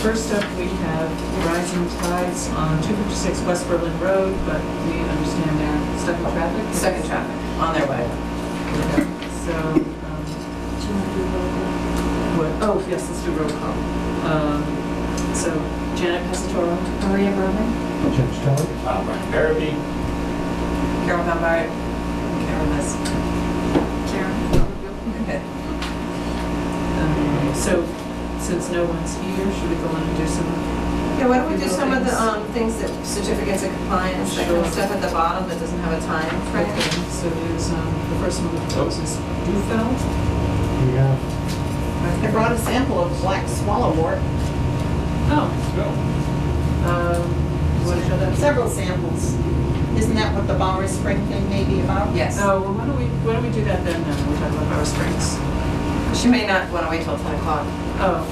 First up, we have rising tides on 256 West Berlin Road, but we understand they're stuck in traffic. Stuck in traffic, on their way. Okay. So, what? Oh, yes, let's do roll call. So, Janet Pesatoro. Maria Berman. Jim Stelly. Brian Barabee. Carol Humbart. Carol Ness. Karen. Okay. So, since no one's here, should we go on and do some? Yeah, why don't we do some of the things that certificates of compliance, that kind of Sure. stuff at the bottom that doesn't have a time frame. Okay, so there's, the first one that goes is Dufeld. We have I brought a sample of black swallowwort, Oh. What is that? several samples. Isn't that what the Bower Spring thing may be about? Yes. Oh, well, why don't we do that then, we're talking about Bower Springs. She may not want to wait till 10 o'clock. Oh.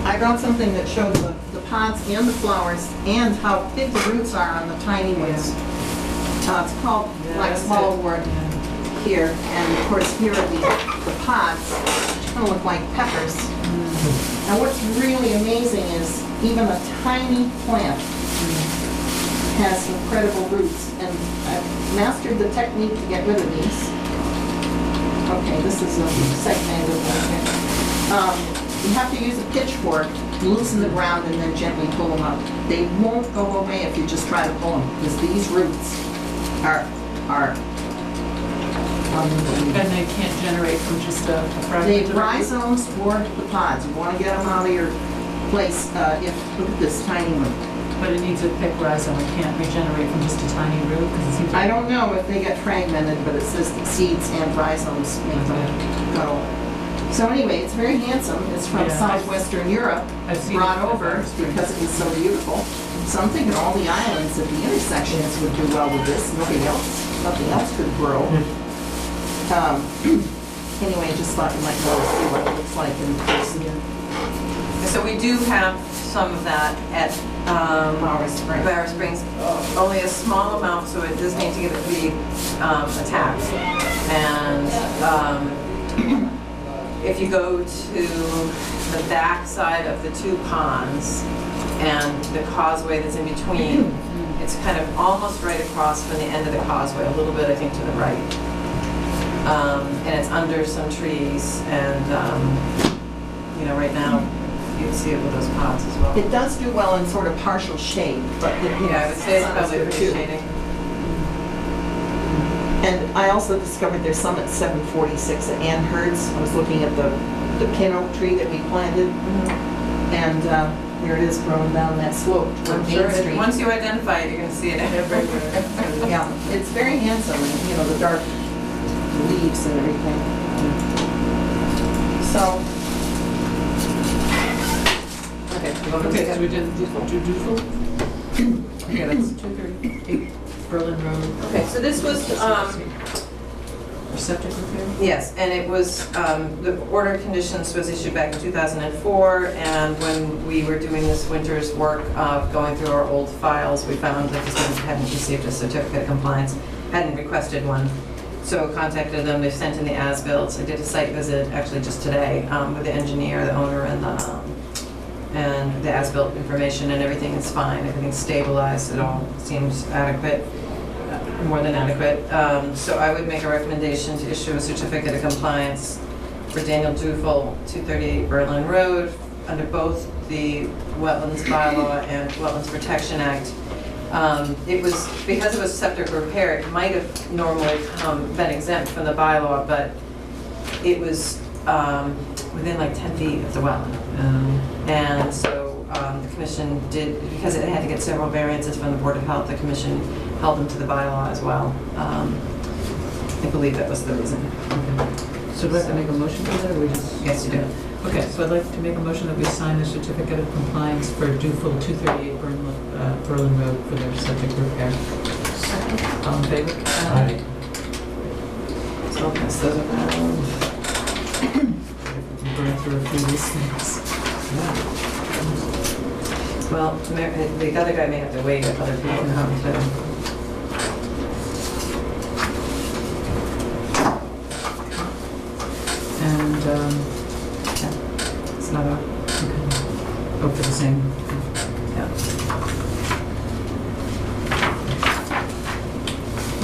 I brought something that showed the pods and the flowers and how big the roots are on the tiny ones. It's called Yeah, black that's it. swallowwort Yeah. here, and of course here are the pods, which kind of look like peppers. And what's really amazing is even a tiny plant has incredible roots, and I've mastered the technique to get rid of these. Okay, this is a segmented one here. You have to use a pitchfork, loosen the ground, and then gently pull them up. They won't go away if you just try to pull them, because these roots are unbelievable. And they can't generate from just a They fragment of a root? rhizomes or the pods. You want to get them out of your place. Look at this tiny one. But it needs a thick rhizome, it can't regenerate from just a tiny root, because it seems like... I don't know if they get fragmented, but it says that seeds and rhizomes make them go. So anyway, it's very handsome. It's from Yeah, southwestern Europe, I've seen brought it at over Bower Springs. because it was so beautiful. So I'm thinking all the islands at the intersections would do well with this. Nothing else could grow. Anyway, just thought you might want to see what it looks like in person. So we do have some of that at Bower Springs. Bower Springs. Only a small amount, so it does need to be attacked. And if you go to the back side of the two ponds and the causeway that's in between, it's kind of almost right across from the end of the causeway, a little bit, I think, to the right. And it's under some trees, and right now you can see it with those pods as well. It does do well in sort of partial shade, but Yeah, I would say it's probably good pretty too. shading. And I also discovered there's some at 746 at Ann Hurd's. I was looking at the pin oak tree that we planted, and there it is growing down that slope toward I'm sure Main Street. once you identify it, you're going to see it everywhere. Yeah, it's very handsome, and the dark leaves and everything. So, Okay, so we did Dufeld? Okay, that's 238 Berlin Road. Okay, so this was, For septic repair? yes, and it was, the order of conditions was issued back in 2004, and when we were doing this winter's work of going through our old files, we found that this one hadn't received a certificate of compliance, hadn't requested one. So contacted them, they've sent in the as-built. I did a site visit, actually just today, with the engineer, the owner, and the as-built information, and everything is fine, everything's stabilized, it all seems adequate, more than adequate. So I would make a recommendation to issue a certificate of compliance for Daniel Dufel, 238 Berlin Road, under both the Wetlands Bylaw and Wetlands Protection Act. It was, because it was septic repair, it might have normally been exempt from the bylaw, but it was within like 10 feet of the wetland. And so the commission did, because it had to get several variances from the Board of Health, the commission held them to the bylaw as well. I believe that was the reason. So do I have to make a motion for that, or we just? Yes, you do. Okay, so I'd like to make a motion that we sign the certificate of compliance for Dufel 238 Berlin Road for their septic repair. All in favor? Aye. So I'll pass those around. Burn through a few of these things. Well, the other guy may have to wait if other people come too. And It's not a, okay. Oh, for the same. Yeah.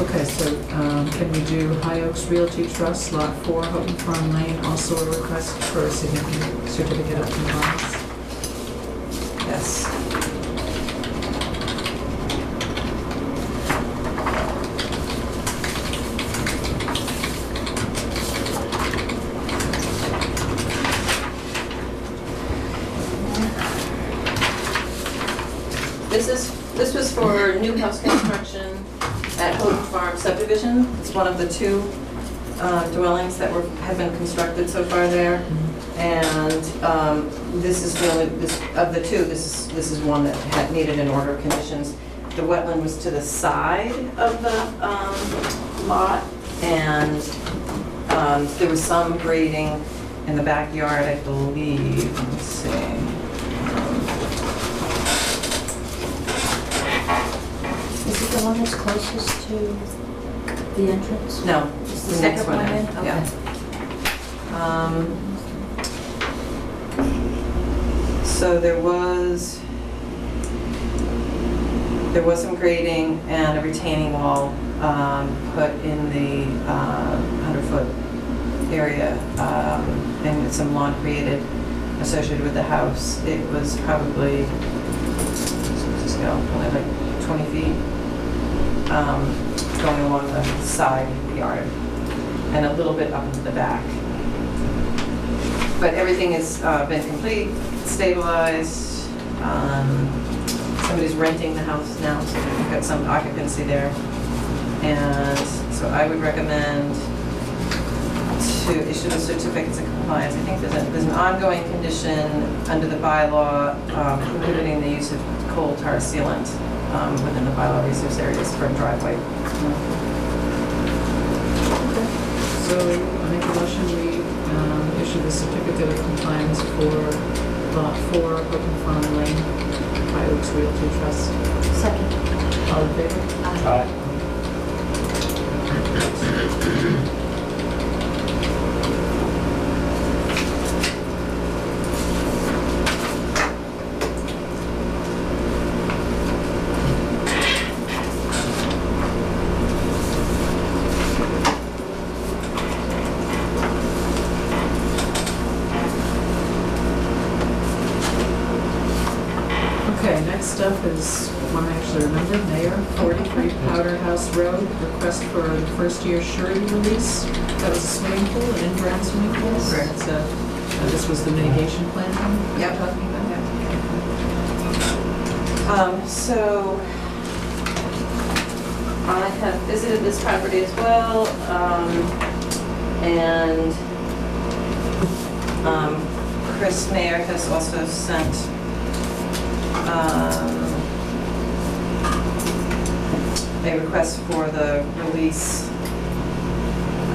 Okay, so can we do High Oaks Realty Trust, Lot 4, Houghton Farm Lane, also a request for a significant certificate of compliance? Yes. This was for new house construction at Houghton Farm subdivision. It's one of the two dwellings that have been constructed so far there. And this is the only, of the two, this is one that had needed an order of conditions. The wetland was to the side of the lot, and there was some grading in the backyard, I believe. Let's see. Is it the one that's closest to the entrance? No, It's the next one in, Okay. yeah. So there was some grading and a retaining wall put in the 100-foot area, and with some lawn created associated with the house. It was probably, only like 20 feet going along the side of the yard and a little bit up into the back. But everything has been complete, stabilized. Somebody's renting the house now, so we've got some occupancy there. And so I would recommend to issue the certificates of compliance. I think there's an ongoing condition under the bylaw prohibiting the use of coal tar sealant within the bylaw resource areas for a driveway. So I make a motion, we issue the certificate of compliance for Lot 4, Houghton Farm Lane, High Oaks Realty Trust. Second. All in favor? Aye. Okay, next up is one I actually remember, Mayor, 43 Powder House Road, request for the first year surety release. That was a swimming pool, an in-ground swimming pool. Correct. It's this was the mitigation plan that Yep. we're talking about? So I have visited this property as well, and Chris Mayer has also sent a request for the release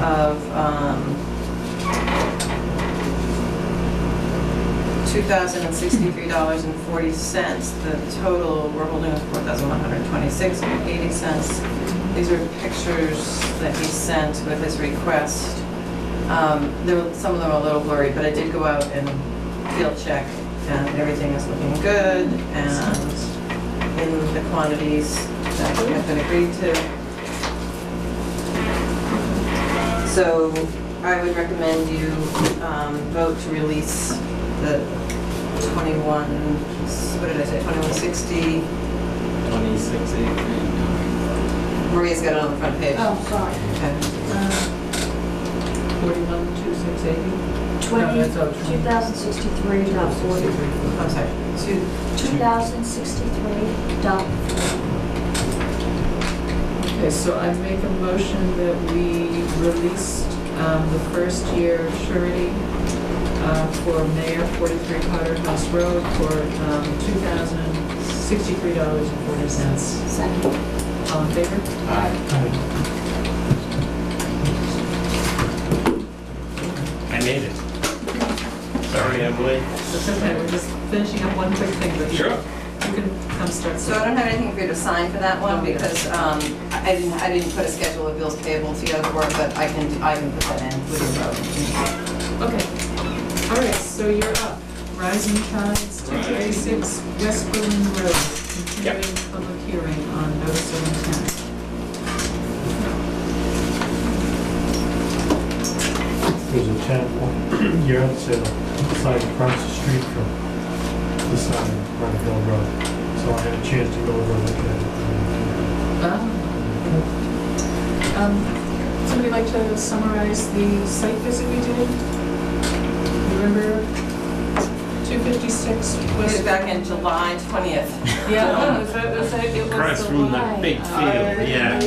of $2,063.40. The total we're holding is $4,126.80. These are pictures that he sent with his request. Some of them are a little blurry, but I did go out and field check, and everything is looking good, and in the quantities that have been agreed to. So I would recommend you vote to release the 2160. 2060. Maria's got it on the front page. Oh, sorry. Okay. 41,260. 2063.40. I'm sorry. $2,063.40. Okay, so I make a motion that we release the first year surety for Mayor, 43 Powder House Road for $2,063.40. Second. All in favor? Aye. I made it. Sorry, Emily. That's okay, we're just finishing up one quick thing, but Sure. you can come start. So I don't have anything for you to sign for that one because I didn't put a schedule of bills payable together for it, but I can put that in with your vote. Okay, all right, so you're up. Rising Tides, 256 West Berlin Road. Continuing public hearing on notice of intent. There's a town, you're on the side across the street from this side of Run Hill Road. So I had a chance to go over and look at Somebody like to summarize the site visit we did? Remember 256 It was West? back in July 20th. Yeah, it was Across the from the one. big field, yeah.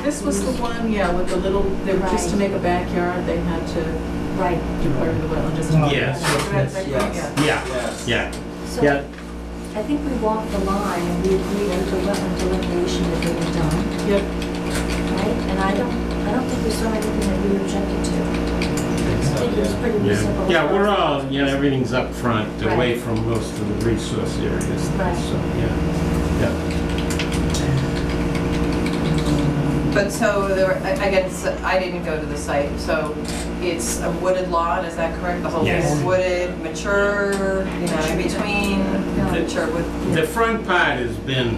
This was the one, yeah, with the little, just to make a backyard, they had to Right. do part of the wetland, just. No, Yes. Yeah. Yeah. So Yeah. I think we walked the line and we agreed on the wetland delineation that we had done, Yep. right? And I don't think we saw anything that we objected to. I think it was pretty Yeah, reasonable. yeah, we're all, everything's up front, away Right. from most of the resource areas. Right. So, yeah. But so there, again, I didn't go to the site, so it's a wooded lot, is that correct? The whole thing Yes. is wooded, mature, in between, mature wood, The front part has been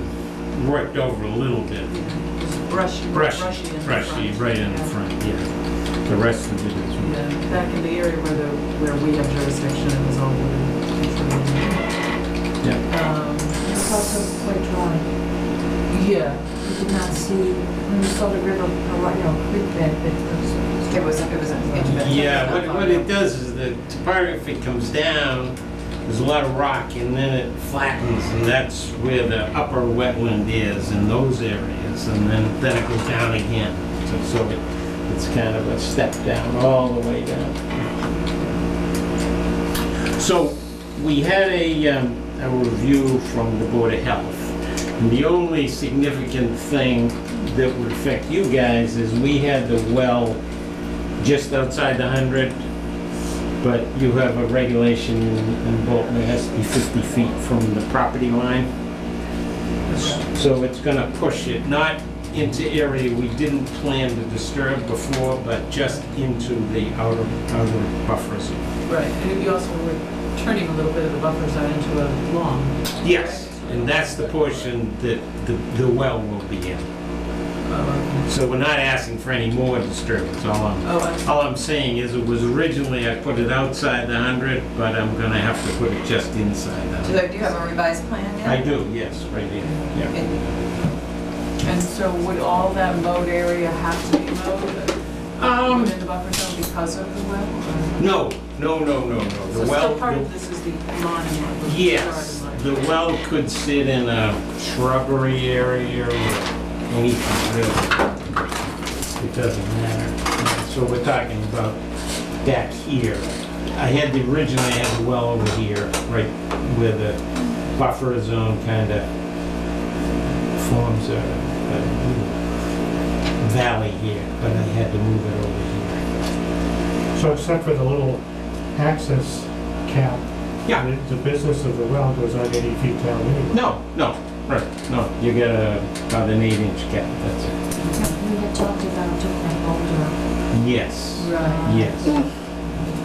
worked over a little bit. Brushy in the Brushy, front. right in the front, yeah. The rest of it is. Yeah, back in the area where we have jurisdiction, it was all wooded. Yeah. It's also quite dry. Yeah, We did not see, when we saw the river, creek bed, but it was an Yeah, what it does is the topography comes down, there's a lot of rock, and then it flattens, and that's where the upper wetland is in those areas, and then it goes down again. So it's kind of a step down, all the way down. So we had a review from the Board of Health. And the only significant thing that would affect you guys is we had the well just outside the 100, but you have a regulation in Bolton, it has to be 50 feet from the property line. So it's gonna push it, not into area we didn't plan to disturb before, but just into the outer buffer zone. right. And you also were turning a little bit of the buffer zone into a lawn. Yes, and that's the portion that the well will be in. So we're not asking for any more disturbance. All I'm saying is it was originally, I put it outside the 100, but I'm gonna have to put it just inside the 100. Do you have a revised plan yet? I do, yes, right here, yeah. And so would all that mowed area have to be mowed? Within the buffer zone because of the well? or- No. So The still well, part of this is the lawn and what was yes, started the like- well could sit in a shrubbery area or anything really. It doesn't matter. So we're talking about back here. Originally had the well over here, right where the buffer zone kind of forms a little valley here, but I had to move it over here. So except for the little access cap, Yeah. the business of the well goes on 80 feet down anyway. No, you get about an 8-inch cap, that's it. we had talked about doing that boulder. Yes, Right. yes.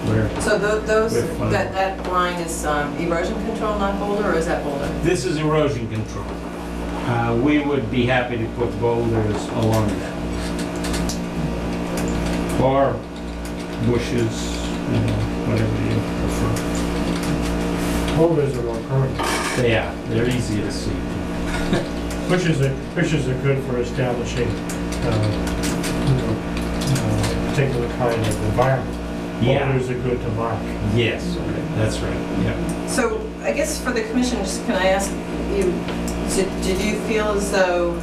Where, So those, We're fine. that line is erosion control, not boulder, or is that boulder? this is erosion control. We would be happy to put boulders along that. Or bushes, whatever you prefer. Boulders are more permanent. They're easy to see. Bushes are good for establishing, particular kind of environment. Yeah. Boulders are good to mark. Yes, that's right, yeah. So I guess for the commission, just can I ask you, did you feel as though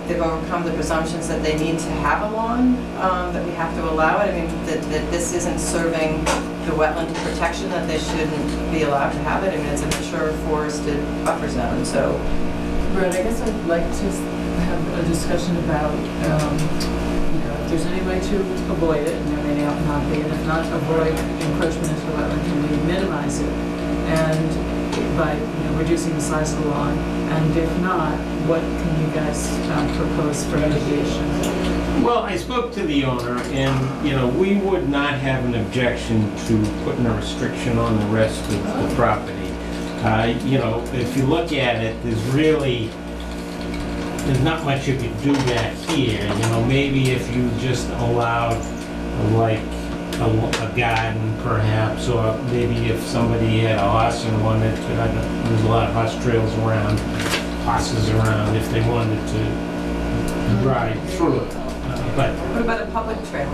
they've overcome the presumptions that they need to have a lawn, that we have to allow it? I mean, that this isn't serving the wetland protection, that they shouldn't be allowed to have it? I mean, it's a mature forested buffer zone, so. Right, I guess I'd like to have a discussion about, if there's any way to avoid it, and there may not be, and if not, avoid encroachment into the wetland, can we minimize it? And by, reducing the size of the lawn, and if not, what can you guys propose for mitigation? Well, I spoke to the owner, and, you know, we would not have an objection to putting a restriction on the rest of the property. You know, if you look at it, there's not much you could do back here. You know, maybe if you just allowed, like, a garden perhaps, or maybe if somebody had a horse and wanted to, there's a lot of horse trails around, horses around, if they wanted to drive through it. But What about a public trail?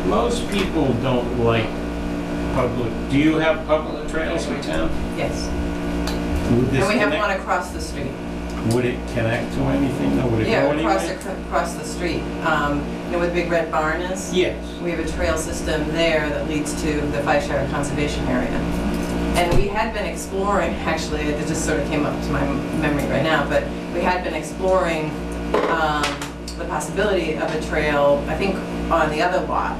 most people don't like public. Do you have public trails in town? Yes. Would this And we have connect- one across the street. Would it connect to anything? Or would it Yeah, go across anywhere? across the street. You know where the big red barn is? Yes. We have a trail system there that leads to the Five Shire Conservation Area. And we had been exploring, actually, it just sort of came up to my memory right now, but we had been exploring the possibility of a trail, I think on the other lot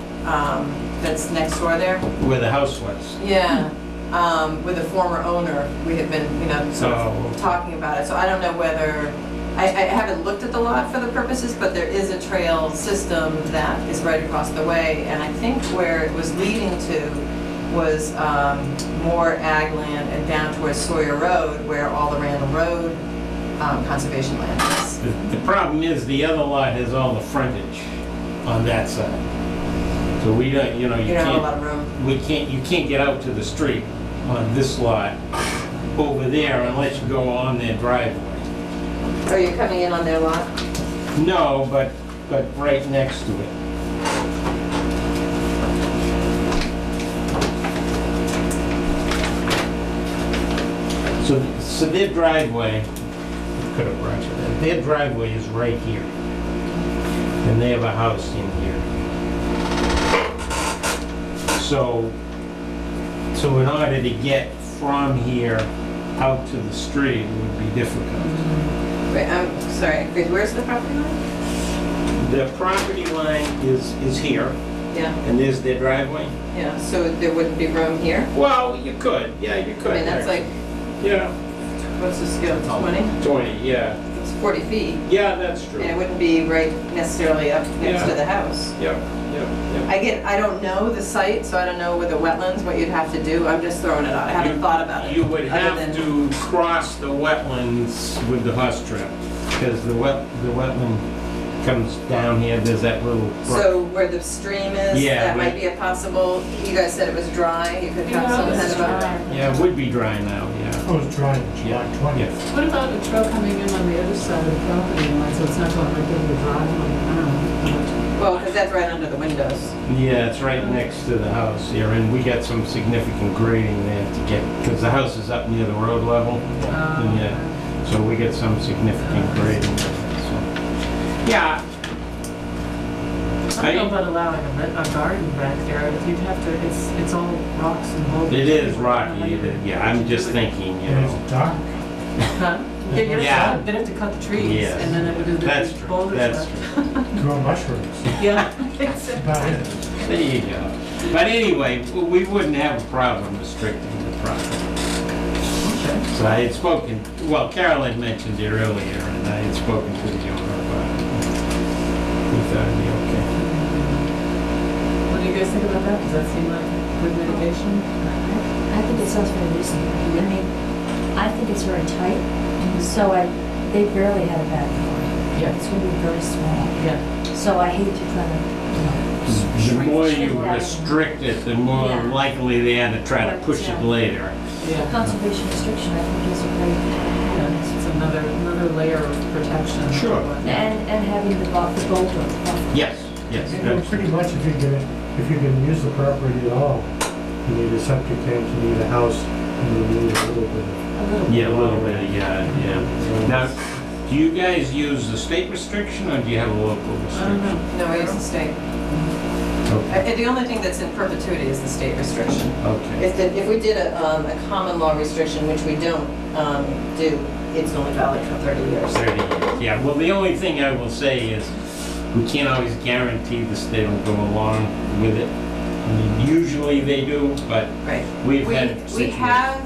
that's next door there. Where the house was. Yeah, with the former owner, we had been, you know, sort Oh. of talking about it. So I don't know whether, I haven't looked at the lot for the purposes, but there is a trail system that is right across the way. And I think where it was leading to was more ag land and down towards Sawyer Road, where all the Randall Road conservation land is. The problem is the other lot has all the frontage on that side. So we don't, you know, You don't have a lot of room. you can't get out to the street on this lot over there unless you go on their driveway. Are you coming in on their lot? No, but right next to it. So their driveway, could have brought you that, their driveway is right here. And they have a house in here. So in order to get from here out to the street would be difficult. Wait, I'm sorry, where's the property line? The property line is here, Yeah, and there's their driveway. yeah, so there wouldn't be room here? Well, you could, yeah, you could. I mean, that's like, Yeah, what's the scale, 20? 20, yeah. It's 40 feet, Yeah, that's true. and it wouldn't be right necessarily up next to Yeah. the house. Yep, yep, yep. I don't know the site, so I don't know with the wetlands, what you'd have to do. I'm just throwing it out. I haven't thought about it. You would other have than- to cross the wetlands with the horse trail, because the wetland comes down here, there's that little brook. So where the stream is, Yeah, that might we- be a possible, you guys said it was dry, you could have Yeah, some it's kind of a... dry. Yeah, it would be dry now, yeah. I was trying July Yeah, 20th. yeah. What about a trail coming in on the other side of the property line, so it's not going right over the driveway? I don't know. Well, because that's right under the windows. Yeah, it's right next to the house here, and we got some significant grading there to get, because the house is up near the road level. And yeah, so we get some significant grading there, so. Yeah, I don't know about allowing a garden back there, if you'd have to, it's all rocks and boulders. it is rocky, yeah, I'm just thinking, you And know. it's dark. Huh? Yeah, you'd Yeah. have they'd have to cut the trees, Yes. and then it would be That's the true, boulders that's left. Grow mushrooms. Yeah, That's exactly. about it. There you go. But anyway, we wouldn't have a problem restricting the property. Okay. So I had spoken, well, Carol had mentioned it earlier, and I had spoken to the owner about it. We thought it'd be okay. What do you guys think about that? Does that seem like good mitigation? I think it sounds very reasonable. I mean, I think it's very tight, so they barely had a backyard. Yeah. It's gonna be very small. Yeah. So I hate to kind of, The more you shrink that. restrict it, the more Yeah. likely they are to try to push it later. Yeah. conservation restriction, I think is a great. Yeah, it's another layer of protection. Sure. And having the boulder. Yes, yes. Well, pretty much if you can use the property at all, you need a septic tank, you need a house, and you need a little bit of. Yeah, a little bit, yeah. Now, do you guys use the state restriction, or do you have a local I don't restriction? know. No, we use the state. Okay. The only thing that's in perpetuity is the state restriction. Okay. If we did a common law restriction, which we don't do, it's only valid for 30 years. 30 years, yeah. Well, the only thing I will say is, we can't always guarantee the state will go along with it. I mean, usually they do, but Right. we've We had situations. have,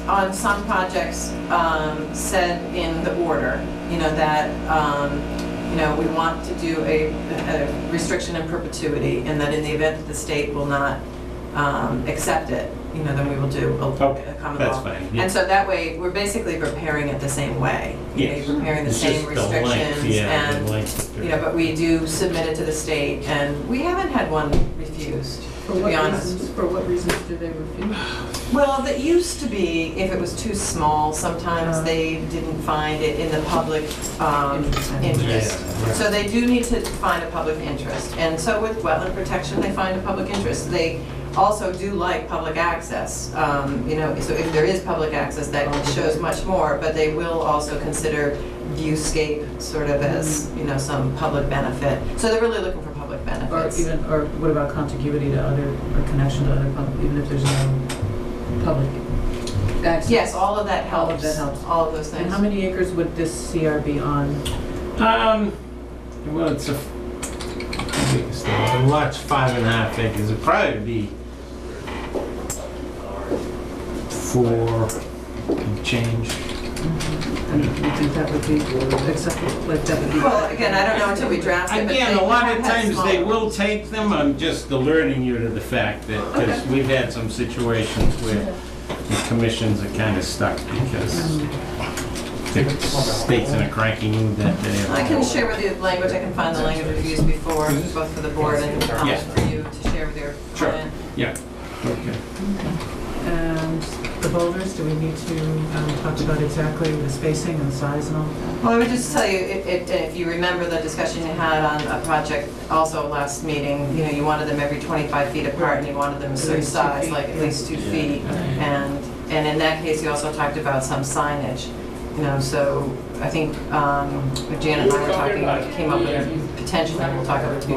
on some projects, said in the order, you know, that you know, we want to do a restriction in perpetuity, and that in the event that the state will not accept it, you know, then we will do Okay, a common that's law. fine, yeah. And so that way, we're basically preparing it the same way. You know, Yes. you're preparing the It's same just the length, restrictions, yeah, the and, length. you know, but we do submit it to the state, and we haven't had one refused, For to what be honest. reasons, for what reasons do they refuse? Well, that used to be, if it was too small, sometimes they didn't find it in the public interest. Yeah. So they do need to find a public interest. And so with wetland protection, they find a public interest. They also do like public access. You know, so if there is public access, that shows much more, but they will also consider viewscape sort of as, you know, some public benefit. So they're really looking for public Or benefits. even, or what about contiguity to other, or connection to other public, even if there's no public access? Yes, all of that All helps. of that helps. All of those And things. how many acres would this CR be on? Well, it's a, the lot's 5.5 acres, it'd probably be 4 and change. And you think that would be acceptable, like that would be? Well, again, I don't know until we draft it, but Again, they a lot have of had times they small- will take them, I'm just alerting you to the fact that, because Okay. we've had some situations where the commissions are kind of stuck because the state's in a cranky mood that day. I can share with you the language, I can find the language we've used before, both for the board and Yeah. for you to share with your Sure. client. Yeah, okay. And the boulders, do we need to talk about exactly the spacing and the size and all? Well, I would just tell you, if you remember the discussion you had on a project also last meeting, you know, you wanted them every 25 feet apart and you wanted them a certain least 2 size, feet, like at yeah. least 2 feet. Right. And in that case, you also talked about some signage, you know, so I think Janet and I were talking about, came up with a potential, and we'll talk about it, see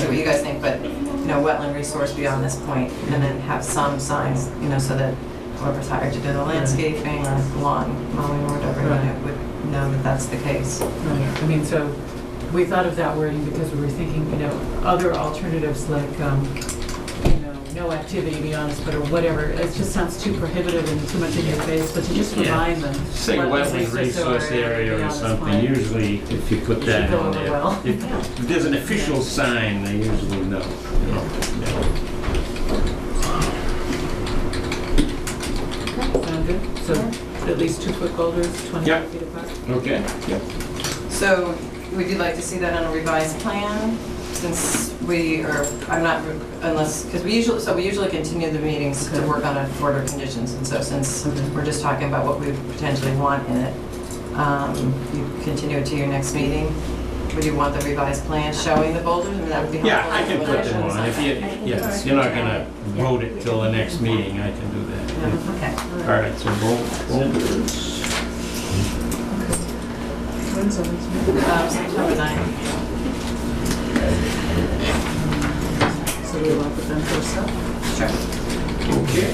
what you guys think, but, you know, wetland resource beyond this point, and then have some signs, you know, so that whoever's hired to do the landscaping or lawn mowing or whatever, you know, would know that that's the case. Right, I mean, so we thought of that wording because we were thinking, you know, other alternatives like, you know, no activity beyond this, but or whatever, it just sounds too prohibitive and too much in your face, but to just Yeah. remind them. Say wetland resource area or beyond this something, point. usually if you put It that should go on over there. well. If there's an official sign, they usually know. you know. Sound good? So at least 2-foot boulders, 25 Yep. feet apart? Okay? So would you like to see that on a revised plan? Since we are, I'm not, unless, because we usually continue the meetings to Okay. work on order conditions. And so since Okay. we're just talking about what we potentially want in it, you continue it to your next meeting. Would you want the revised plan showing the boulders? I mean, that would be helpful. Yeah, I can put them on. If you, yes, you're not gonna vote it till the next meeting, I can do that. Yeah, okay. All right, so boulders. When's the next meeting? September 9th. So we will put them first up. Sure. Okay.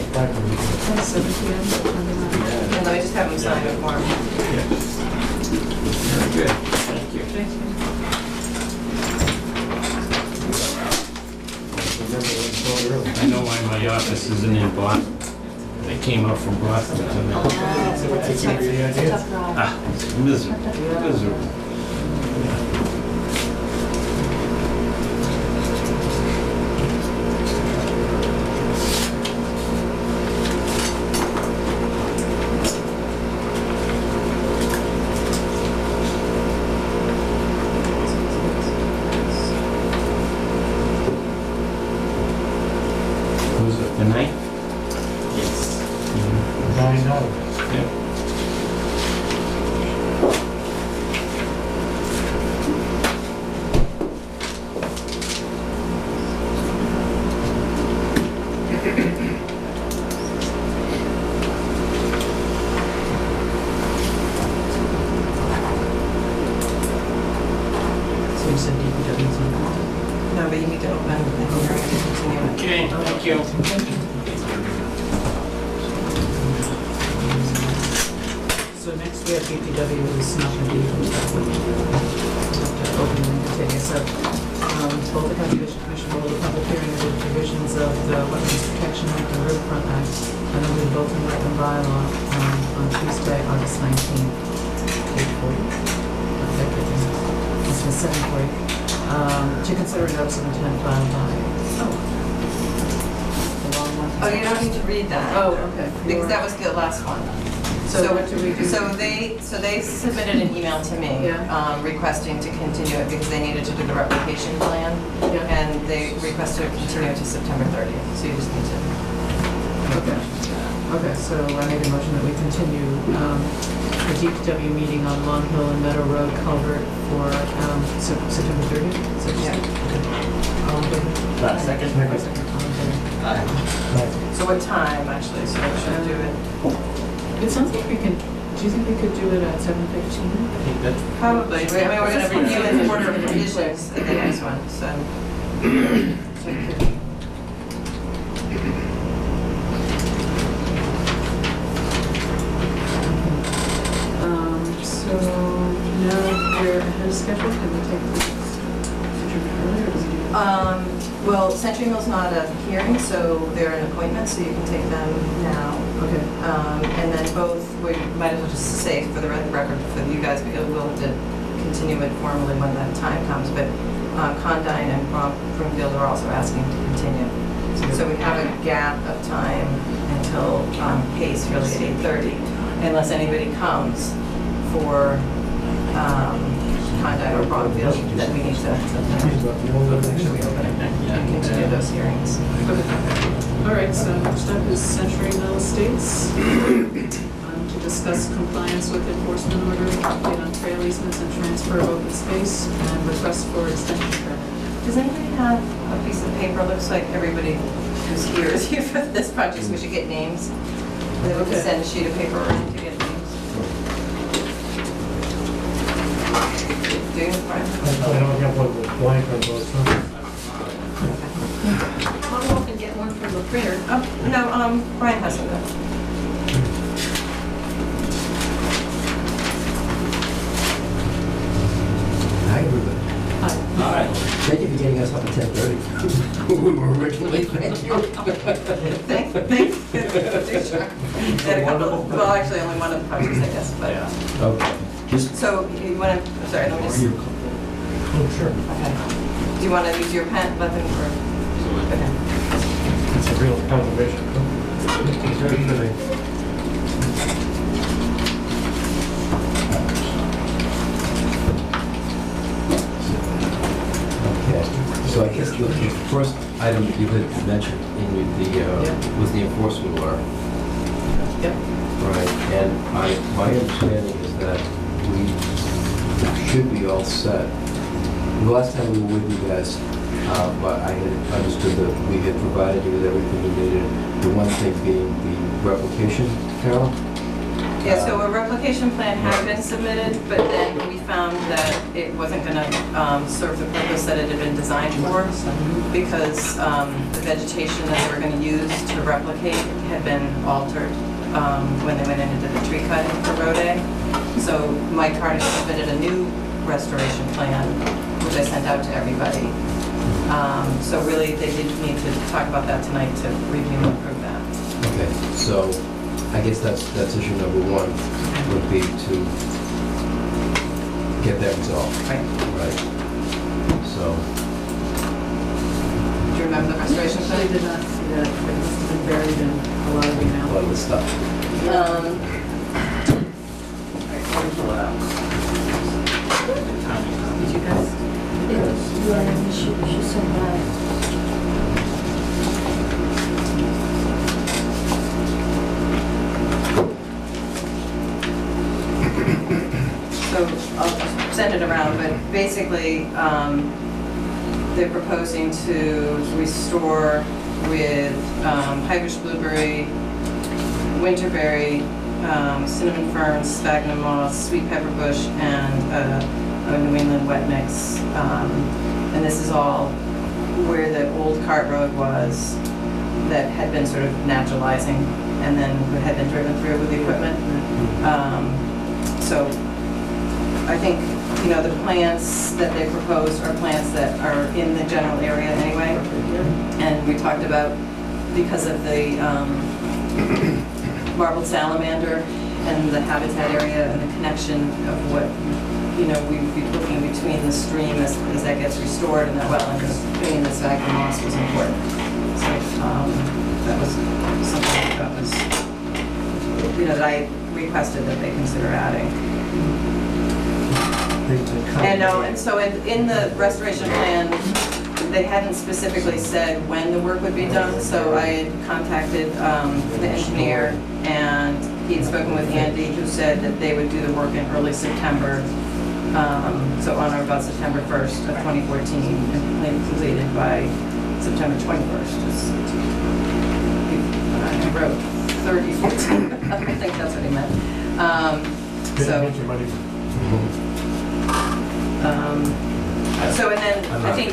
7 PM, September 9th. And let me just have them sign the form. Very good, thank you. Thank you. I know why my office isn't in Boston. They came up from Boston tonight. It's a tough ride. Ah, it's miserable, miserable. Was it the night? Yes. $9. Yeah. So you said DPW is on call? No, but you need to open the hearing and continue it. Okay, thank you. So next we have DPW is not going to be open and continue. So both the Conservation Commission will hold a public hearing of the provisions of the Wetlands Protection Act and Riverfront Act and under the Bolton Wetland Bylaw on Tuesday, August 19th, 8:40. this was 7:40, to consider notice of intent filed by, the wrong one. Oh, you don't need to read that. Oh, okay. Because that was the last one. So what do we do? So they submitted an email to me, Yeah. requesting to continue it because they needed to do the replication plan. Yeah. And they requested to continue it to September 30th, so you just need to. Okay. Okay, so I make a motion that we continue the DPW meeting on Long Hill and Meadow Road culvert for September 30th? Is that what you said? Okay. All in favor? Second. All in favor? So what time, actually, so we should do it? It sounds like we can, do you think we could do it at 7:15? I think that's Probably, I mean, we're gonna review in order of conditions at the next one, so. So now we're ahead of schedule, can we take this earlier or does it do? Well, Century Mill's not a hearing, so they're an appointment, so you can take them now. Okay. And then both, we might as well just say for the record for you guys, because we'll have to continue it formally when that time comes, but Condyne and Broomfield are also asking to continue. So we have a gap of time until Pace really at 8:30, unless anybody comes for Condyne or Broomfield, that we need to actually open it and continue those hearings. All right, so next up is Century Mill Estates to discuss compliance with enforcement order, update on trail easements and transfer of open space, and request for extension permit. Does anybody have a piece of paper? Looks like everybody who's here is here for this project, so we should get names. They would Okay. send a sheet of paper around to get names. Do you, Brian? I don't have one with blank on those, huh? I'll go and get one from the printer. Oh, no, Brian has it. Hi, everybody. Hi. Thank you for getting us up at 10:30. We were originally, thank you. Thanks. Well, actually, only one of the projects, I guess, but, Okay. Just, so you want to, I'm sorry, let me just, Oh, sure. okay. Do you want to use your pen, let them, or? Okay. It's a real conservation. It's very good. okay. So I guess the first item that you had mentioned was the enforcement order. Yep. Right, and my understanding is that we should be all set. The last time we were with you guys, but I had understood that we had provided you with everything you needed. The one thing being the replication, Carol? Yeah, so a replication plan had been submitted, but then we found that it wasn't going to serve the purpose that it had been designed for, because the vegetation that they were going to use to replicate had been altered when they went in and did the tree cutting for Road A. So Mike Carter submitted a new restoration plan, which I sent out to everybody. So really, they did need to talk about that tonight to review and approve that. Okay, so I guess that's issue number one, would be to get that resolved. Right. Right. So, Do you remember the restoration I plan? did not see that, it must have been buried in a lot of a email. lot of the stuff. All right, let me pull it out. Did you guys? Yeah, we should send that. So I'll send it around, but basically, they're proposing to restore with Highbush blueberry, winterberry, cinnamon fern, sphagnum moss, sweet pepper bush, and a New England wet mix. And this is all where the old cart road was that had been sort of naturalizing and then had been driven through with the equipment. So I think, you know, the plants that they proposed are plants that are in the general area anyway. And we talked about, because of the marbled salamander and the habitat area and the connection of what you know, we'd be looking between the stream as that gets restored and that wetland, because doing this vacuum loss was important. So that was something that was, you know, that I requested that they consider adding. And so in the restoration plan, they hadn't specifically said when the work would be done, so I had contacted the engineer, and he had spoken with Andy, who said that they would do the work in early September, so on or about September 1st of 2014, and completed by September 21st. I wrote 3014, I think that's what he meant. So, and then I think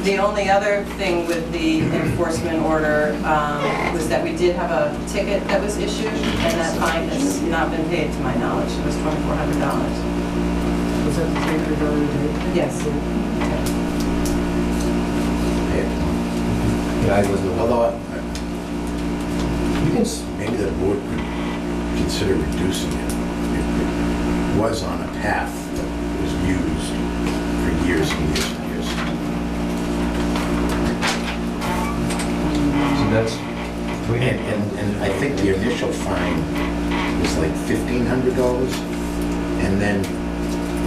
the only other thing with the enforcement order was that we did have a ticket that was issued, and that fine has not been paid to my knowledge. It was $2,400. Was that the $300 Yes. Yeah, I wasn't. Although, maybe the board could consider reducing it. It was on a path that was used for years and years and years. So that's And I think the initial fine was like $1,500, and then,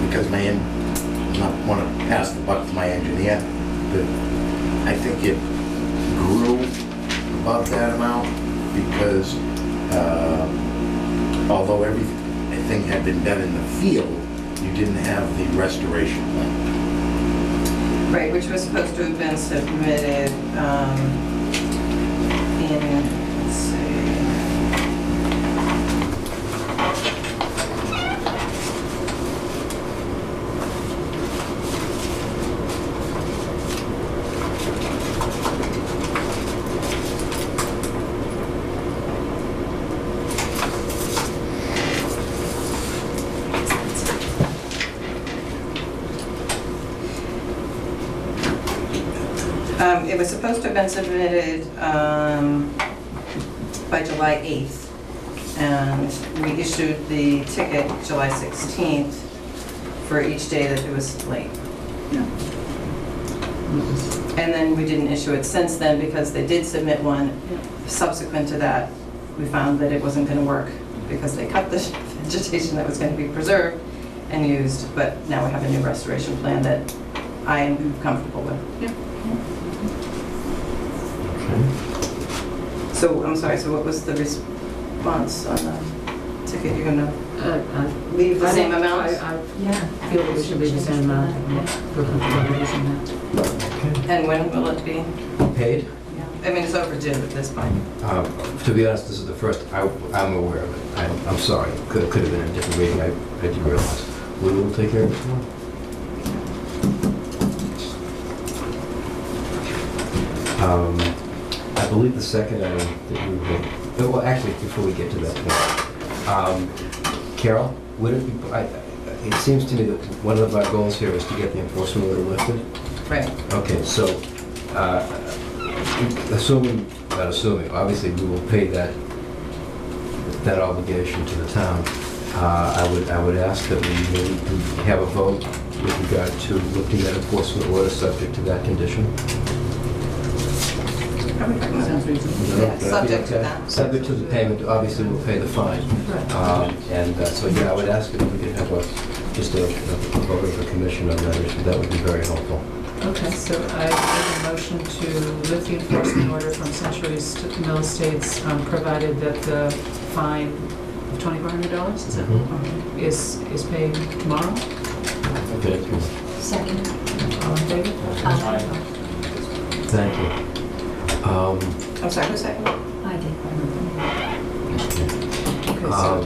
because not want to pass the buck to my engineer, but I think it grew above that amount, because although everything had been done in the field, you didn't have the restoration plan. Right, which was supposed to have been submitted in, let's see. It was supposed to have been submitted by July 8th, and we issued the ticket July 16th for each day that it was late. And then we didn't issue it since then, because they did submit one. Subsequent to that, we found that it wasn't going to work, because they cut the vegetation that was going to be preserved and used, but now we have a new restoration plan that I am comfortable with. So, I'm sorry, so what was the response on the ticket? You're gonna leave the same amount? I Yeah. feel that we should leave the same amount. We're comfortable reducing that. And when will it be? paid. I mean, it's overdue at this point. To be honest, this is the first I'm aware of it. I'm sorry. Could have been a different meeting. I didn't realize. We will take care of it tomorrow. I believe the second item that we will, well, actually, before we get to that point, Carol, would it be, it seems to me that one of our goals here is to get the enforcement order lifted. Right. Okay, so, obviously we will pay that obligation to the town. I would ask that we maybe have a vote with regard to lifting that enforcement order subject to that condition. Sounds reasonable. Yeah, subject to that. Subject to the payment, obviously we'll pay the fine. So yeah, I would ask if we could have just a vote of the commission on that issue. That would be very helpful. Okay, so I make a motion to lift the enforcement order from Century Mill Estates, provided that the fine of $2,400 is paid tomorrow. Okay. Second. All in favor? Thank you. I'm sorry, who's second? I did. Okay, so,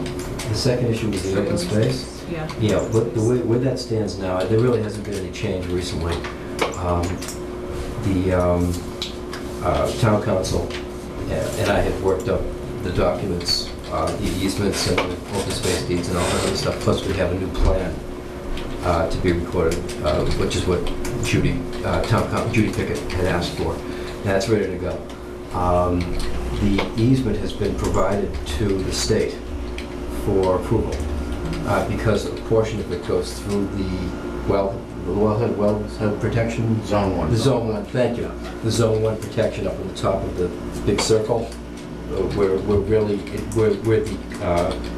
The second issue was the open space. yeah. Yeah, where that stands now, there really hasn't been any change recently. The town council and I had worked up the documents, the easements and the open space deeds and all that other stuff, plus we have a new plan to be recorded, which is what Judy Pickett had asked for. That's ready to go. The easement has been provided to the state for approval. because a portion of it goes through the wellhead protection. Zone 1. The Zone 1, thank you. The Zone 1 protection up on the top of the big circle, where the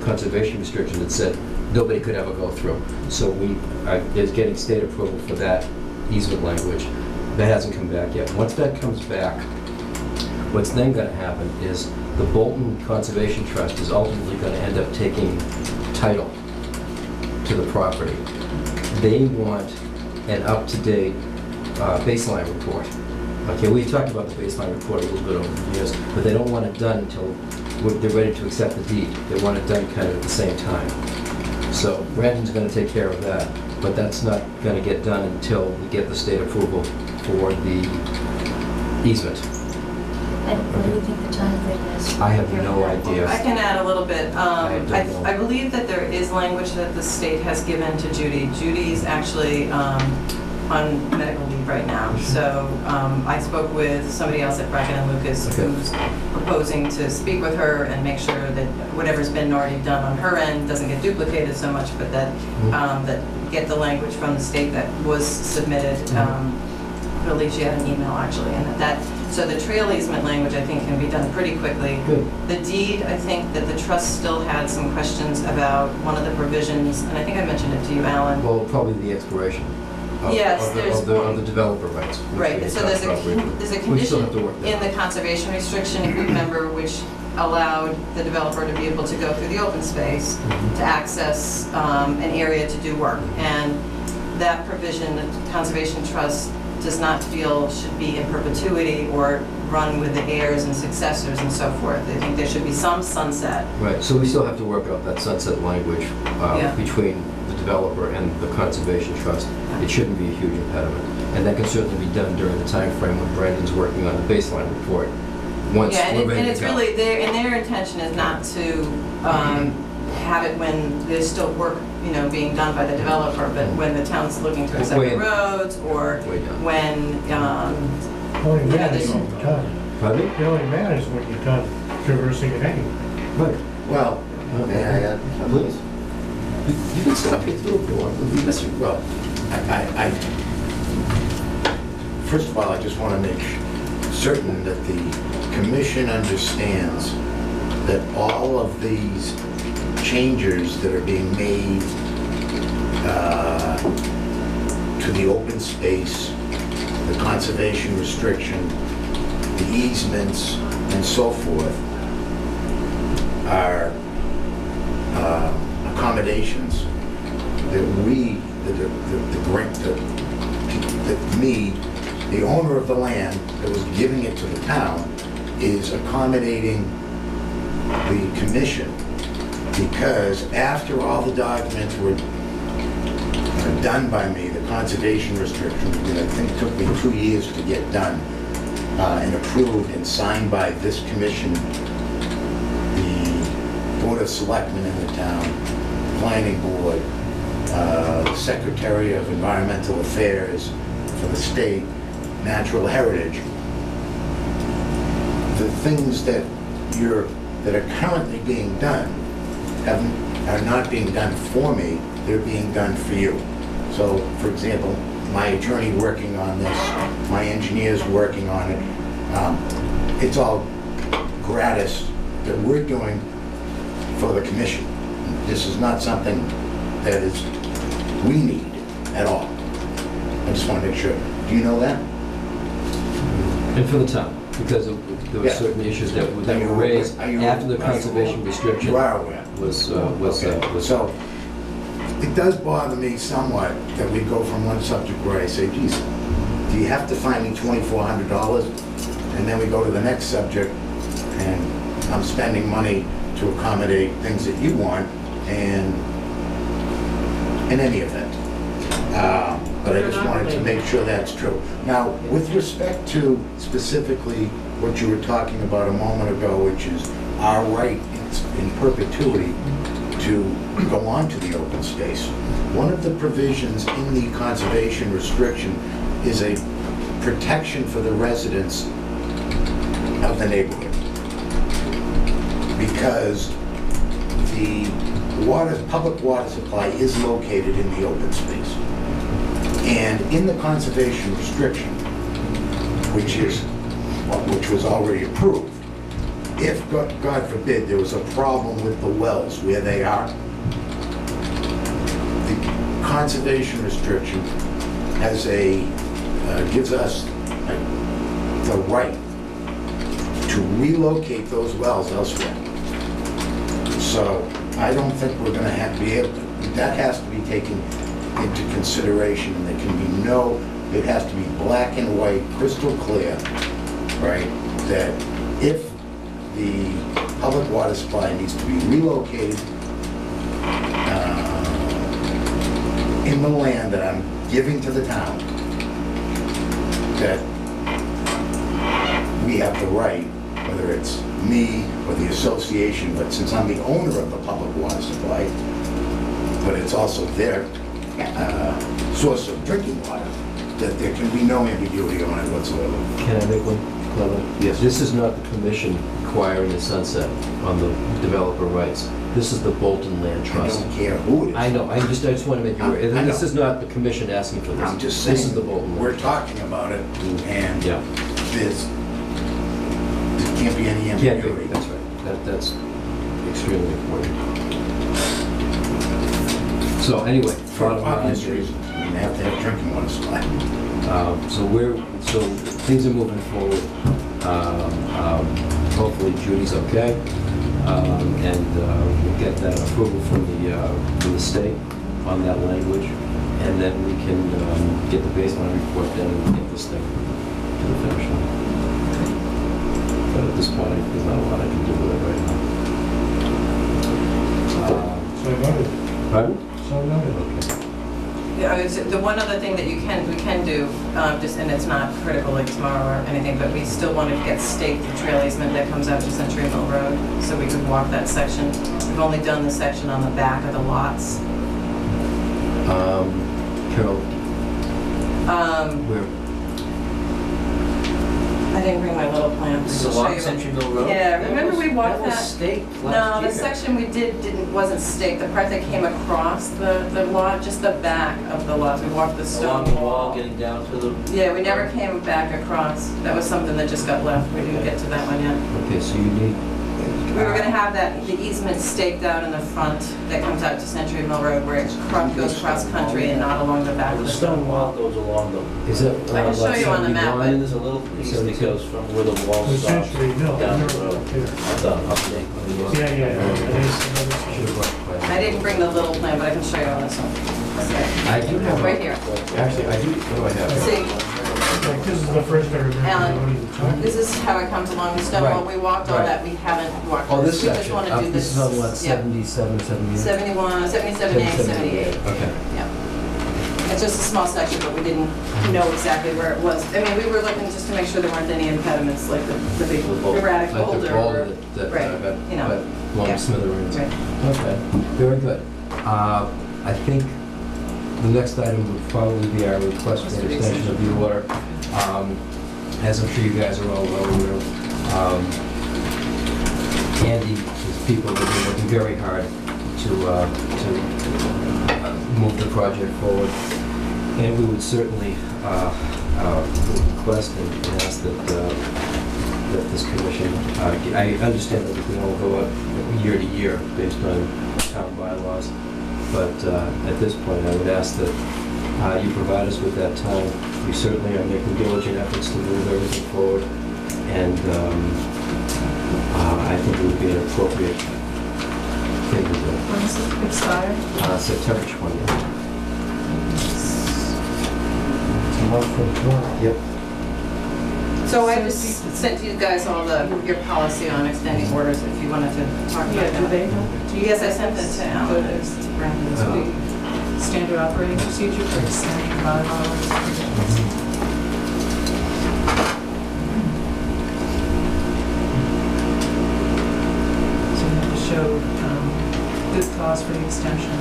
conservation restriction that said nobody could ever go through. So is getting state approval for that easement language. That hasn't come back yet. Once that comes back, what's then going to happen is the Bolton Conservation Trust is ultimately going to end up taking title to the property. They want an up-to-date baseline report. Okay, we've talked about the baseline report a little bit over the years, but they don't want it done until they're ready to accept the deed. They want it done kind of at the same time. So Brandon's going to take care of that, but that's not going to get done until we get the state approval for the easement. And what do you think the timeframe is? I have no idea. I can add a little bit. I don't know. I believe that there is language that the state has given to Judy. Judy's actually on medical leave right now. So I spoke with somebody else at Bracken and Lucas Okay. who's proposing to speak with her and make sure that whatever's been already done on her end doesn't get duplicated so much, but that that get the language from the state that was submitted. I believe she had an email actually, and so the trail easement language I think can be done pretty quickly. Good. The deed, I think that the trust still had some questions about one of the provisions, and I think I mentioned it to you, Alan. Well, probably the expiration of, Yes, of, the, there's of, the, one. of the developer rights. which Right, we so talked there's about briefly. there's a We still condition have to work that in the conservation restriction, if you remember, which allowed the developer to be able to go through the open space to access an area to do work. And that provision, the Conservation Trust does not feel should be in perpetuity or run with the heirs and successors and so forth. They think there should be some sunset. Right, so we still have to work out that sunset language Yeah. between the developer and the Conservation Trust. It shouldn't be a huge impediment. And that can certainly be done during the time frame when Brandon's working on the baseline report. Once Yeah, we're and ready it's to go. really, their intention is not to have it when there's still work, being done by the developer, but when the town's looking to accept the roads, or Way down. when, Only Yeah, matters this- when you're done. Pardon me? It only matters when you're done traversing it anyway. Right. Well, may I add? Please. You can stop here too if you want. Well, I, first of all, I just want to make certain that the commission understands that all of these changes that are being made to the open space, the conservation restriction, the easements, and so forth, are accommodations that we, that me, the owner of the land that was giving it to the town, is accommodating the commission, because after all the documents were done by me, the conservation restriction, that I think took me 2 years to get done, and approved and signed by this commission, the Board of Selectmen in the town, Planning Board, Secretary of Environmental Affairs for the state, Natural Heritage. The things that are currently being done are not being done for me, they're being done for you. So, for example, my attorney working on this, my engineers working on it, it's all gratis that we're doing for the commission. This is not something that we need at all. I just want to make sure. Do you know that? And for the town, because there were Yeah. certain issues that Are you were raised are you- after the conservation restriction You are aware. was So, it does bother me somewhat that we go from one subject where I say, geez, do you have to find me $2,400? And then we go to the next subject, and I'm spending money to accommodate things that you want, and in any event. But I just wanted to make sure that's true. Now, with respect to specifically what you were talking about a moment ago, which is our right in perpetuity to go on to the open space, one of the provisions in the conservation restriction is a protection for the residents of the neighborhood. Because the public water supply is located in the open space. And in the conservation restriction, which was already approved, if, God forbid, there was a problem with the wells where they are, the conservation restriction gives us the right to relocate those wells elsewhere. So I don't think we're gonna be able to, that has to be taken into consideration, and there can be it has to be black and white, crystal clear, right? That if the public water supply needs to be relocated in the land that I'm giving to the town, that we have the right, whether it's me or the association, but since I'm the owner of the public water supply, but it's also their source of drinking water, that there can be no ambiguity on it whatsoever. Can I make one comment? Yes. This is not the commission acquiring the sunset on the developer rights. This is the Bolton Land I Trust. don't care who it is. I know, I just want to make you aware. I This know. is not the commission asking for this. I'm just saying, This is the Bolton Land. we're talking about it, and Yeah. there can't be any Can't be, ambiguity. that's right. That's extremely important. So anyway, For bottom line obvious is, reasons, I mean, they have to have drinking water supply. so things are moving forward. Hopefully Judy's okay. And we'll get that approval from the state on that language. And then we can get the baseline report done and get this thing to the finish line. But at this point, there's not a lot I can do with it right now. So noted. Pardon? So noted. Okay. Yeah, the one other thing that we can do, just, and it's not critical like tomorrow or anything, but we still want to get staked the trail easement that comes out to Century Mill Road, so we could walk that section. We've only done the section on the back of the lots. Carol, where? I didn't bring my little plan. This is I'll show along you. Century Mill Road? Yeah, remember we walked That was that? staked No, last the year. section we wasn't staked, the part that came across the lot, just the back of the lot. We walked the stone Along the wall. wall, getting down to the... Yeah, we never came back across. That was something that just got left. We didn't get to that one yet. Okay, so you need, We were gonna have the easement staked out in the front that comes out to Century Mill Road where it goes cross country and not along the back of The the stone wall goes along the... is it? I can show you on the map, And but- there's a little piece that goes from where the wall The stops Century Mill, down the you're road. up there. At the update. Yeah. I didn't bring the little plan, but I can show you on this one. I do have. Right here. Actually, I do, what do I have? See, Like, this is the first I remember. Alan, what he's talking this is how it comes along the stone wall. We walked all Right. that, we haven't walked Oh, this. this We just section, wanna do this is on what, yeah. 77, 78? 71, 77A, 78. Okay. Yeah. It's just a small section, but we didn't know exactly where it was. I mean, we were looking just to make sure there weren't any impediments, like the big erratic Like the boulder. boulder or- that, Right, you know. long Yeah. smithereens. Right. Okay, very good. I think the next item would probably be our request for an extension of the order. As I'm sure you guys are all well aware of, Andy is people that are working very hard to move the project forward. And we would certainly request and ask that this commission, I understand that we can all go up year to year based on town bylaws, but at this point, I would ask that you provide us with that time. We certainly are making diligent efforts to move everything forward, and I think it would be an appropriate thing to do. When does it expire? September 20th. Yep. So I just sent you guys all your policy on extending orders if you wanted to talk about Yeah, do that. they know? Yes, I sent it to Alan. It's the standard operating procedure for extending bylaws. So you have to show good cause for the extension.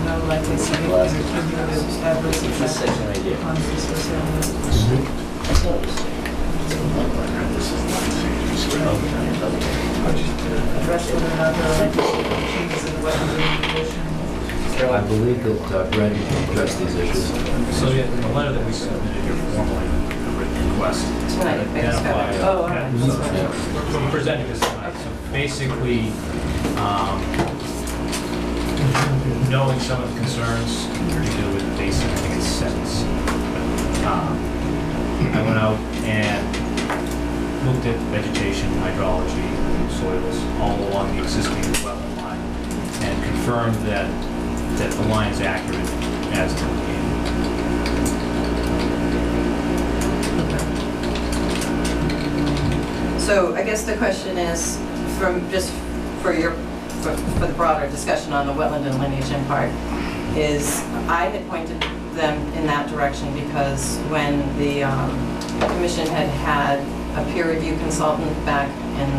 No likely significant or cumulative adverse It's this effect section right here. on the facility. I thought it was staked. Address whether or not there are changes in the wetland delineation? I believe that Brandon addressed these issues. So yeah, the letter that we submitted here formally, the written request. Tonight, I just got it. identified- Oh, all right. So we're presenting this tonight. So basically, knowing some of the concerns to do with basic, I think it's sentence. I went out and looked at vegetation, hydrology, soils all along the existing wetland line and confirmed that the line is accurate as delineated. So I guess the question is, for the broader discussion on the wetland delineation part, is I had pointed them in that direction because when the commission had a peer review consultant back in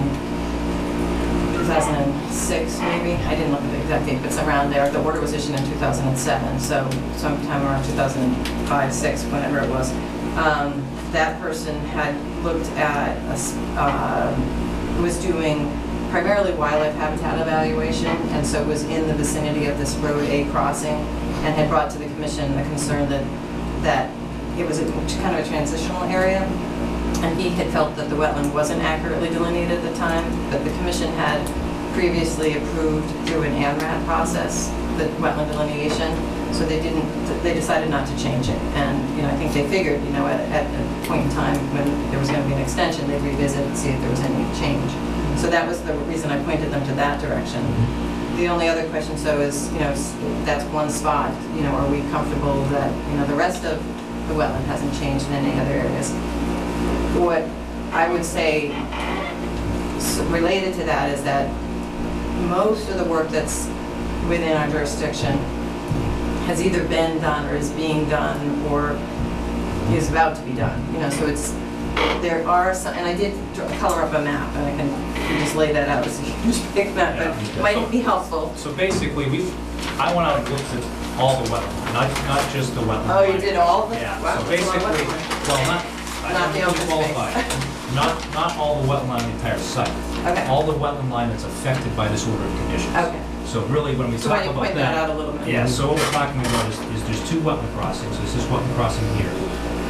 2006 maybe, I didn't look at the exact date, but it's around there. The order was issued in 2007, so sometime around 2005, 6, whenever it was. That person had looked at, was doing primarily wildlife habitat evaluation, and so was in the vicinity of this Road A crossing, and had brought to the commission the concern that it was kind of a transitional area, and he had felt that the wetland wasn't accurately delineated at the time, but the commission had previously approved through an ANRAD process the wetland delineation, so they decided not to change it. And I think they figured, at a point in time when there was going to be an extension, they'd revisit and see if there was any change. So that was the reason I pointed them to that direction. The only other question, so is, that's one spot, are we comfortable that, the rest of the wetland hasn't changed in any other areas? What I would say related to that is that most of the work that's within our jurisdiction has either been done or is being done or is about to be done. So there are some, and I did color up a map, and I can just lay that out as a huge big map, but it might be helpful. So basically, I went out and looked at all the wetland, not just the wetland. Oh, you line. did all of it? Yeah, Wow, so that's a lot of basically, wetland. well, Not the open space. Not all the wetland line of the entire site. Okay. All the wetland line that's affected by this order of conditions. Okay. So really, when we So talk why don't you about point that out a little bit? yeah, so what we're talking about is there's two wetland crossings. This is wetland crossing here.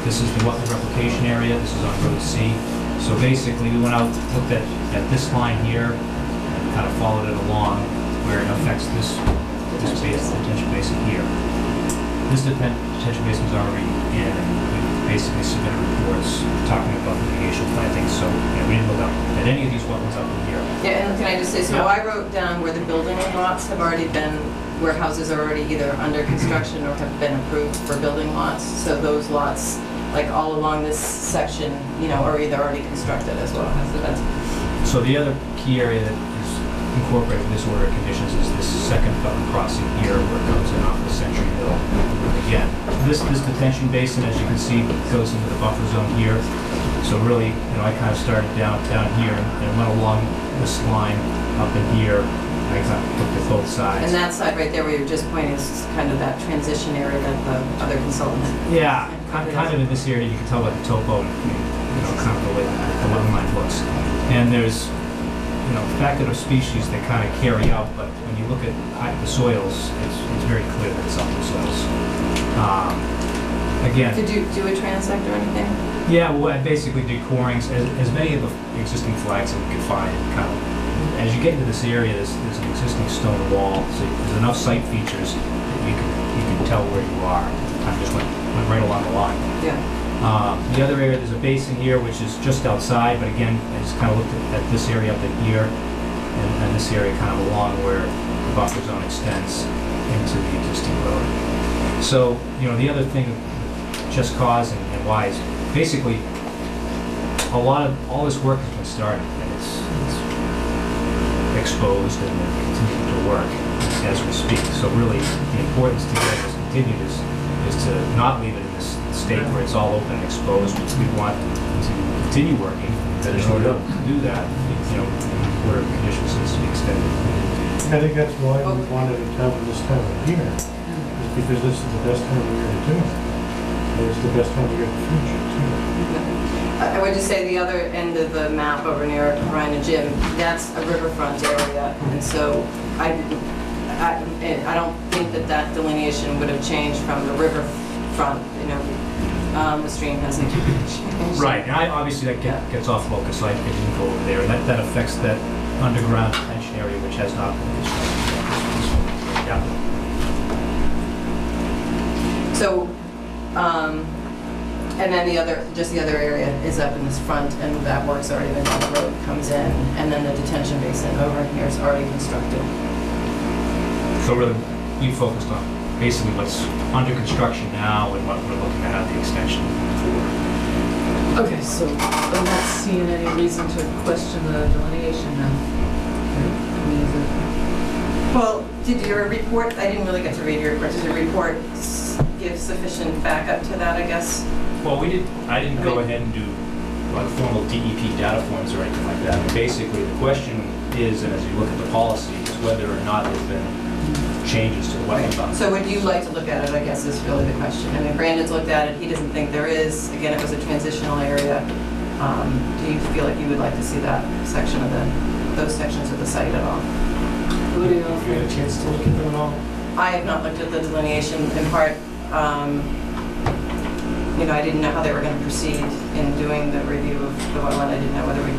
This is the wetland replication area. This is on Road C. So basically, we went out, looked at this line here, and kind of followed it along where it affects this detention basin here. This detention basin is already in, and we basically submitted reports talking about mitigation planting. So we didn't look at any of these wetlands up in here. Yeah, and can I just say, so Yeah. I wrote down where the building lots have already been, where houses are already either under construction or have been approved for building lots. So those lots, like all along this section, are either already constructed as well. So that's, So the other key area that is incorporated with this order of conditions is this second wetland crossing here where it comes in off the Century Hill. Again, this detention basin, as you can see, goes into the buffer zone here. So really, I kind of started down here and went along this line up in here. I kind of looked at both sides. and that side right there where you're just pointing is kind of that transition area that the other consultant had. Yeah, kind of in this area, you can tell by the topo, kind of the way the wetland line looks. And there's, facultative species that kind of carry out, but when you look at the soils, it's very clear that it's upland soils. Again, Did you do a transect or anything? yeah, well, I basically did corings, as many of the existing flags that we could find, kind of. As you get into this area, there's an existing stone wall, so there's enough site features that you can tell where you are. I just went right along the line. Yeah. The other area, there's a basin here which is just outside, but again, I just kind of looked at this area up in here, and this area kind of along where the buffer zone extends into the existing road. So, the other thing, just cause and why is basically all this work has been started, and it's exposed and continuing to work as we speak. So really, the importance to get this continued is to not leave it in this state where it's all open and exposed. We want to continue working, but in order to do that, order of conditions needs to be extended. I think that's why we wanted to have this time of year, is because this is the best time of year to do it. And it's the best time of year to finish it, too. I would just say the other end of the map over near Ryan and Jim, that's a riverfront area, and so I don't think that that delineation would have changed from the riverfront, you know, the stream hasn't changed. Right, and obviously that gets off focus, so I didn't go over there, and that affects that underground detention area, which has not been constructed. Yeah. So, and then the other area is up in this front, and that work's already been done, the road comes in, and then the detention basin over here is already constructed. So really, we focused on basically what's under construction now and what we're looking at the extension for. Okay, so I'm not seeing any reason to question the delineation now. I mean, is it- Well, did your report, I didn't really get to read your report, does your report give sufficient backup to that, I guess? Well, I didn't go ahead and do like formal DEP data forms or anything like that. I mean, basically, the question is, and as you look at the policy, is whether or not there's been changes to the wetland buffer. So would you like to look at it, I guess, is really the question. I mean, Brandon's looked at it, he doesn't think there is. Again, it was a transitional area. Do you feel like you would like to see that section of those sections of the site at all? What do you all If you had a think? chance to look at them at all? I have not looked at the delineation in part. You know, I didn't know how they were going to proceed in doing the review of the wetland. I didn't know whether we'd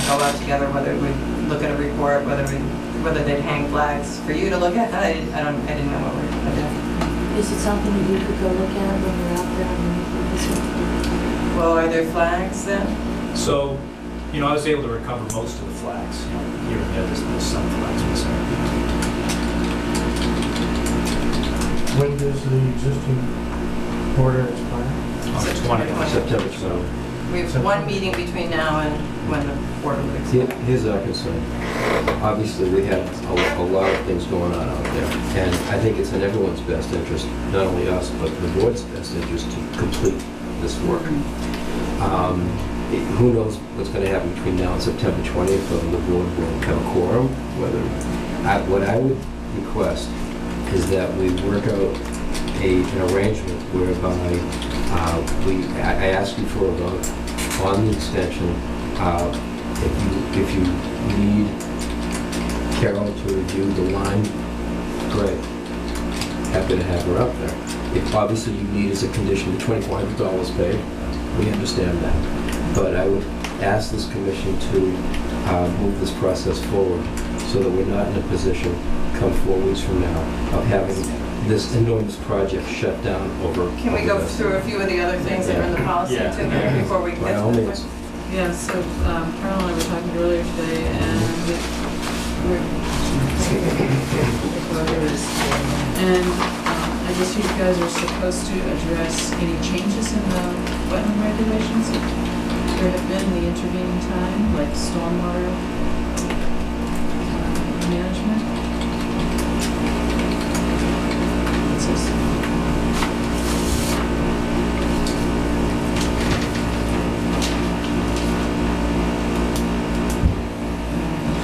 go out together, whether we'd look at a report, whether they'd hang flags for you to look at. I didn't know what we were going to do. Is it something that you could go look at when we're out there on this one? Well, are there flags then? So, you know, I was able to recover most of the flags. You know, here and there, there's some flags missing. When does the existing order expire? On the 20th. September 20th. We have one meeting between now and when the board would expire. Here's our concern. Obviously, we have a lot of things going on out there, and I think it's in everyone's best interest, not only us, but the board's best interest to complete this work. Who knows what's going to happen between now and September 20th, whether the board will have a quorum, what I would request is that we work out an arrangement whereby I ask you for a vote on the extension. If you need Carol to review the line, great. Happy to have her up there. If obviously you need as a condition the $2,400 paid, we understand that. But I would ask this commission to move this process forward so that we're not in a position, come 4 weeks from now, of having this enormous project shut down over. Can we go through a few of the other things that are in the policy Yeah. too, before we get By to all the means. Yeah, so Carol and I were talking earlier today, and I guess you guys are supposed to address any changes in the wetland regulations. There have been the intervening time, like stormwater management. What's this?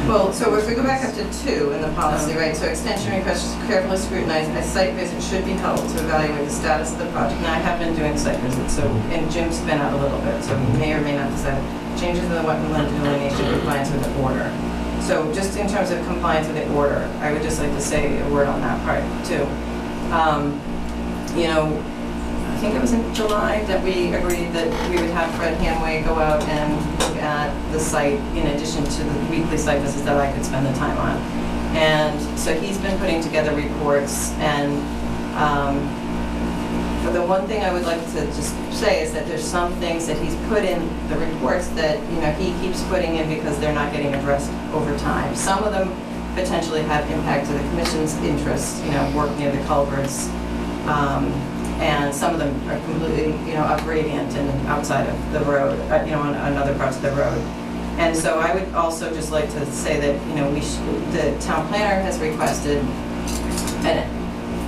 Well, so if we go back up to 2 in the policy, right, so extension requests carefully scrutinized, a site visit should be held to evaluate the status of the project. Now, I have been doing site visits, so, and Jim's been out a little bit, so he may or may not decide. Changes in the wetland delineation compliance with the order. So just in terms of compliance with the order, I would just like to say a word on that part too. You know, I think it was in July that we agreed that we would have Fred Hanway go out and look at the site in addition to the weekly site visits that I could spend the time on. And so he's been putting together reports, and but the one thing I would like to just say is that there's some things that he's put in the reports that, you know, he keeps putting in because they're not getting addressed over time. Some of them potentially have impact to the commission's interests, you know, work near the culverts. And some of them are completely, you know, up gradient and outside of the road, you know, on other parts of the road. And so I would also just like to say that, you know, the town planner has requested, and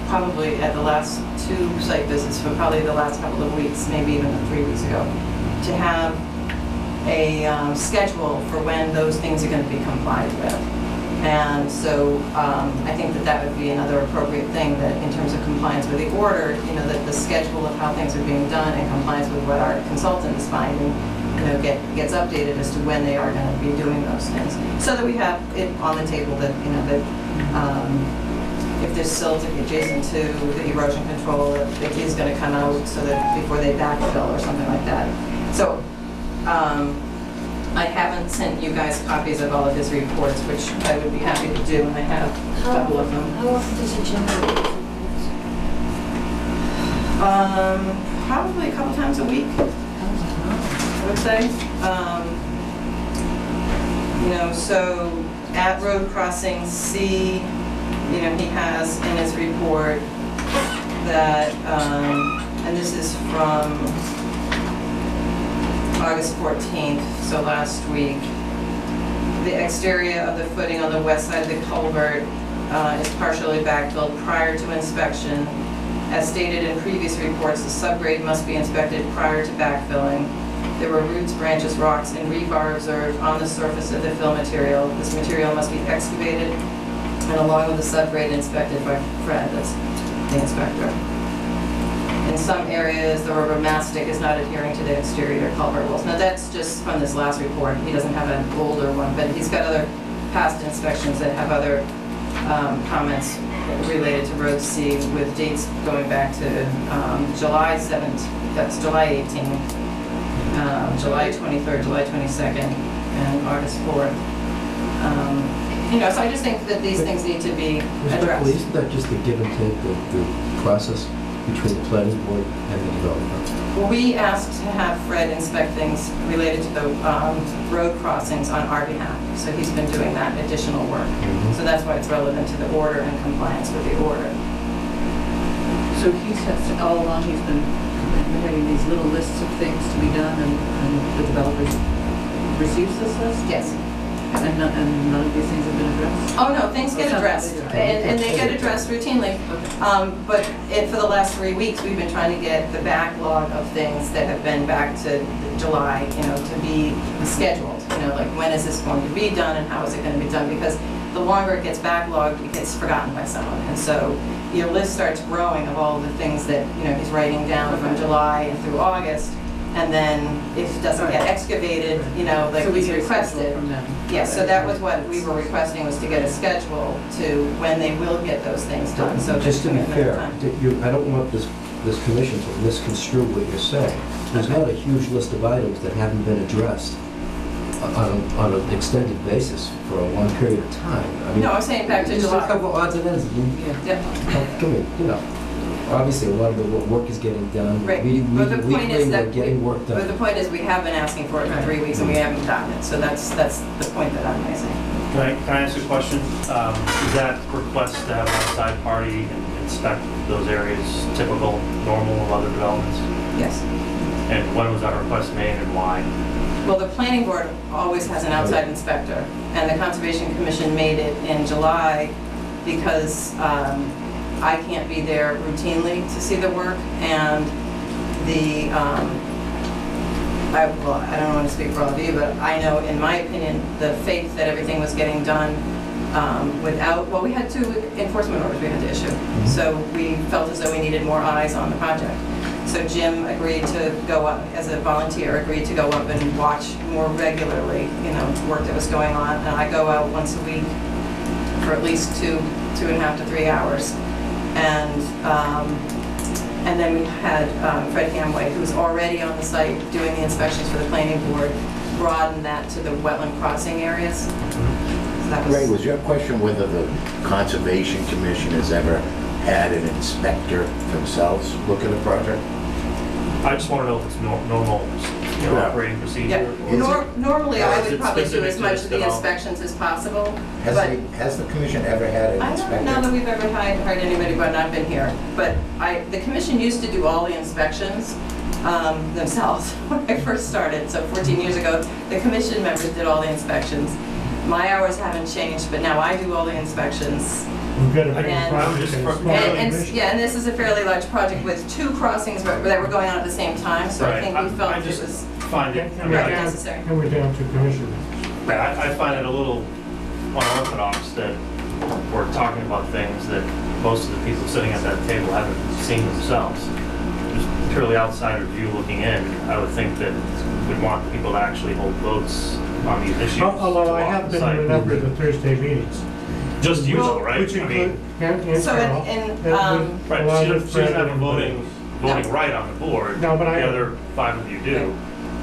probably at the last 2 site visits, for probably the last couple of weeks, maybe even 3 weeks ago, to have a schedule for when those things are going to be complied with. And so I think that that would be another appropriate thing, that in terms of compliance with the order, you know, that the schedule of how things are being done and compliance with what our consultant is finding, you know, gets updated as to when they are going to be doing those things, so that we have it on the table that, you know, that if there's silt adjacent to the erosion control, it is going to come out so that before they backfill or something like that. So I haven't sent you guys copies of all of his reports, which I would be happy to do, and I have a couple of them. How often does it generate? Probably a couple times a week, I would say. So at road crossing C, he has in his report that, and this is from August 14th, so last week, the exterior of the footing on the west side of the culvert is partially backfilled prior to inspection. As stated in previous reports, the subgrade must be inspected prior to backfilling. There were roots, branches, rocks, and rebar observed on the surface of the fill material. This material must be excavated and along with the subgrade inspected by Fred, that's the inspector. In some areas, the rubber mastic is not adhering to the exterior culvert walls. Now that's just from this last report. He doesn't have an older one, but he's got other past inspections that have other comments related to Road C with dates going back to July 7th, that's July 18th, July 23rd, July 22nd, and August 4th. So I just think that these things need to be addressed. Isn't that just the give and take of the process between the planning board and the developer? Well, we asked to have Fred inspect things related to the road crossings on our behalf. So he's been doing that additional work. So that's why it's relevant to the order and compliance with the order. So all along he's been having these little lists of things to be done, and the developers receives this list? Yes. And none of these things have been addressed? Oh, no, things get addressed, and they get addressed routinely. But for the last 3 weeks, we've been trying to get the backlog of things that have been back to July, to be scheduled. Like when is this going to be done and how is it going to be done? Because the longer it gets backlogged, it gets forgotten by someone. And so your list starts growing of all the things that, he's writing down from July and through August. And then if it doesn't get excavated, like So we we get a schedule requested. from them. Yes, so that was what we were requesting, was to get a schedule to when they will get those things done, so. Just to be there's commitment fair, time. I don't want this commission to misconstrue what you're saying. There's not a huge list of items that haven't been addressed on an extended basis for a long period of time. I mean, No, I'm saying back to just a July. couple odds and ends. Yeah. Obviously, a lot of the work is getting done. Right. But the point is Weekly, that we're getting work But the done. point is, we have been asking for it for 3 weeks and we haven't gotten it, so that's the point that I'm raising. Can I ask a question? Is that request to have an outside party and inspect those areas typical, normal of other developments? Yes. And when was that request made and why? Well, the planning board always has an outside inspector, and the Conservation Commission made it in July because I can't be there routinely to see the work, and I don't want to speak for all of you, but I know, in my opinion, the faith that everything was getting done without, we had 2 enforcement orders we had to issue. So we felt as though we needed more eyes on the project. So Jim agreed to go up, as a volunteer, agreed to go up and watch more regularly, work that was going on. And I go out once a week for at least 2.5 to 3 hours. And then we had Fred Hamway, who was already on the site doing the inspections for the planning board, broaden that to the wetland crossing areas. So that Ray, was your question whether the Conservation Commission has ever had an inspector themselves look at a project? I just want to know if it's normal, Yeah. operating procedure. Yeah, or- normally I Or is would it probably do specific as to much this of the development? inspections as possible. Has the commission ever had an I inspector? don't know that we've ever hired anybody when I've been here, but the commission used to do all the inspections themselves when I first started, so 14 years ago. The commission members did all the inspections. My hours haven't changed, but now I do all the inspections. We've got a big And- project and a small And commission. yeah, and this is a fairly large project with 2 crossings that were going on at the same time, so I Right. think we felt I it just was find it, And we're Right. down- necessary. And we're down to commissioners. I find it a little unorthodox that we're talking about things that most of the people sitting at that table haven't seen themselves. Just purely outsider view looking in, I would think that we'd want people to actually hold votes on these issues. Although to I walk have the been to a site. number of the Thursday meetings. just you though, right? Which I mean, include, and So Carol. in, and with right, along she with doesn't have a Fred voting No. right on the board. No, but I- The other 5 of you do.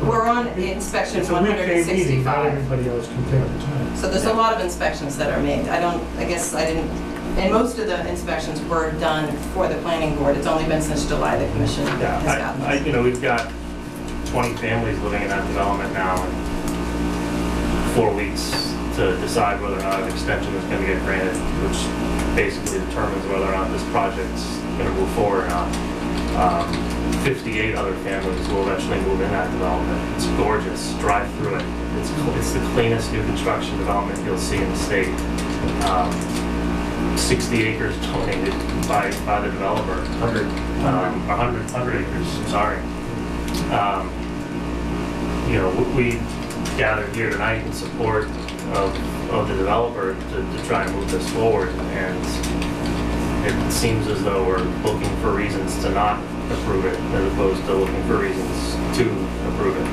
we're on inspection It's a weekday meeting, not 165. everybody else can take the time. So there's a lot of inspections that are made. I guess I didn't, and most of the inspections were done for the planning board. It's only been since July the commission has gotten Yeah, this. you know, we've got 20 families living in that development now, and 4 weeks to decide whether or not an extension is gonna get granted, which basically determines whether or not this project's gonna move forward or not. 58 other families will eventually move in that development. It's gorgeous, drive through it. It's the cleanest new construction development you'll see in the state. 60 acres donated by the developer. 100 acres, I'm sorry. You know, we gathered here tonight in support of the developer to try and move this forward, and it seems as though we're looking for reasons to not approve it as opposed to looking for reasons to approve it.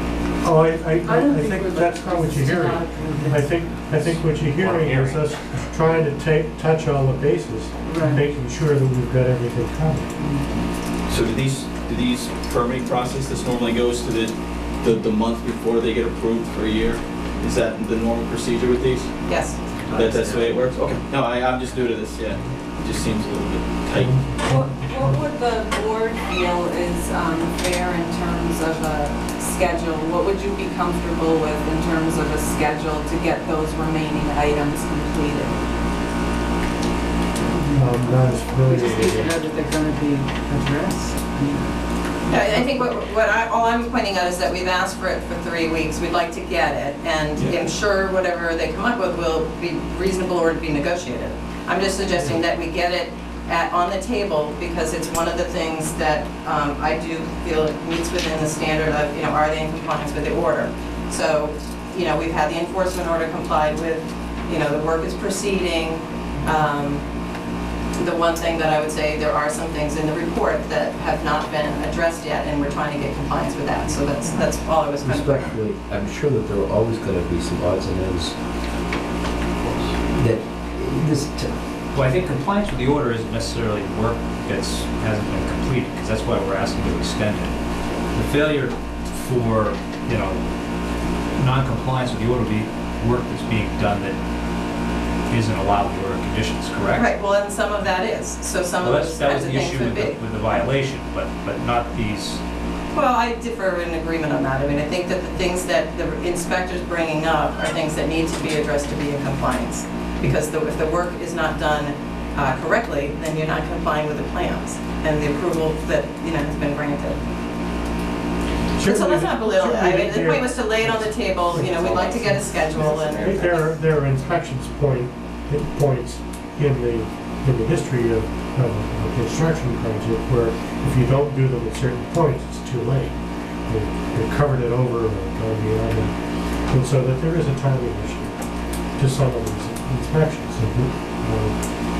Oh, I don't think think we're that's not what you're hearing. looking to not I think what you're hearing is us trying to touch all the bases, Right. making sure that we've got everything covered. So do these permitting process, this normally goes to the month before they get approved for a year? Is that the normal procedure with these? Yes. That's the way it works? Okay. No, I'm just new to this, yeah. It just seems a little bit tight. What would the board feel is fair in terms of a schedule? What would you be comfortable with in terms of a schedule to get those remaining items completed? Not as We familiar just need to with know that they're gonna be addressed. I think all I'm pointing out is that we've asked for it for 3 weeks. We'd like to get it, and I'm sure whatever they come up with will be reasonable or to be negotiated. I'm just suggesting that we get it on the table, because it's one of the things that I do feel it meets within the standard of, you know, are they in compliance with the order? So, you know, we've had the enforcement order complied with, you know, the work is proceeding. The one thing that I would say, there are some things in the report that have not been addressed yet, and we're trying to get compliance with that. So that's all I was kind of. Respectfully, I'm sure that there are always going to be some odds and ends that this, Well, I think compliance with the order isn't necessarily work hasn't been completed, because that's why we're asking to extend it. The failure for, you know, non-compliance with the order be work that's being done that isn't allowed in the order conditions, correct? Right, well, and some of that is, so some Well, of those that kinds was of the things issue would be. with the violation, but not these. Well, I differ in agreement on that. I mean, I think that the things that the inspector's bringing up are things that need to be addressed to be in compliance. Because if the work is not done correctly, then you're not complying with the plans and the approval that, you know, has been granted. And so let's not belittle it. I mean, the point was to lay it on the table, you know, we'd like to get a schedule and. There are inspections points in the history of a construction project where if you don't do them at certain points, it's too late. They've covered it over or gone beyond it. And so that there is a timing issue to some of these inspections.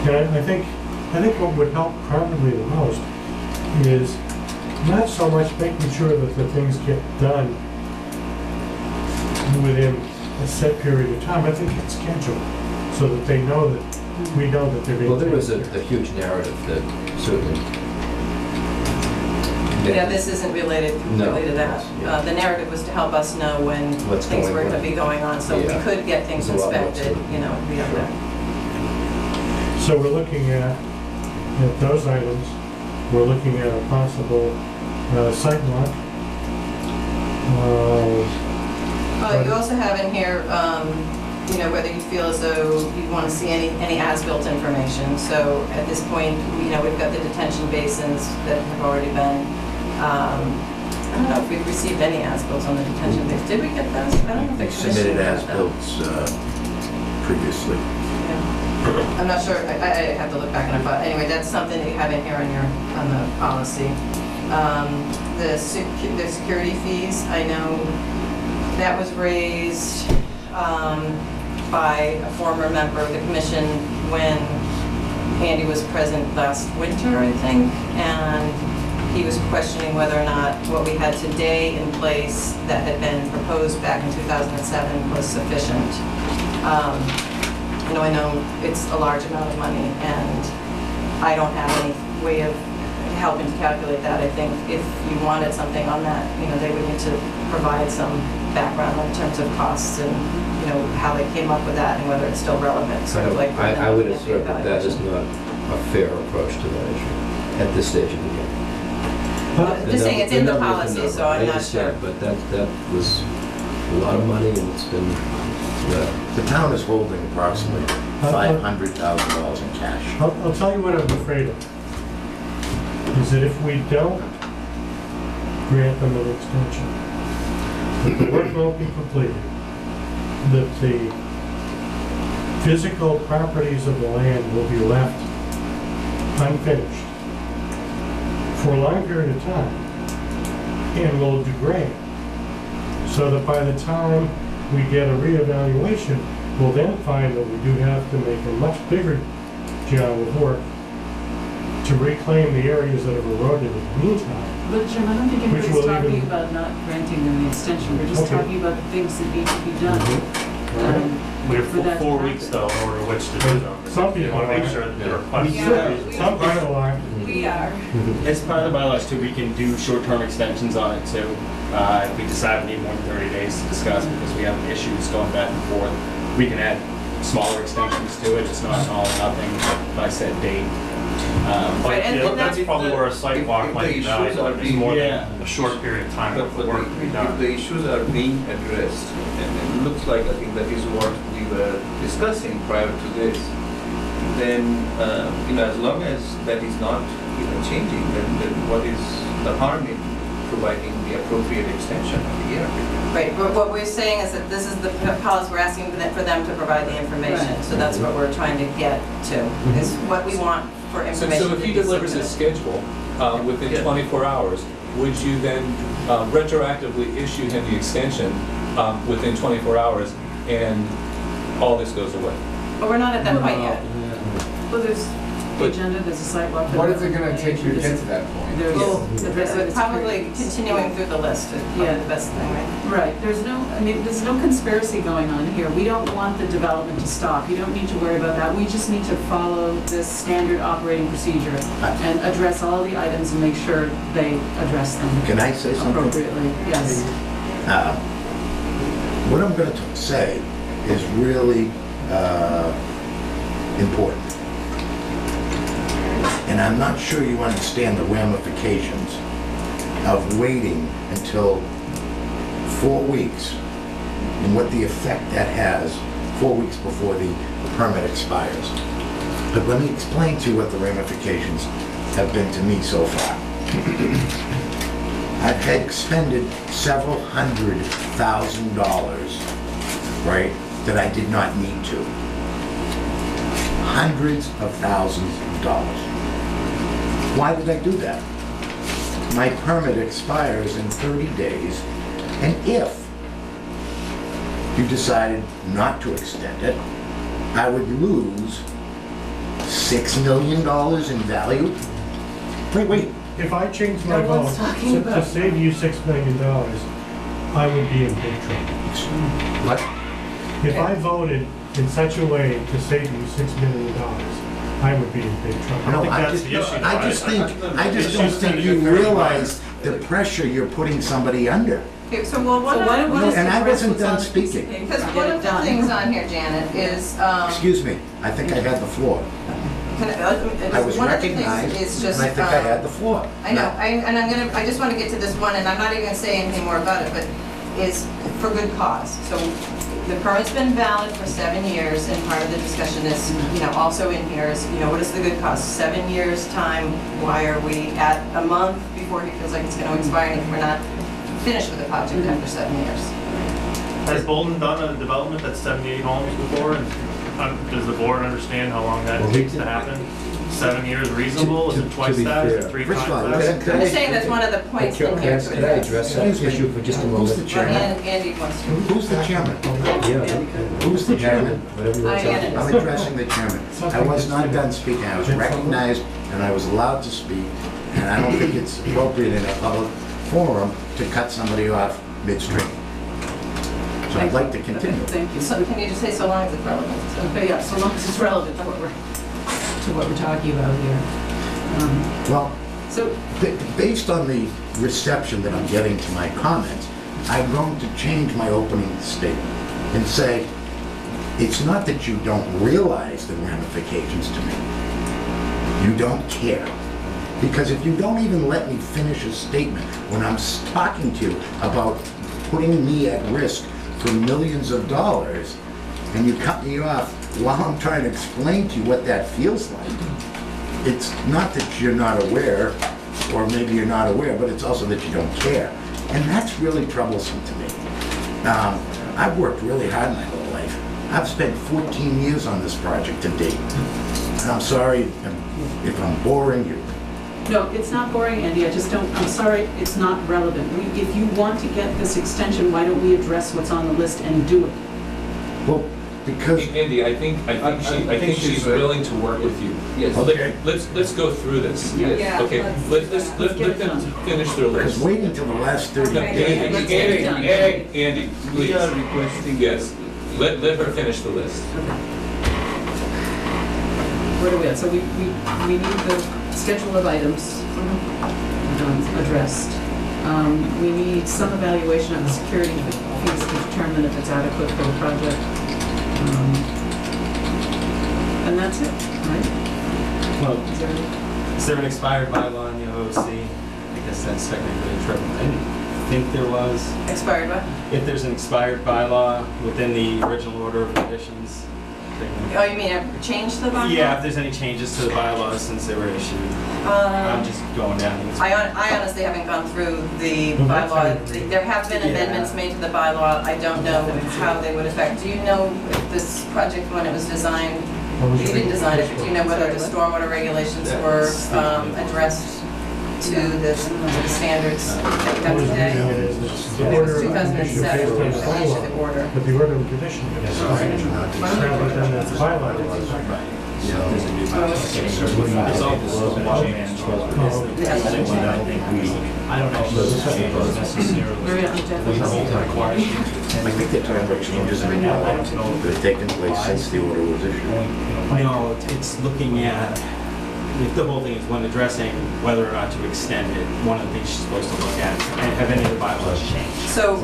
And I think what would help probably the most is not so much making sure that the things get done within a set period of time. I think it's scheduled so that they know that we know that they're being. well, there was taken care a huge narrative that certainly. Yeah, this isn't related completely to that. Yeah. The narrative was to help us know when What's things going were going to on. be going on, so we Yeah. could get things There's a lot more inspected, to it. you know, we have that. of. So we're looking at those items. We're looking at a possible site walk. You also have in here, you know, whether you feel as though you want to see any as-built information. So at this point, you know, we've got the detention basins that have already been, I don't know if we've received any as-bills on the detention basins. Did we get those? I don't know if They the submitted commission got them. as-bills previously. Yeah. I'm not sure, I have to look back on it, but anyway, that's something that you have in here on the policy. The security fees, I know that was raised by a former member of the commission when Andy was present last winter, I think, and he was questioning whether or not what we had today in place that had been proposed back in 2007 was sufficient. I know it's a large amount of money, and I don't have any way of helping to calculate that. I think if you wanted something on that, they would need to provide some background in terms of costs and, how they came up with that and whether it's still relevant, sort of like. I would assert that that is not a fair approach to that issue at this stage of the game. I'm just saying it's in the policy, so I'm not sure. I understand, but that was a lot of money, and it's been, The town is holding approximately $500,000 in cash. I'll tell you what I'm afraid of. Is that if we don't grant them an extension, that the work won't be completed, that the physical properties of the land will be left unfinished for a long period of time and will degrade. So that by the time we get a reevaluation, we'll then find that we do have to make a much bigger job of work to reclaim the areas that have eroded in the meantime. But Jim, I don't think Which anybody's will talking even- about not granting them the extension, we're just Okay. talking about the things that need to be done. We have For that to 4 happen. weeks though in order to which to do them. Some We people want to make are. sure that the request. Some people are. We are. As part of the bylaws too, we can do short-term extensions on it too. If we decide we need more than 30 days to discuss because we have issues going back and forth, we can add smaller extensions to it. It's not an all or nothing by set date. But Right, and yeah, that's- that's probably where a site walk might be valuable. It's more than a short period of time But for work to be if done. the issues are being addressed, and it looks like, I think that is what we were discussing prior to this, then, as long as that is not, changing, then what is the harm in providing the appropriate extension of the year? Right, but what we're saying is that this is the policy, we're asking for them to provide the information. Right. So that's what we're trying to get to, is what we want for information. So if to he be delivers a submitted. schedule within Yeah. 24 hours, would you then retroactively issue him the extension within 24 hours and all this goes away? But we're not at that point yet. Well, there's the agenda, there's a sidewalk. What is it gonna take you to get to that point? There's Well, address it. probably continuing through the list is probably the best thing, right? Right, there's no conspiracy going on here. We don't want the development to stop. You don't need to worry about that. We just need to follow this standard operating procedure and address all the items and make sure they address them Can I say something? appropriately. Yes. What I'm going to say is really important. And I'm not sure you understand the ramifications of waiting until 4 weeks and what the effect that has 4 weeks before the permit expires. But let me explain to you what the ramifications have been to me so far. I've had expended several $100,000, right, that I did not need to. Hundreds of thousands of dollars. Why did I do that? My permit expires in 30 days, and if you decided not to extend it, I would lose $6 million in value. Wait. If I change my No vote one's talking to about save you $6 million, I would be in big trouble. What? If I voted in such a way to save you $6 million, I would be in big trouble. No, think I that's just, the issue, I though. just I think, think I just the don't issue's think that you it's very realize the pressure you're putting somebody under. Okay, so well, So why don't we just And I address wasn't what's done on the piece of speaking. paper Because and one get of it the done? things on here, Janet, is, Excuse me, I think I had the floor. I was one of the recognized, things is and just, I think I had the floor. I know, I just want to get to this one, and I'm not even going to say anything more about it, but is for good cause. So the permit's been valid for 7 years, and part of the discussion is, also in here is, what is the good cause? 7 years' time, why are we at a month before he feels like it's going to expire, and if we're not finished with the project after 7 years? Has Bolton done a development that's 78 homes before? And does the board understand how long that takes to happen? 7 years reasonable? Is it twice be that? Is fair. it 3 First of all, times that? I'm just saying that's one of the points in here. Can I address that Excuse me. issue for just a Who's the moment? chairman? And Andy wants to. Who's the chairman? Yeah. Who's the chairman? Whatever you want to Andy. I'm addressing the chairman. I was not done speaking. I was recognized and I was allowed to speak. And I don't think it's appropriate in a public forum to cut somebody off midstream. So I'd like to continue. Thank you. So can you just say so long as it's relevant? Okay, yeah, so long as it's relevant to what we're talking about here. Well, So, based on the reception that I'm getting to my comments, I'm going to change my opening statement and say, it's not that you don't realize the ramifications to me. You don't care. Because if you don't even let me finish a statement when I'm talking to you about putting me at risk for millions of dollars, and you cut me off while I'm trying to explain to you what that feels like, it's not that you're not aware, or maybe you're not aware, but it's also that you don't care. And that's really troublesome to me. I've worked really hard my whole life. I've spent 14 years on this project to date. And I'm sorry if I'm boring you. no, it's not boring, Andy, I just don't, I'm sorry, it's not relevant. If you want to get this extension, why don't we address what's on the list and do it? Well, because... Andy, I think she's willing to work with you. Yes. Okay. Let's go through this. Yeah, Okay, let them finish their Because list. waiting till the last 30 No, days... Let's get it done. Andy, We please. are requesting. Yes, let her finish the list. Where are we at? So we need the schedule of items addressed. We need some evaluation of the security fees to determine if it's adequate for the project. And that's it, right? Well, Is there any- is there an expired bylaw in the OOC? I guess that's technically true. I didn't think there was. Expired what? If there's an expired bylaw within the original order of conditions. Oh, you mean I've changed the bylaw? Yeah, if there's any changes to the bylaws since they were issued. I'm just going down. I honestly haven't gone through the Well, that's bylaw. fine. There have been amendments made to the bylaw. I don't know how they would affect. Do you know if this project, when it was designed, you didn't design it, but do you know whether the stormwater regulations were addressed to the standards that we have today? The order of 2007, condition when based they on issued the order. But the order of condition is rather than the bylaw. It's all below the change. I don't know if this is necessarily. Maria, I'm Jeff. I think the term of changes in the law that have taken place since the order was issued. No, it's looking at, if the whole thing is when addressing whether or not to extend it, one of the things she's supposed to look at is have any of the bylaws changed? So,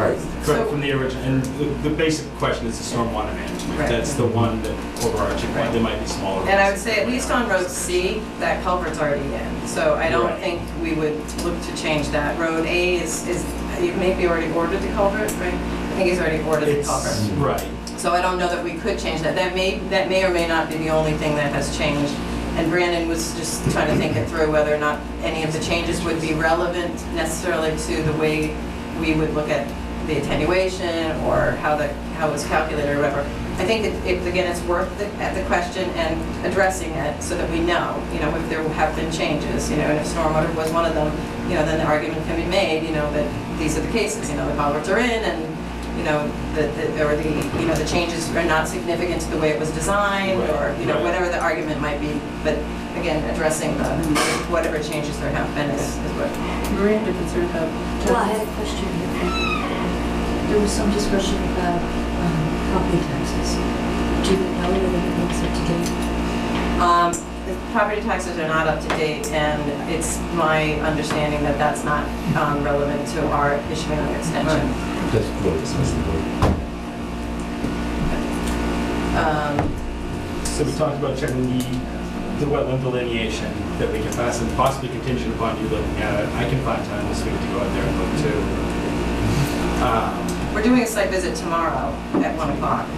From the original, and the basic question is the stormwater management. Right. That's the one, that overarching one, there might be smaller. and I would ones. say at least on Road C, that culvert's already in. So I don't Right. think we would look to change that. Road A is you maybe already ordered the culvert, right? I think he's already ordered the It's, culvert. right. So I don't know that we could change that. That may or may not be the only thing that has changed. And Brandon was just trying to think it through whether or not any of the changes would be relevant necessarily to the way we would look at the attenuation or how it was calculated or whatever. I think again, it's worth the question and addressing it so that we know, if there have been changes, and if stormwater was one of them, then the argument can be made, that these are the cases, the culverts are in and, the changes are not significant to the way it was designed or, whatever the argument might be. But again, addressing whatever changes there have been is what. Maria had a concern about. Well, I had a question. There was some discussion about property taxes. Do you know whether everything's up to date? The property taxes are not up to date, and it's my understanding that that's not relevant to our issuing an extension. Just vote, dismiss the vote. So we talked about checking the wetland delineation that we can pass and possibly contingent upon you looking at it. I can find time this week to go out there and look too. We're doing a site visit tomorrow at 1 o'clock.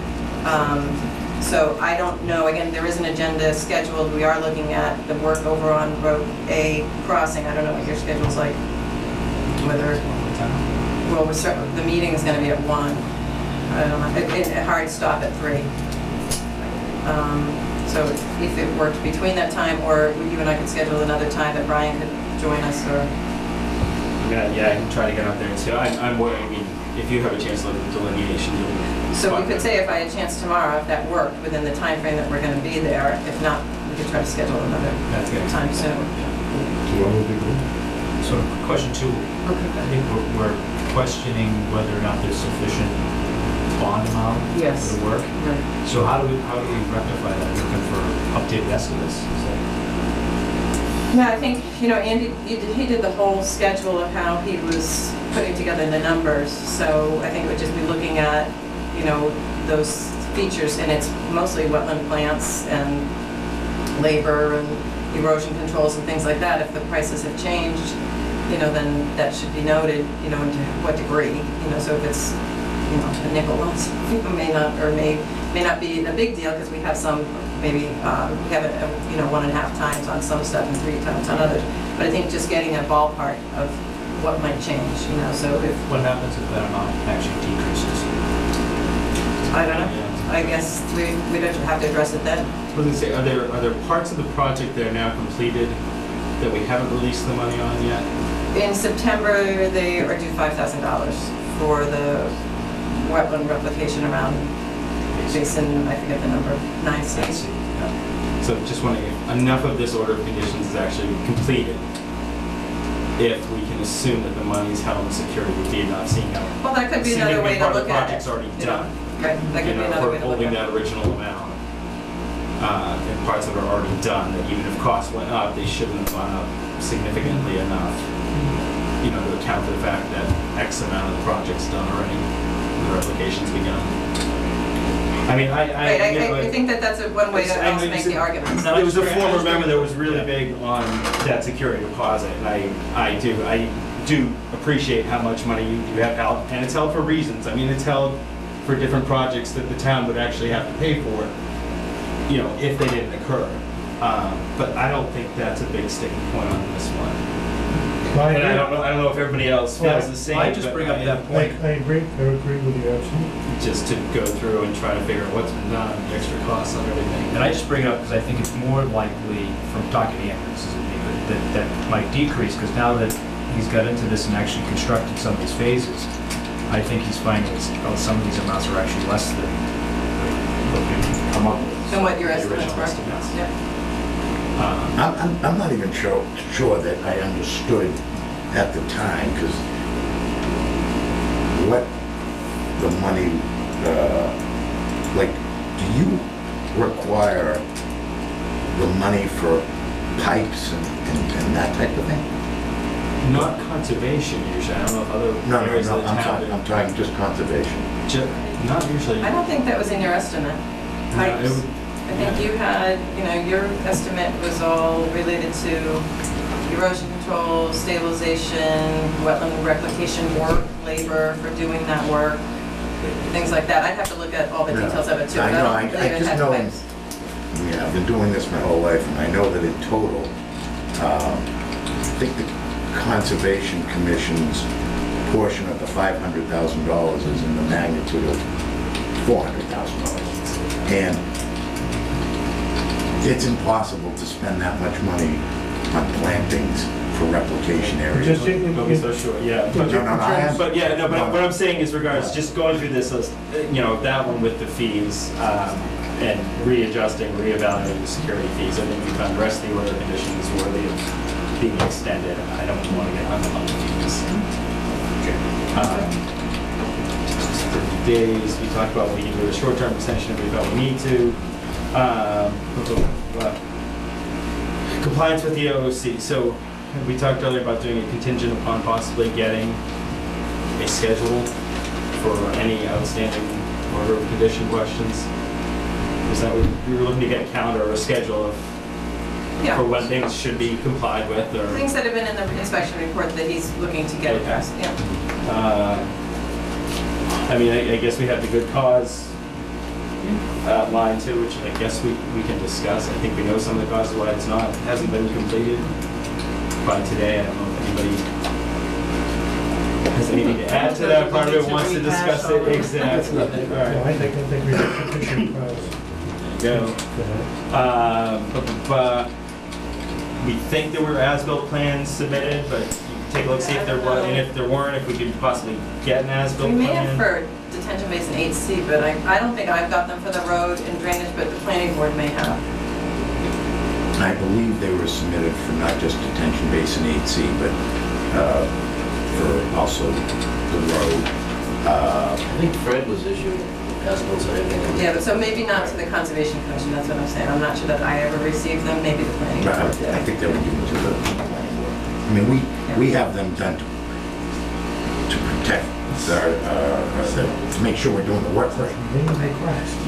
So I don't know, again, there is an agenda scheduled. We are looking at the work over on Road A crossing. I don't know what your schedule's like. Whether, well, the meeting is going to be at 1. I don't know, a hard stop at 3. So if it worked between that time, or you and I could schedule another time that Brian could join us, or... Yeah, I can try to get up there too. I'm worried, if you have a chance to look at the delineation, you'll... So we could say if I had a chance tomorrow, if that worked within the time frame that we're going to be there. If not, we could try to schedule another time soon. So question 2, I think we're questioning whether or not there's sufficient bond amount Yes. for the work. Right. So how do we rectify that? Looking for updated estimates? Is that- Yeah, I think, Andy, he did the whole schedule of how he was putting together the numbers. So I think it would just be looking at, those features, and it's mostly wetland plants and labor and erosion controls and things like that. If the prices have changed, then that should be noted, and to what degree. So if it's, a nickel, it may not, or may not be a big deal, because we have some, maybe, we have it, 1.5 times on some stuff and 3 times on others. But I think just getting a ballpark of what might change, so if, What happens if that amount actually decreases? I don't know, I guess we'd have to address it then. I was gonna say, are there parts of the project that are now completed that we haven't released the money on yet? In September, they are due $5,000 for the wetland replication around basin, I forget the number, 9C. Yeah. So just wondering if enough of this order of conditions is actually completed, if we can assume that the money's held in security would be enough, seeing how Well, that could be another way to part of look the at it. project's already done. Right, that could be If another we're way to look holding at that it. original amount, and parts that are already done, that even if costs went up, they shouldn't have gone up significantly enough, to account for the fact that X amount of the project's done already, the replication's begun. I mean, I think that's one way to also make the argument. There was a former member that was really big on debt security deposit, and I do appreciate how much money you have held, and it's held for reasons. I mean, it's held for different projects that the town would actually have to pay for, if they didn't occur. But I don't think that's a big sticking point on this one. I And I agree. don't know if everybody else feels the same. I just but bring up that I point. agree with you, absolutely. Just to go through and try to figure out what's been done, the extra costs on everything. And I just bring it up because I think it's more likely, from talking to Andrew, this isn't me, but that might decrease, because now that he's got into this and actually constructed some of these phases, I think he's finding some of these amounts are actually less than what we come up with. Than what your The estimates original were. estimates. Yeah. I'm not even sure that I understood at the time, because what the money, do you require the money for pipes and that type of thing? Not conservation usually. I don't know if other No, areas of the I'm town talking, I'm talking just conservation. Not usually. I don't think that was in your estimate. No, it Pipes. would- I think you had, your estimate was all related to erosion control, stabilization, wetland replication work, labor for doing that work, things like that. I'd have to look at all the Yeah. details of it too. I know, don't I believe it just had know, pipes. I've been doing this my whole life, and I know that in total, I think the Conservation Commission's portion of the $500,000 is in the magnitude of $400,000. And it's impossible to spend that much money on plantings for replication areas. Just Don't be so sure, yeah. But, No, I am. but yeah, no, but what I'm saying is regards, just going through this list, that one with the fees, and readjusting, reevaluating the security fees, I think we found the rest of the order of conditions worthy of being extended. I don't want to get hung up on the fees. For days, we talked about we can do a short-term extension if we felt we need to. Compliance with the OOC. So we talked earlier about doing a contingent upon possibly getting a schedule for any outstanding order of condition questions. Is that what we were looking to get a calendar or a schedule of for when things should be complied with, or Things that have been in the inspection report that he's looking to get addressed, yeah. I mean, I guess we have the good cause line too, which I guess we can discuss. I think we know some of the causes why hasn't been completed by today. I don't know if anybody has anything to add to that part of it, wants to discuss it. Exactly. All right. I think we have sufficient cause. There you go. We think there were as-built plans submitted, but you can take a look, see if there was, and if there weren't, if we could possibly get an as-built We may plan. have for detention basin 8C, but I don't think I've got them for the road and drainage, but the planning board may have. I believe they were submitted for not just detention basin 8C, but for also the road. I think Fred was issuing as-bills and everything. Yeah, but so maybe not to the Conservation Commission, that's what I'm saying. I'm not sure that I ever received them, maybe the planning But board did. I think they were given to the, I mean, we have them done to protect, to make sure we're doing the work right.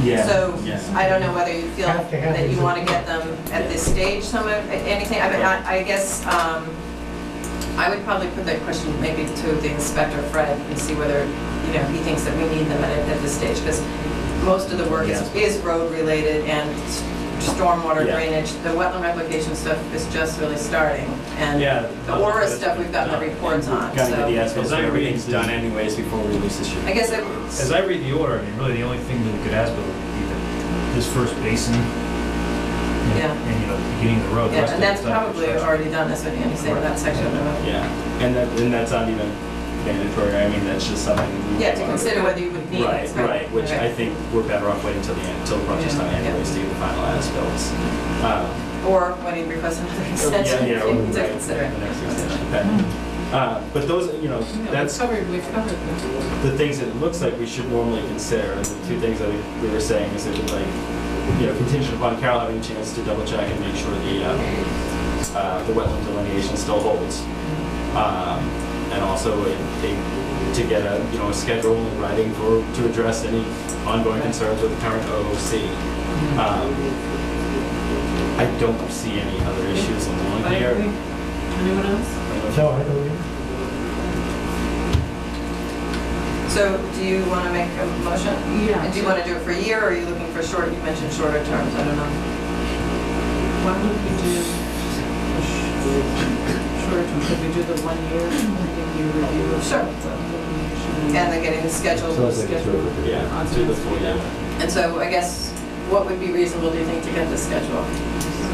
Yeah. So, Yes. I don't know whether you feel Have to have that you these- want to get them at this stage, anything, I mean, I guess, I would probably put that question maybe to the inspector, Fred, and see whether, you know, he thinks that we need them at this stage, because most of the work is road-related and stormwater Yeah. drainage. The wetland replication stuff is just really starting, and Yeah. the ORA stuff, we've gotten the reports on, Gotta get the so. as-bills, As I read everything's the- done anyways before we release the shoot. I guess it, As I read the order, I mean, really the only thing that we could as-build would be this first basin. and- Yeah. And, you know, the beginning of the road. the yeah, rest and of that's it's done probably construction. already done, that's what Andy said, in that section of the road. Yeah, and that's not even mandatory, I mean, that's just something. we Yeah, to want. consider whether you would need Right, it. right, which I Right. think we're better off waiting till the end, till the project's done Yeah. anyways, to get the final as-bills. Or when he requests another extension, Yeah, you or need to consider it. the next extension, okay. But those, you know, that's We've covered them. the things that it looks like we should normally consider. And the two things that we were saying is that, like, you know, contingent upon Carol having a chance to double check and make sure the wetland delineation still holds. And also to get a, you know, a schedule in writing to address any ongoing concerns with the current OOC. I don't see any other issues along I here. agree. Anyone else? No, I don't either. So do you want to make a motion? Yeah. And do you want to do it for a year, or are you looking for short, you mentioned shorter terms, I don't know. Why would we do a short term? Could we do the 1 year pending your review of Sure. the delineation? And then getting the schedule. Sounds like it's Schedule. perfect. Yeah, On do the to full next year. week. And so I guess, what would be reasonable, do you think, to get the schedule?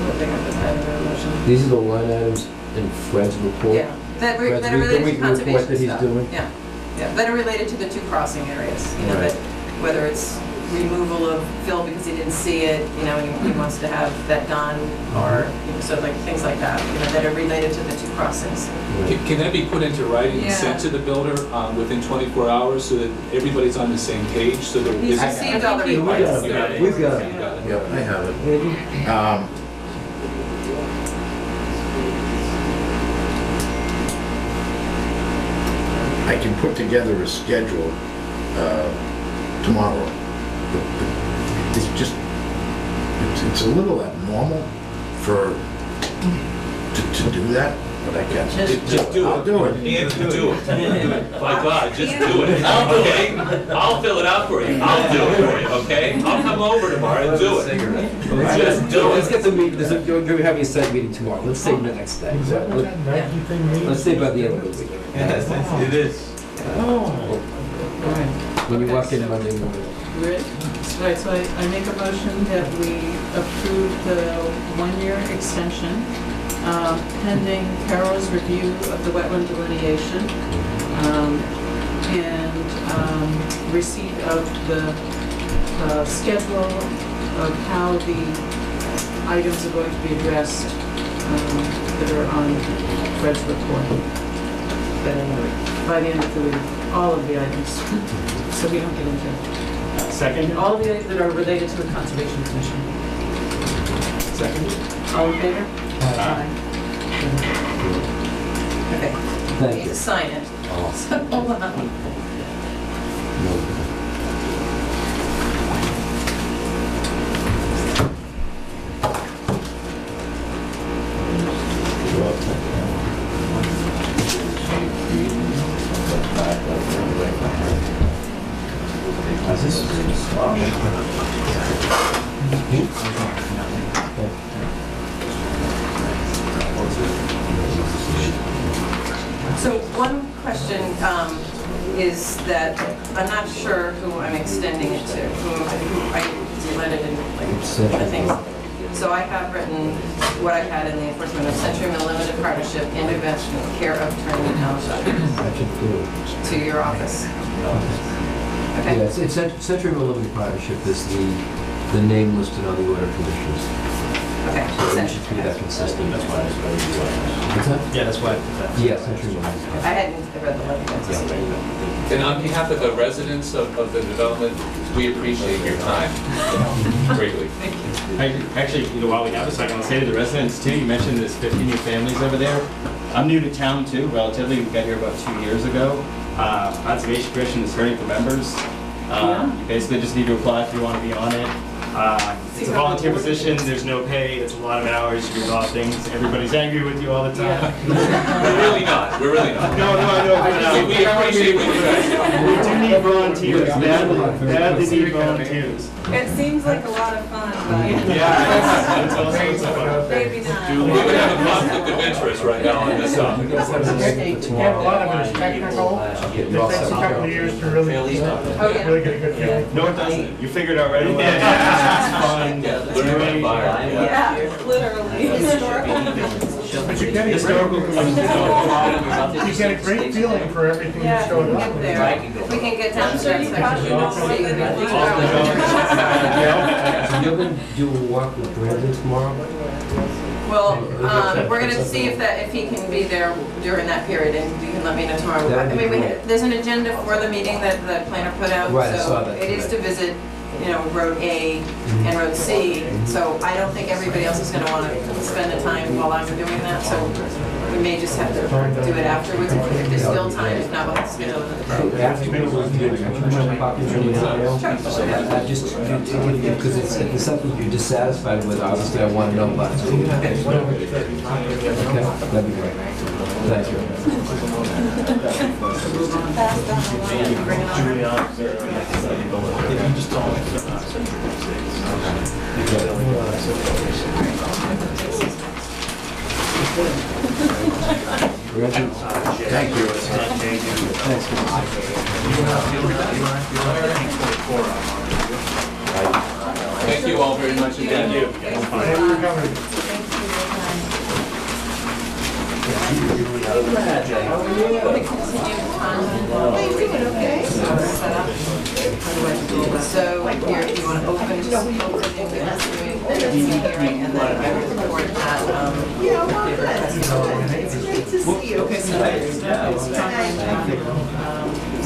What they got this out of their motion. These are the line items in Fred's report. Yeah, that are Fred's related to weekly report conservation that he's stuff. doing. Yeah, yeah, that are related to the two crossing areas, you know, Right. that, whether it's removal of fill because he didn't see it, you know, and he wants to have that done, or, you know, so like, things like that, you know, that are related to the two crossings. Can that be put into writing and sent Yeah. to the builder within 24 hours so that everybody's on the same page, so that... He's this- received all the I think he reports. was. You got it? We've got it. You got it. Yep, I have it. Andy? I can put together a schedule tomorrow. It's just, it's a little abnormal to do that, but I can. Just do it. I'll do it. Andy, do it. My God, just do it. Okay? I'll fill it out for you. I'll do it for you, okay? I'll come over tomorrow and do it. Just do Let's it. get the meeting, you're having a site meeting tomorrow, let's say the next day. Is that what that Nike thing means? Let's say by the end of the week. It is. All right. When you Okay, walk in so- Monday morning. Right, so I make a motion that we approve the 1 year extension pending Carol's review of the wetland delineation and receipt of the schedule of how the items are going to be addressed that are on Fred's report. By the end of the week, all of the items, so we don't get into Second? all of the items that are related to the Conservation Commission. Second? All in favor? Aye. Okay, you Thank need you. to sign it. So, hold on. So one question is that I'm not sure who I'm extending it to, who I let it in, like, the things. So I have written what I had in the enforcement of Century Mill Limited Partnership in advance of care of Attorney Township That should do it. to your office. Yeah, Okay, it's Century Mill Limited Partnership is the name listed on the order of conditions. Okay. So we should keep that consistent. That's why What's that? Yeah, that's why I put that. Yeah, Century Lane. I hadn't read the letter. And on behalf of the residents of the development, we appreciate your time greatly. Actually, while we have a second, I'll say to the residents too, you mentioned there's 50 new families over there. I'm new to town too, relatively. We got here about 2 years ago. Conservation Commission is hurting for members. You basically just need to apply if you want to be on it. It's a volunteer position, there's no pay, it's a lot of hours, you do a lot of things. Everybody's angry with you all the time. We're really not, we're really not. No, I know. We appreciate what you guys do. We do need volunteers, badly need volunteers. It seems like a lot of fun, but Yeah, it's all sorts of fun. maybe not. We would have a conflict of interest right now on this topic. Yeah, a lot of it is technical. It takes a couple of years to really, really get a good feeling. No, it doesn't. You figured out right away. It's fun. Learning by fire. Yeah, literally. But you get you get a great feeling for everything that's going on. Get there. If we can get down to that section, we'll see. You're going to do a walk with Brandon tomorrow? Well, we're gonna see if he can be there during that period, and you can let me know tomorrow. That'd I be mean, great. there's an agenda for the meeting that the planner put out. Right, I saw So that it is today. to visit, Road A and Road C. So I don't think everybody else is gonna wanna spend the time while I'm doing that, so we may just have to do it afterwards if there's still time, if not, we'll have to schedule another day. Afterwards, we'll do a copy of your email. Just, because if it's something you're dissatisfied with, obviously I want to know about it. So you have it. Okay, that'd be great. Thank you. Thank you. Thank you all very much again. So you want to open this hearing, and then I will report that. It's great to see you. Okay, so it's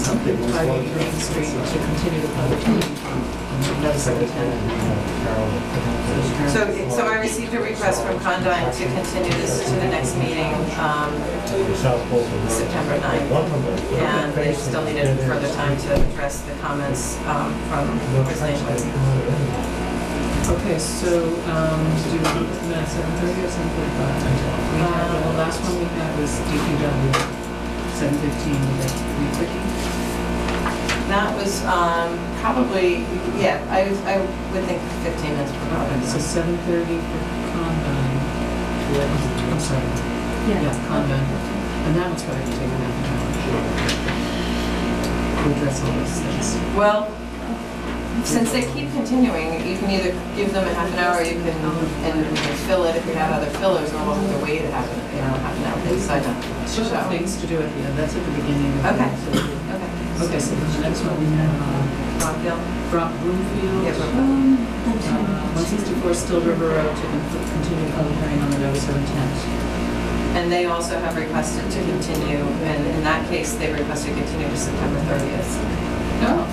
something by Main Street to continue the public hearing. So I received a request from Condyne to continue this to the next meeting, September 9th. And they still needed further time to address the comments from Chris Lane. Okay, so, do we meet at 7:30 or 7:45? The last one we had was DPW, 7:15, was that quickie? That was probably, yeah, I would think 15 minutes per Okay, so 7:30 for Condyne. I'm sorry. Yeah, Condyne. And that one's probably taking half an hour. To address all those things. Well, since they keep continuing, you can either give them a half an hour, or you can, and fill it if you have other fillers, or we'll have to wait half an hour, they decide not to Two show. things to do at the end, that's at the beginning. Okay. Okay. Okay, so the next one we have, Rockville? Brookfield. Yeah, Brookfield. 164 Still River Road to continue public hearing on the notice of intent. And they also have requested to continue, and in that case, they requested to continue to September 30th. Oh,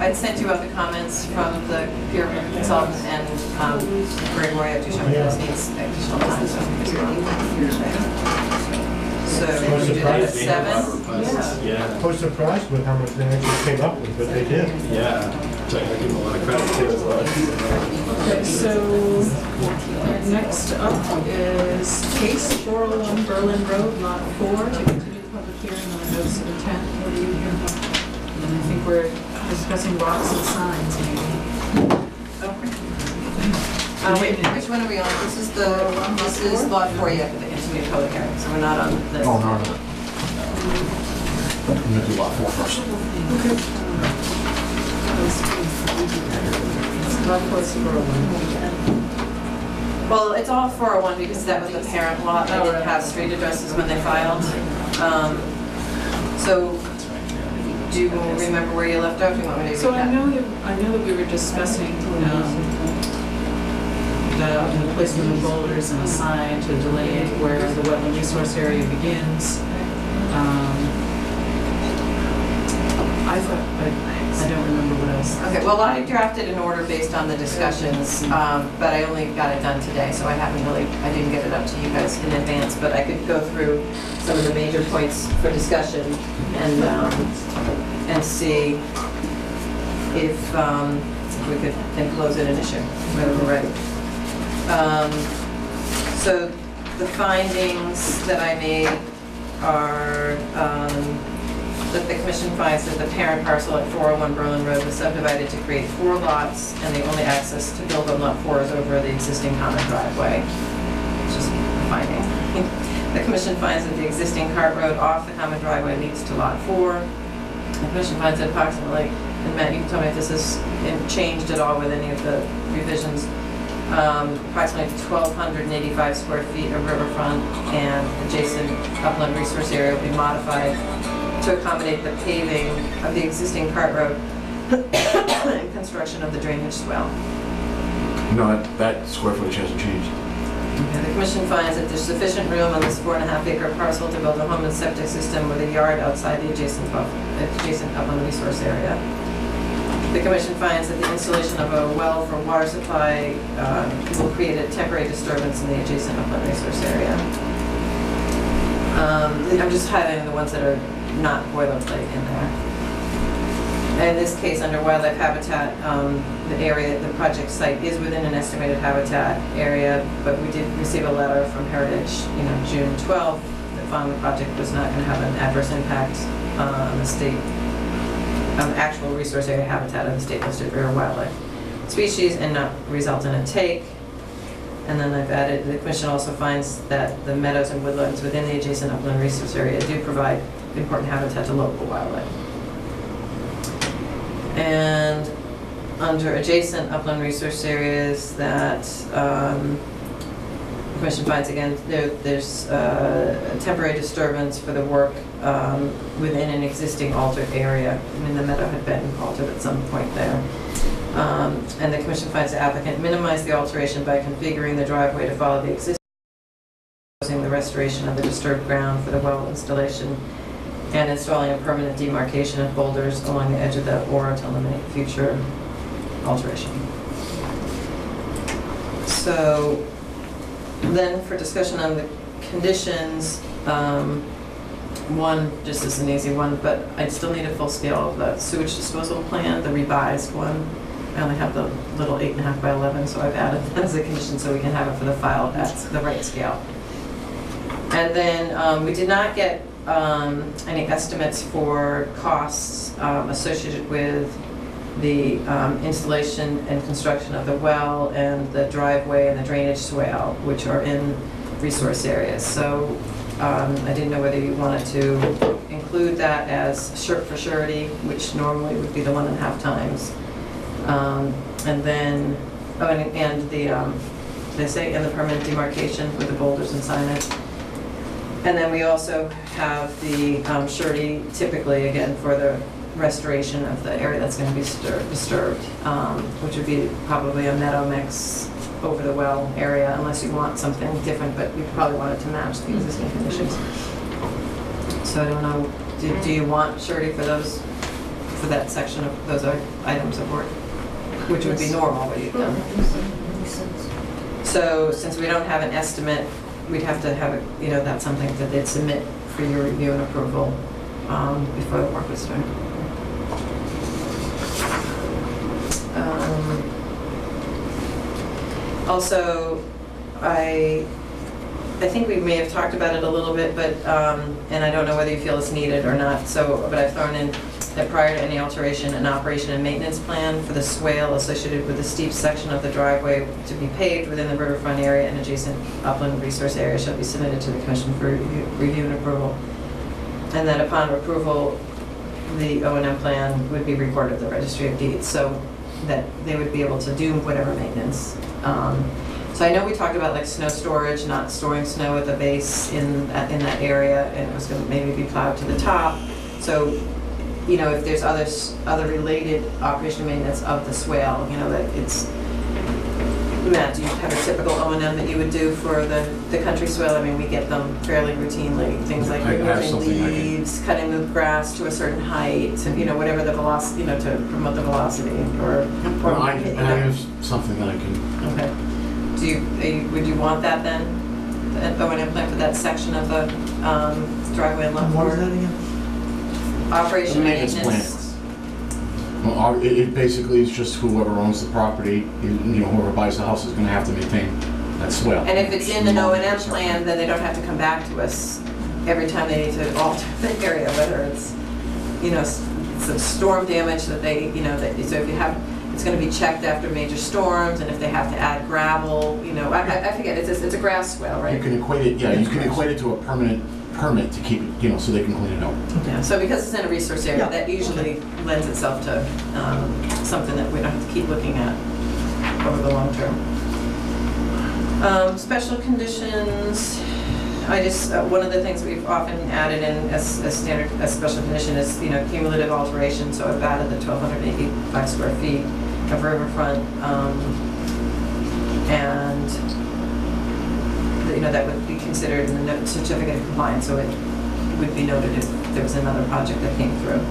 I'd sent you out the comments from the peer consultant, and Gregory at Duchamp needs additional time, so we did it at 7. I was surprised with how much they actually came up with, but they did. Yeah, so I give them a lot of credit too as well. okay, so next up is case 401 Berlin Road, lot 4, to continue the public hearing on the notice of intent. What are you here about? And I think we're discussing rocks and signs, maybe. Which one are we on? This is lot 4 yet for the continued public hearing, so we're not on this. Oh, no. I'm gonna do lot 4 first. Lot 4 is 401. Well, it's all 401 because that was the parent lot, they didn't have street addresses when they filed. So Do you remember where you left off? Do you want me to So I recap? know that we were discussing the placement of boulders and a sign to delineate where the wetland resource area begins. I thought, I don't remember what else. Okay, well, I drafted an order based on the discussions, but I only got it done today, so I didn't get it up to you guys in advance, but I could go through some of the major points for discussion and see if we could enclose it an issue, whether we're ready. So the findings that I made are that the commission finds that the parent parcel at 401 Berlin Road was subdivided to create 4 lots, and the only access to build on lot 4 is over the existing common driveway. It's just a finding. The commission finds that the existing cart road off the common driveway leads to lot 4. The commission finds that approximately, and Matt, you can tell me if this is changed at all with any of the revisions, approximately 1,285 square feet of riverfront and adjacent upland resource area will be modified to accommodate the paving of the existing cart road and construction of the drainage swale. No, that square footage hasn't changed. The commission finds that there's sufficient room on this 4.5 acre parcel to build a home and septic system with a yard outside the adjacent upland resource area. The commission finds that the installation of a well for water supply will create a temporary disturbance in the adjacent upland resource area. I'm just highlighting the ones that are not boilerplate in there. In this case, under wildlife habitat, the project site is within an estimated habitat area, but we did receive a letter from Heritage, June 12th, that found the project was not going to have an adverse impact on the state, actual resource area habitat of the state listed rare wildlife species and not result in a take. And then I've added, the commission also finds that the meadows and woodlands within the adjacent upland resource area do provide important habitat to local wildlife. And under adjacent upland resource areas that the commission finds, again, there's a temporary disturbance for the work within an existing altered area. I mean, the meadow had been altered at some point there. And the commission finds the applicant minimized the alteration by configuring the driveway to follow the existing, the restoration of the disturbed ground for the well installation, and installing a permanent demarcation of boulders along the edge of the ore to eliminate future alteration. So then for discussion on the conditions, one, just as an easy one, but I'd still need a full scale of the sewage disposal plan, the revised one. I only have the little 8.5 by 11, so I've added that as a condition so we can have it for the file at the right scale. And then we did not get any estimates for costs associated with the installation and construction of the well and the driveway and the drainage swale, which are in resource areas. So I didn't know whether you wanted to include that as for surety, which normally would be the 1.5 times. And then, and the permanent demarcation with the boulders and signage. And then we also have the surety, typically, again, for the restoration of the area that's going to be disturbed, which would be probably a meadow mix over the well area, unless you want something different, but you probably want it to match the existing conditions. So I don't know, do you want surety for that section of those items of work? Which would be normal, what you've done. So since we don't have an estimate, we'd have to have it, that's something that they'd submit for your review and approval before the work was done. Also, I think we may have talked about it a little bit, but and I don't know whether you feel it's needed or not. But I've thrown in that prior to any alteration, an operation and maintenance plan for the swale associated with the steep section of the driveway to be paved within the riverfront area and adjacent upland resource area shall be submitted to the commission for review and approval. And that upon approval, the O&M plan would be recorded at the Registry of Deeds, so that they would be able to do whatever maintenance. So I know we talked about like snow storage, not storing snow at the base in that area, and it was going to maybe be plowed to the top. So you know, if there's other related operation and maintenance of the swale, you know, that it's, Matt, do you have a typical O&M that you would do for the country swale? I mean, we get them fairly routinely, things like I have removing something I can- leaves, cutting the grass to a certain height, and, you know, whatever the velocity, you know, to promote the velocity, or Well, I have something that I can, okay. Would you want that then? An O&M plan for that section of the driveway and lot What is four? that again? Operation Maintenance maintenance. well, it basically is just whoever owns the property, you know, whoever buys the house is gonna have to maintain that swale. And if it's in an O&M plan, then they don't have to come back to us every time they need to alter the area, whether it's, you know, some storm damage that they, you know, that, so if you have, it's gonna be checked after major storms, and if they have to add gravel, you know, I forget, it's a grass swale, You right? can equate it, yeah, you can equate it to a permanent permit to keep it, you know, so they can clean it out. Yeah, so because it's in a resource area, Yeah, that usually lends itself to something that we don't have to keep looking at over the long term. Special conditions, one of the things we've often added in as standard, as special condition is, you know, cumulative alteration, so I've added the 1,285 square feet of riverfront, and, you know, that would be considered in the certificate of compliance, so it would be noted if there was another project that came through.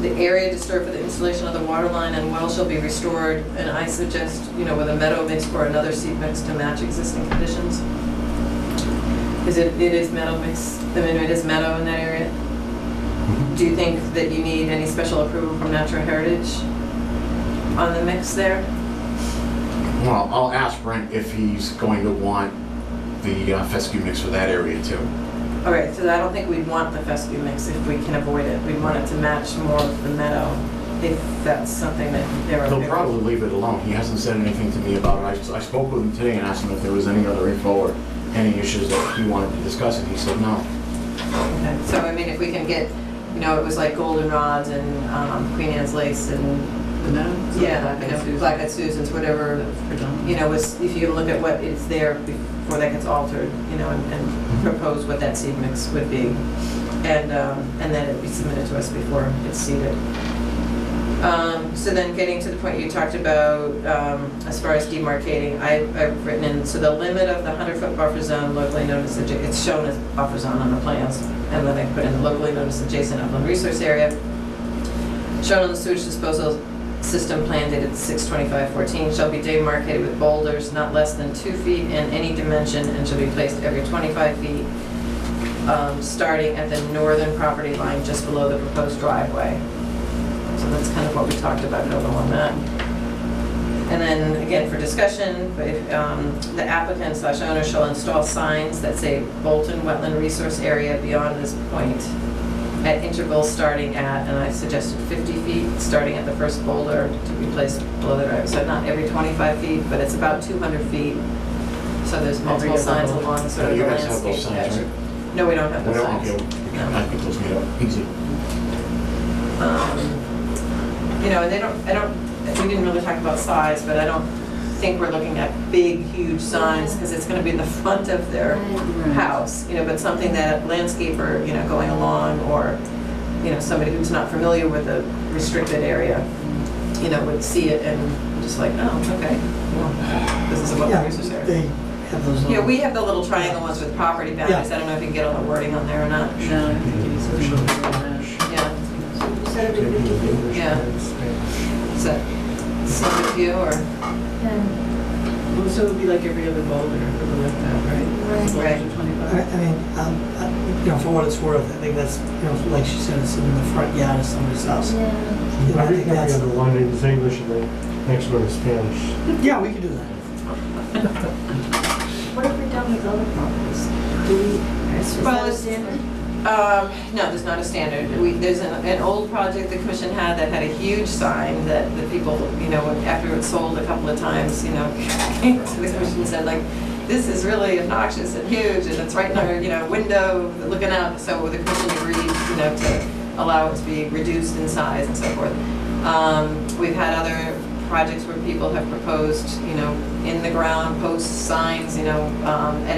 The area disturbed for the installation of the water line and well shall be restored, and I suggest, you know, with a meadow mix or another seed mix to match existing conditions. It is meadow mix, I mean, it is meadow in that area. Do you think that you need any special approval from Natural Heritage on the mix there? Well, I'll ask Brent if he's going to want the fescue mix for that area too. All right, so I don't think we'd want the fescue mix if we can avoid it. We'd want it to match more of the meadow, if that's something that they're okay They'll with. probably leave it alone. He hasn't said anything to me about it. I spoke with him today and asked him if there was any other info or any issues that he wanted to discuss, and he said no. Okay, so I mean, if we can get, you know, it was like goldenrods and Queen Anne's lace and, yeah, you know, Black-eyed Susans, whatever, you know, was, if you look at what is there before that gets altered, you know, and propose what that seed mix would be, and then it'd be submitted to us before it's seeded. So then getting to the point you talked about, as far as demarcating, I've written in, so the limit of the 100-foot buffer zone locally known as, it's shown as buffer zone on the plans, and then I put in locally known as adjacent upland resource area, shown on the sewage disposal system plan dated 6/25/14, shall be demarcated with boulders not less than 2 feet in any dimension and shall be placed every 25 feet, starting at the northern property line just below the proposed driveway. So that's kind of what we talked about on that. And then again, for discussion, if, the applicant / owner shall install signs that say Bolton Wetland Resource Area beyond this point at intervals starting at, and I suggested 50 feet, starting at the first boulder to be placed below the driveway. So not every 25 feet, but it's about 200 feet. So there's multiple signs along sort of the You guys have those landscape signs, edge. right? No, we don't have We those don't, signs. okay, No. I think those made up easy. You know, and we didn't really talk about size, but I don't think we're looking at big, huge signs, because it's gonna be in the front of their house, you know, but something that landscaper, you know, going along, or, you know, somebody who's not familiar with a restricted area, you know, would see it and just like, oh, okay, well, this is a wetland resource area. They have those Yeah, little. we have the little triangle ones with property boundaries. I don't know if you can get all the wording on there or not. No, I think it's Yeah, So you said it would be 50 feet. yeah. Is that sound good to you, or? And, Well, so it would be like every other boulder, or like that, right? Right. Boulders Right. are 25. I mean, you know, for what it's worth, I think that's, you know, like she said, it's in the front yard of somebody's house. yeah. You know, I Every think that's, other one is English and the next one is Spanish. yeah, we could do that. What have we done with other properties? Do we, is Well, that a it's- standard? No, there's not a standard. There's an old project the commission had that had a huge sign that the people, you know, after it sold a couple of times, you know, came to the commission and said, like, this is really obnoxious and huge, and it's right in our, you know, window looking out. So the commission agreed, you know, to allow it to be reduced in size and so forth. We've had other projects where people have proposed, in the ground posts, signs, at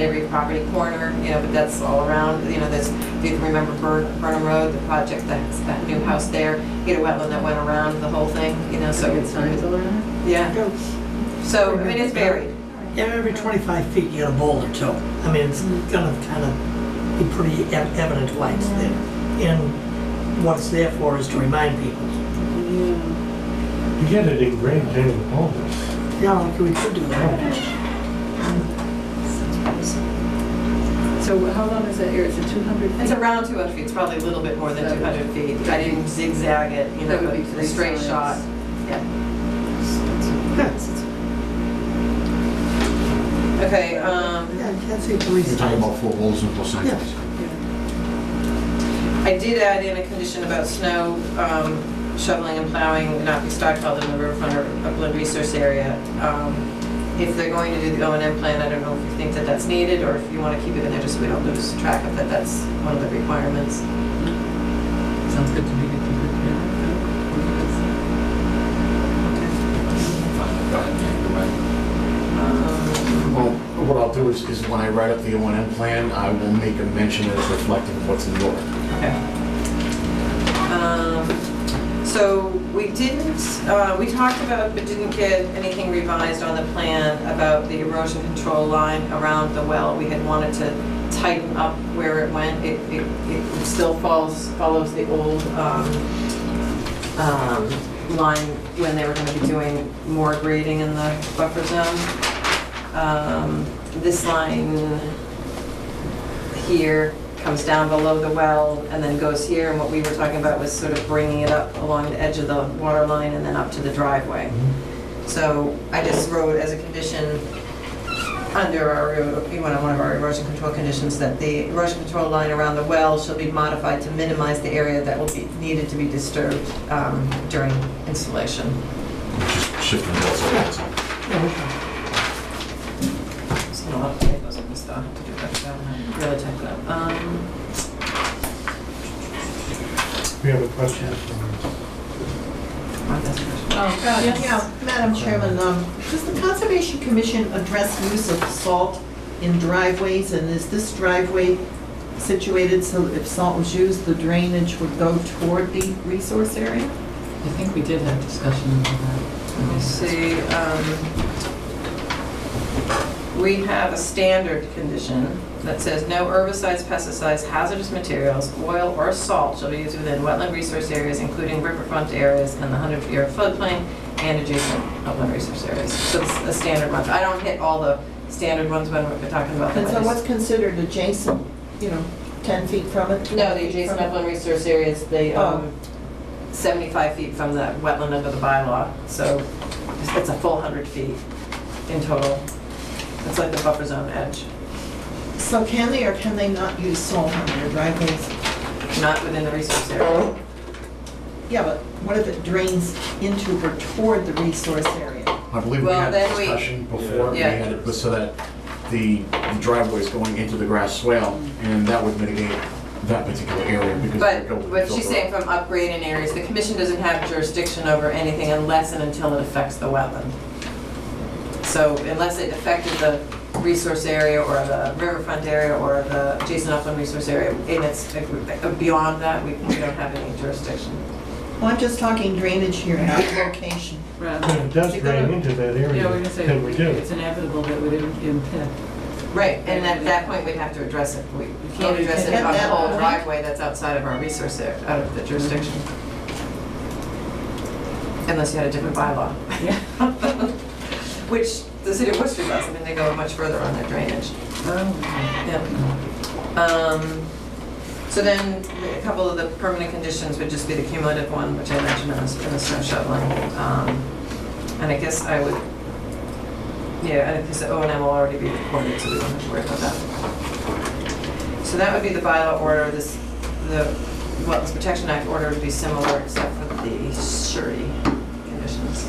every property corner, but that's all around, that's, if you remember Burnham Road, the project, that new house there, you had a wetland that went around the whole thing, so. Get signs all around? Yeah, so, I mean, it's varied. Yeah, every 25 feet you get a boulder too. I mean, it's gonna kind of be pretty evident why it's there. And what it's there for is to remind people. You get it engraved into the boulders. Yeah, like we could do that. So how long is that here? Is it 200 feet? It's around 200 feet, it's probably a little bit more than 200 feet. I didn't zigzag it, That would be but a 3 straight signs. shot. Yeah. Okay, Yeah, I can't see police. You're talking about 4 boulders and 4 signs. Yeah. I did add in a condition about snow shoveling and plowing not be stockpiled in the riverfront or upland resource area. If they're going to do the O&M plan, I don't know if you think that that's needed, or if you want to keep it in there just so we don't lose track of that, that's one of the requirements. Sounds good to me to keep it Well, what I'll do is when I write up the O&M plan, I will make a mention as reflective of what's in the order. Okay. So we didn't, we talked about, but didn't get anything revised on the plan about the erosion control line around the well. We had wanted to tighten up where it went. It still follows the old line when they were going to be doing more grading in the buffer zone. This line here comes down below the well and then goes here, and what we were talking about was sort of bringing it up along the edge of the water line and then up to the driveway. So I just wrote as a condition under one of our erosion control conditions that the erosion control line around the well shall be modified to minimize the area that will be needed to be disturbed during installation. Just shifting those around. So a lot of typos in this stuff to do that, so I'm gonna really type it up. We have a question from Yeah, Madam Chairman, does the Conservation Commission address use of salt in driveways? And is this driveway situated so if salt was used, the drainage would go toward the resource area? I think we did have discussion about that. Let me see, we have a standard condition that says no herbicides, pesticides, hazardous materials, oil, or salt shall be used within wetland resource areas, including riverfront areas and the 100-year floodplain and adjacent upland resource areas. So it's a standard one. I don't hit all the standard ones when we're talking about them. And so what's considered adjacent, 10 feet from it? No, the adjacent upland resource areas, they, 75 feet from the wetland under the bylaw. So it's a full 100 feet in total. It's like the buffer zone edge. So can they or can they not use salt on their driveways? Not within the resource area. Yeah, but what if it drains into or toward the resource area? I believe we Well, had then a we- discussion before, we Yeah. had it so that the driveway is going into the grass swale, and that would mitigate that particular area because. But it would what she's filter saying out. from upgrading areas, the commission doesn't have jurisdiction over anything unless and until it affects the wetland. So unless it affected the resource area or the riverfront area or the adjacent upland resource area, and it's beyond that, we don't have any jurisdiction. Well, I'm just talking drainage here, not location. Right. When it does drain into that Yeah, we're area, gonna say then we do. it's inevitable that would impact. Right, and at that point, we'd have to address it. We Oh, can't you address can it at on the that whole point? driveway that's outside of our resource area, out of the jurisdiction. Unless you had a different bylaw. Yeah. Which the city of Worcester does, I mean, they go much further on their drainage. Yeah. So then, a couple of the permanent conditions would just be the cumulative one, which I mentioned in the snow shoveling. And I guess I would, yeah, and because the O&M will already be recorded, so we don't have to worry about that. So that would be the bylaw order. The Wetlands Protection Act order would be similar, except for the surety conditions.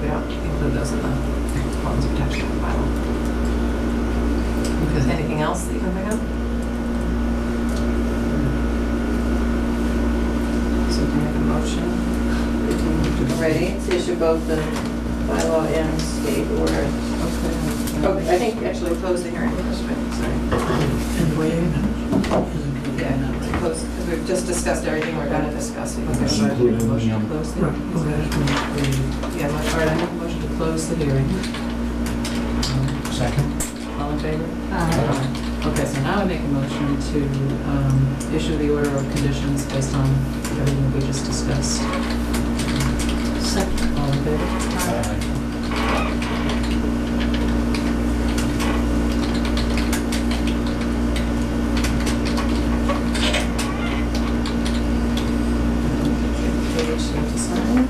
We don't include those in the Wetlands Protection Act bylaw. Is there anything else that you can think of? So do you have a motion? Ready to issue both the bylaw and state order. Okay. Oh, I think actually close the hearing first, right? Sorry. And wait a minute. Yeah, close, because we've just discussed everything we're gonna discuss. Okay, so I make a motion to close the Right, hearing. Yeah, all right, I make a motion to close the hearing. Second? All in favor? Aye. Okay, so now I make a motion to issue the order of conditions based on everything we just discussed. Second. All in favor? Okay, which you have to sign.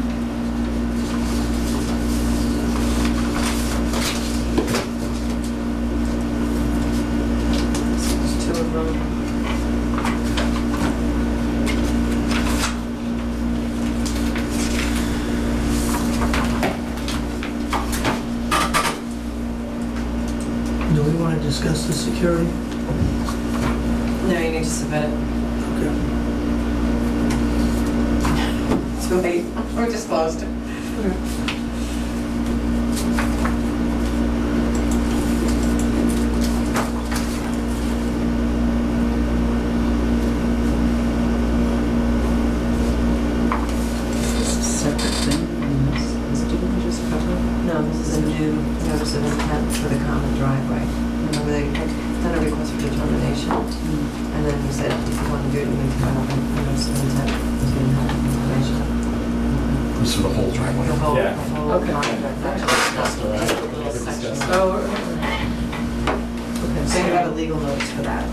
There's two of them. Do we want to discuss the security? No, you need to submit it. Okay. Too late. We're just closed. This is a separate thing from this. Didn't we just cover? No, this is a new notice of intent for the common driveway. Remember they had done a request for determination, and then we said, if you want to do it, you need to file a notice of intent, because we didn't have information. This is for the whole driveway. The whole, Yeah. the whole Okay. project. That's all right. Little section. Oh, okay. So you have a legal notice for that.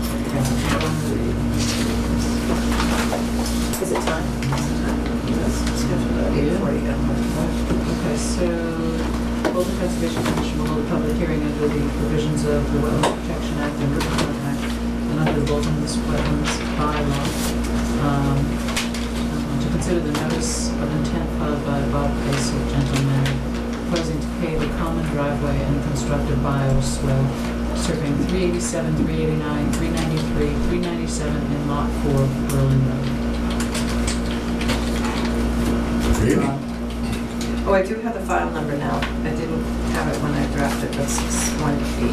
Is it time? Yes, scheduled at 8:40. Okay, so Bolton Conservation Commission will hold a public hearing under the provisions of the Wetlands Protection Act and Riverfront Act and under the Bolton Wetlands bylaw to consider the notice of intent filed by Bob Pace of Gentle Manor proposing to pave a common driveway and construct a bioswale serving 387, 389, 393, 397 and Lot 4 Berlin Road. Really? Oh, I do have the file number now. I didn't have it when I drafted the 618.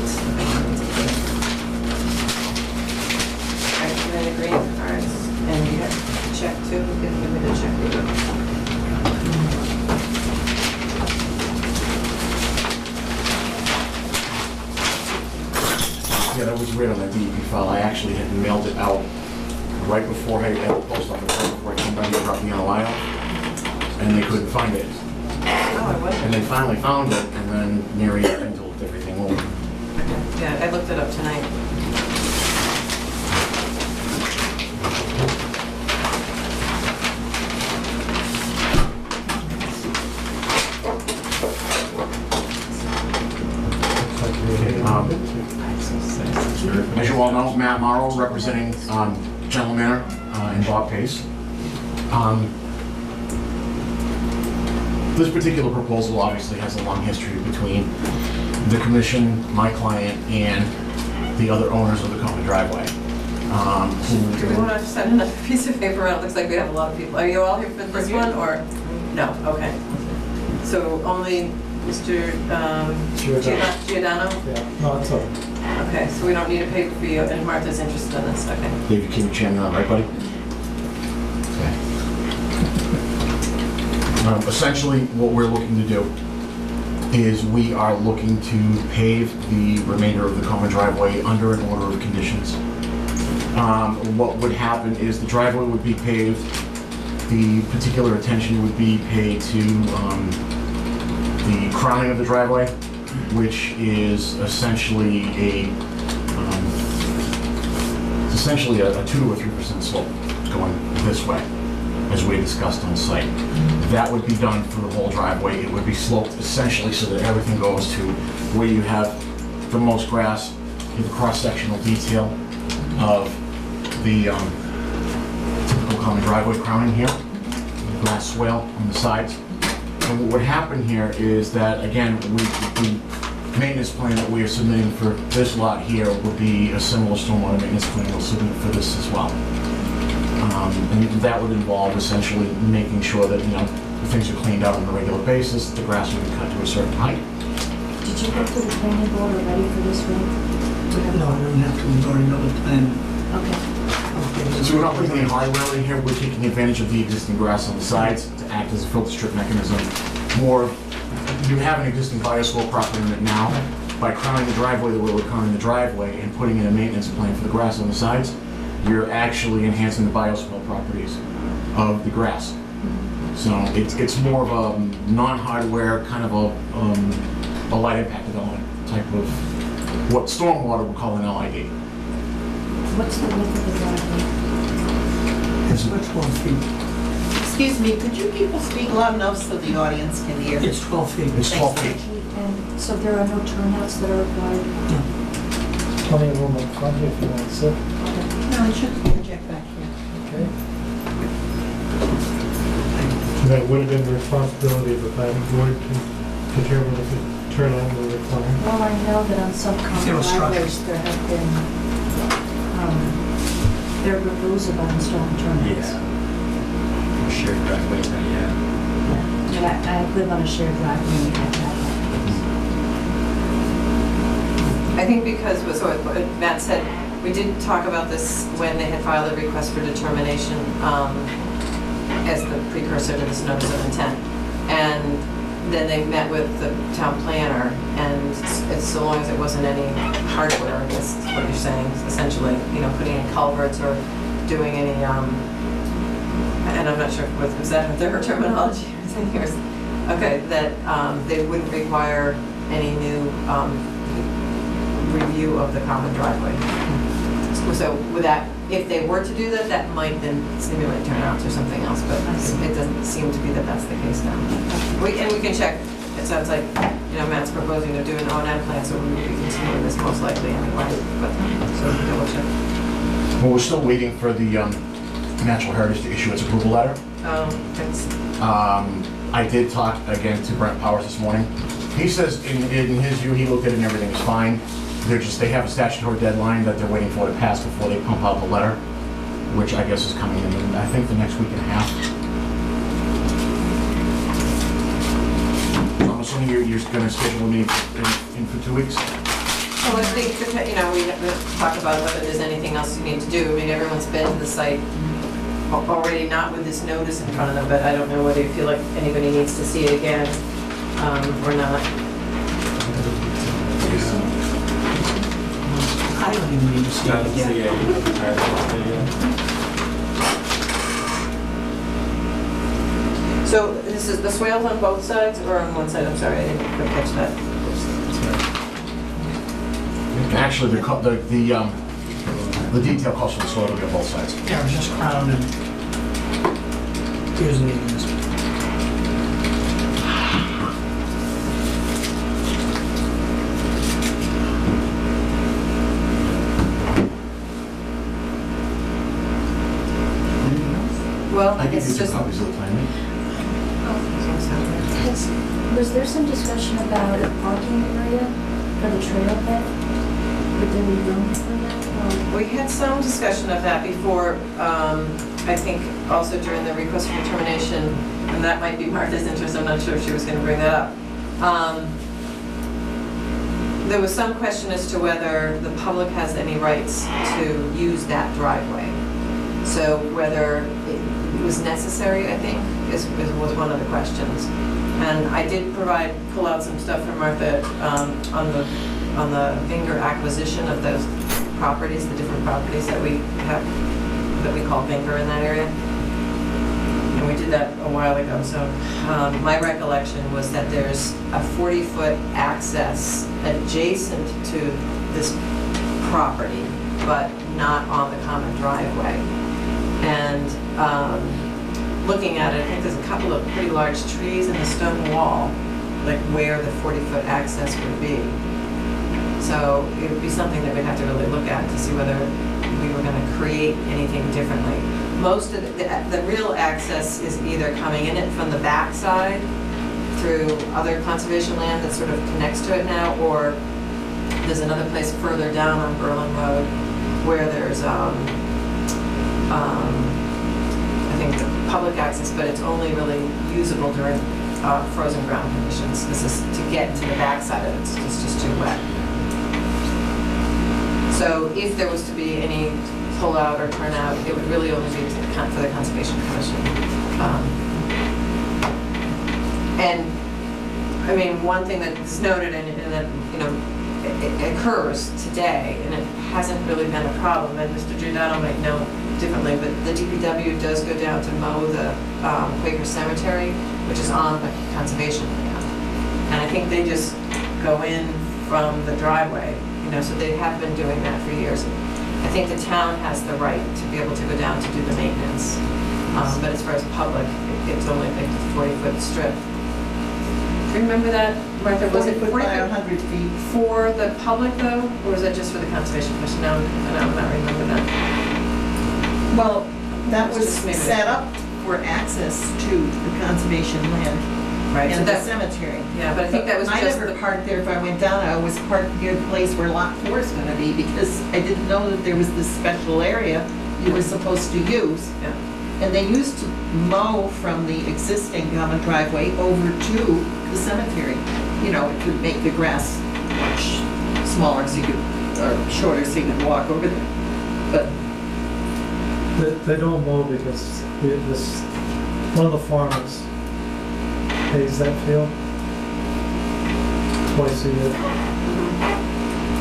Right, and then the green cards, and you have the check too, you can give me the check. Yeah, that was weird on that DEP file. I actually had mailed it out right before I at the post office, right before I came down here, dropped me on a line, and they couldn't find it. Oh, I wasn't. And they finally found it, and then Mary told everything over. Yeah, I looked it up tonight. As you all know, Matt Morrow representing Gentle Manor and Bob Pace. This particular proposal obviously has a long history between the commission, my client, and the other owners of the common driveway. Do we want to send another piece of paper out? Looks like we have a lot of people. Are you all here for this one, or? No, okay. So only Mr. Giordano? Yeah, no, it's all right. Okay, so we don't need a paper for you, and Martha's interested in this, okay. David King, chairman, right, buddy? Okay. Essentially, what we're looking to do is we are looking to pave the remainder of the common driveway under an order of conditions. What would happen is the driveway would be paved, the particular attention would be paid to the crowning of the driveway, which is essentially a 2 or 3% slope going this way, as we discussed on site. That would be done for the whole driveway. It would be sloped essentially so that everything goes to where you have the most grass, the cross-sectional detail of the typical common driveway crowning here, the grass swale on the sides. And what would happen here is that, again, the maintenance plan that we are submitting for this lot here would be a similar stormwater maintenance plan we'll submit for this as well. And that would involve essentially making sure that, things are cleaned out on a regular basis, the grass will be cut to a certain height. Did you go to the planning board already for this one? No, I don't have to, we've already know the plan. Okay. So we're not putting any hardware in here, we're taking advantage of the existing grass on the sides to act as a filter strip mechanism. More, you have an existing bioswale property in it now. By crowning the driveway the way we're crowning the driveway and putting in a maintenance plan for the grass on the sides, you're actually enhancing the bioswale properties of the grass. So it's more of a non-hardware, kind of a light impact development type of what stormwater would call an LID. What's the width of the driveway? It's about 12 feet. Excuse me, could you people speak loud enough so the audience can hear? It's 12 feet. It's 12 feet. And so there are no turnouts that are required? Plenty of room up front if you want to sit. No, it should project back here. Okay. So that would have been the responsibility of the planning board to determine if a turnout was required. Well, I know that on some There common was structure. driveways, there have been, there are rules about installing turnouts. Shared driveway, yeah. But I live on a shared driveway and we have that. I think because, so what Matt said, we did talk about this when they had filed a request for determination as the precursor to this notice of intent. And then they met with the town planner, and it's so long as it wasn't any hardware, I guess is what you're saying, essentially, you know, putting in culverts or doing any, and I'm not sure, was that their terminology? Okay, that they wouldn't require any new review of the common driveway. So with that, if they were to do that, that might then stimulate turnouts or something else, but it doesn't seem to be that that's the case now. And we can check. It sounds like, you know, Matt's proposing to do an O&M plan, so we will be continuing this most likely anyway, but, so double check. Well, we're still waiting for the Natural Heritage to issue its approval letter. Thanks. I did talk again to Brent Powers this morning. He says in his view, he looked at it and everything is fine. They have a statutory deadline that they're waiting for to pass before they pump out the letter, which I guess is coming in, I think, the next week and a half. So I'm assuming you're gonna schedule a meeting in for 2 weeks? Well, I think, you know, we have to talk about whether there's anything else you need to do. I mean, everyone's been to the site already, not with this notice in front of them, but I don't know whether you feel like anybody needs to see it again or not. I don't even need to see it again. So this is the swales on both sides or on one side? I'm sorry, I didn't quite catch that. Actually, the detail calls for the soil to be on both sides. Yeah, it was just crowned and using it as. Well, I it's give you just. two copies of the plan. Was there some discussion about a parking area for the trailhead? Would there be room for that? We had some discussion of that before, I think also during the request for determination, and that might be Martha's interest, I'm not sure if she was going to bring that up. There was some question as to whether the public has any rights to use that driveway. So whether it was necessary, I think, was one of the questions. And I did pull out some stuff from Martha on the Vinger acquisition of those properties, the different properties that we have, that we call Vinger in that area. And we did that a while ago, so my recollection was that there's a 40-foot access adjacent to this property, but not on the common driveway. And looking at it, I think there's a couple of pretty large trees in the stone wall, like where the 40-foot access would be. So it would be something that we'd have to really look at to see whether we were going to create anything differently. Most of the real access is either coming in it from the backside through other conservation land that sort of connects to it now, or there's another place further down on Berlin Road where there's I think the public access, but it's only really usable during frozen ground conditions. This is to get to the backside of it, it's just too wet. So if there was to be any pullout or turnout, it would really only be for the Conservation Commission. And, I mean, one thing that's noted and that, you know, it occurs today, and it hasn't really been a problem, and Mr. Giordano might know differently, but the DPW does go down to mow the Quaker Cemetery, which is on the conservation land. And I think they just go in from the driveway, you know, so they have been doing that for years. I think the town has the right to be able to go down to do the maintenance. But as far as public, it's only like a 40-foot strip. Do you remember that, Martha? Was it 40 foot by 100 feet. for the public though, or was that just for the Conservation Commission? No, I'm not remembering that. Well, that It's was just maybe- set up for access to the conservation land Right, so and the that, cemetery. yeah, but I think that was I just never the, parked there. If I went down, I always parked near the place where lot 4 is gonna be, because I didn't know that there was this special area you were supposed to use. yeah. And they used to mow from the existing common driveway over to the cemetery. You know, it could make the grass much smaller so you could, or shorter so you could walk over there. But They don't mow because this, one of the farmers pays that field twice a year.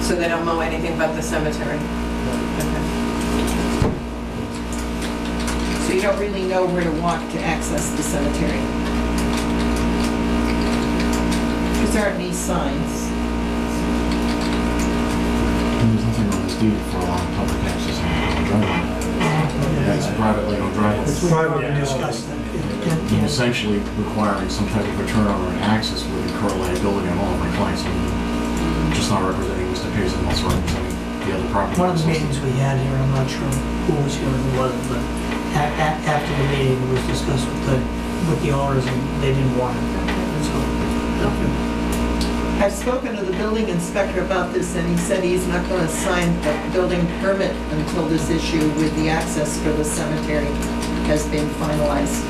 So they don't mow anything but the cemetery? Okay. so you don't really know where to walk to access the cemetery. Because there aren't any signs. There's nothing on this deed for allowing public access on the driveway. It's a private legal driveway. It's private. We discussed that. And essentially requiring some type of a turnover and access would incur liability on all of my clients. I'm just not representing Mr. Pierce, I'm also representing the other property. One of the owners. meetings we had here, I'm not sure who was here and who wasn't, but after the meeting, it was discussed with the owners and they didn't want it. So, I've spoken to the building inspector about this, and he said he's not going to sign the building permit until this issue with the access for the cemetery has been finalized.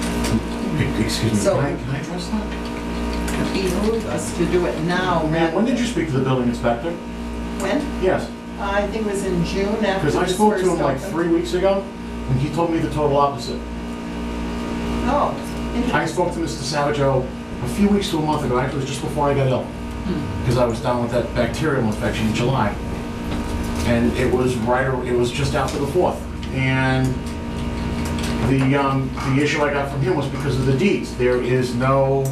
Excuse me, So- can I address that? He moved us to do it now. Ma'am, when did you speak to the building inspector? When? Yes, I think it was in June after because I this spoke to first him like opened. 3 weeks ago, and he told me the total opposite. Oh, I interesting. spoke to Mr. Savageau a few weeks to a month ago, actually it was just before I got ill, because I was down with that bacterial infection in July. And it was just after the 4th. And the issue I got from him was because of the deeds. There is no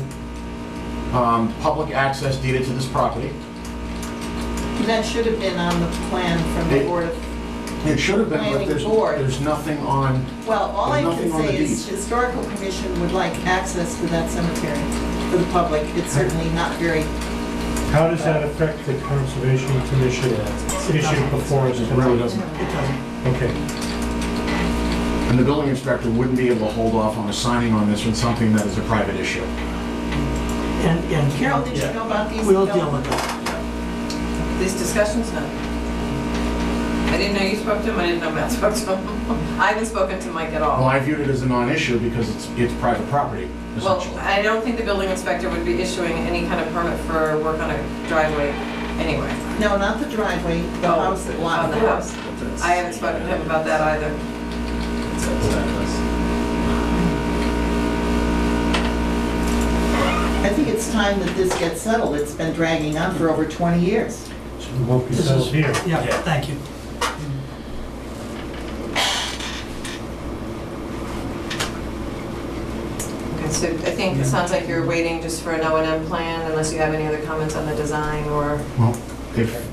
public access deeded to this property. That should have been on the plan from the It- Board of, It should have been, but Planning there's board. nothing on, well, all I There's can nothing on say the is deeds. Historical Commission would like access to that cemetery for the public. It's certainly not very, How does that affect the Conservation Commission issue before us it really tonight? doesn't. it doesn't. Okay. And the building inspector wouldn't be able to hold off on assigning on this on something that is a private issue. And Carol, did you know about these? we'll deal with that. These discussions, no. I didn't know you spoke to him, I didn't know Matt spoke to him. I haven't spoken to Mike at Well, all. I viewed it as a non-issue because it's private property, Well, essentially. I don't think the building inspector would be issuing any kind of permit for work on a driveway anyway. No, not the driveway, the Oh, house at Lot on the 4. house. I haven't spoken to him about that either. I think it's time that this gets settled. It's been dragging on for over 20 years. So it won't be This settled is, here. yeah, thank you. Okay, so I think it sounds like you're waiting just for an O&M plan unless you have any other comments on the design or, Well, if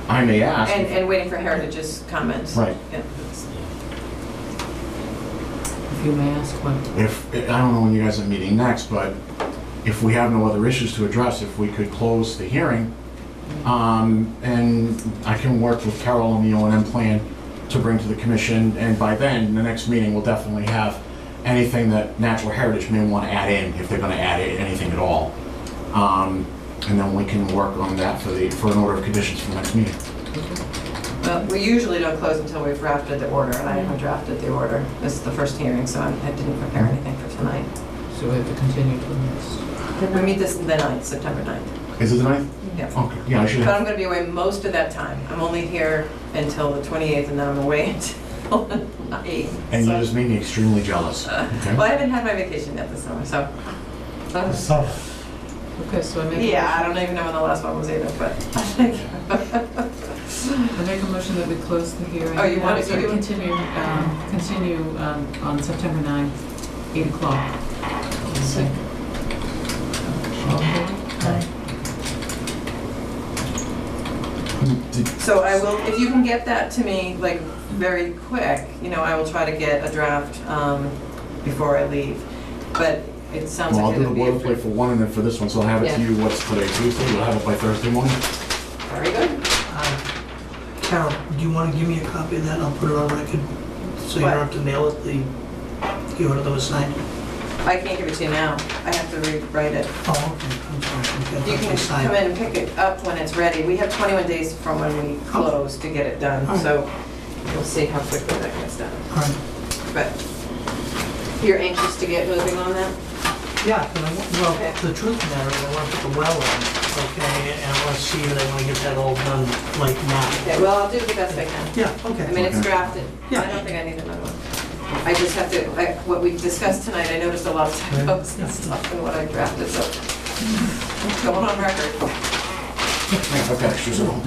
I may ask. and waiting for Heritage's comments. Right. Yeah. If you may ask what. I don't know when you guys are meeting next, but if we have no other issues to address, if we could close the hearing, and I can work with Carol on the O&M plan to bring to the commission, and by then, the next meeting will definitely have anything that Natural Heritage may want to add in, if they're going to add anything at all. And then we can work on that for an order of conditions for the next meeting. Well, we usually don't close until we've drafted the order, and I haven't drafted the order. This is the first hearing, so I didn't prepare anything for tonight. So we have to continue to the next. We meet this the 9th, September 9th. Is it the 9th? Yeah. Okay, yeah, I should But have. I'm going to be away most of that time. I'm only here until the 28th, and then I'm away until the 8th. And you So- just made me extremely jealous. Okay. Well, I haven't had my vacation yet this summer, so. So, Okay, so I make. a Yeah, I motion- don't even know when the last one was either, but. I make a motion that we close the hearing. Oh, you want to Sorry, do- continue on September 9th, 8 o'clock. Second. All in favor? Aye. So I will, if you can get that to me, like, very quick, I will try to get a draft before I leave. But it sounds Well, I'll like do it'll the be. boilerplate for one and then for this one, so I'll have it to Yeah. you, what's today, Tuesday? You'll have it by Thursday morning? Very good. Carol, do you want to give me a copy of that? I'll put it on record, so you What? don't have to mail it the order that was signed. I can't give it to you now. I have to rewrite it. Oh, okay, I'm sorry. Okay, You I thought can signed. come in and pick it up when it's ready. We have 21 days from when we close to get it done, All right. so we'll see how quickly that gets done. All right. But you're anxious to get moving on that? Yeah, and well, Okay. the truth of the matter is I want to put the well in, okay, and I want to see that I want to get that all done like now. Okay, well, I'll do the best I can. Yeah, okay. I mean, it's Okay. drafted. Yeah. I don't think I need another one. I just have to, what we discussed tonight, I noticed a lot of typos and stuff in what I drafted, so it's going on record. I've got extras at home.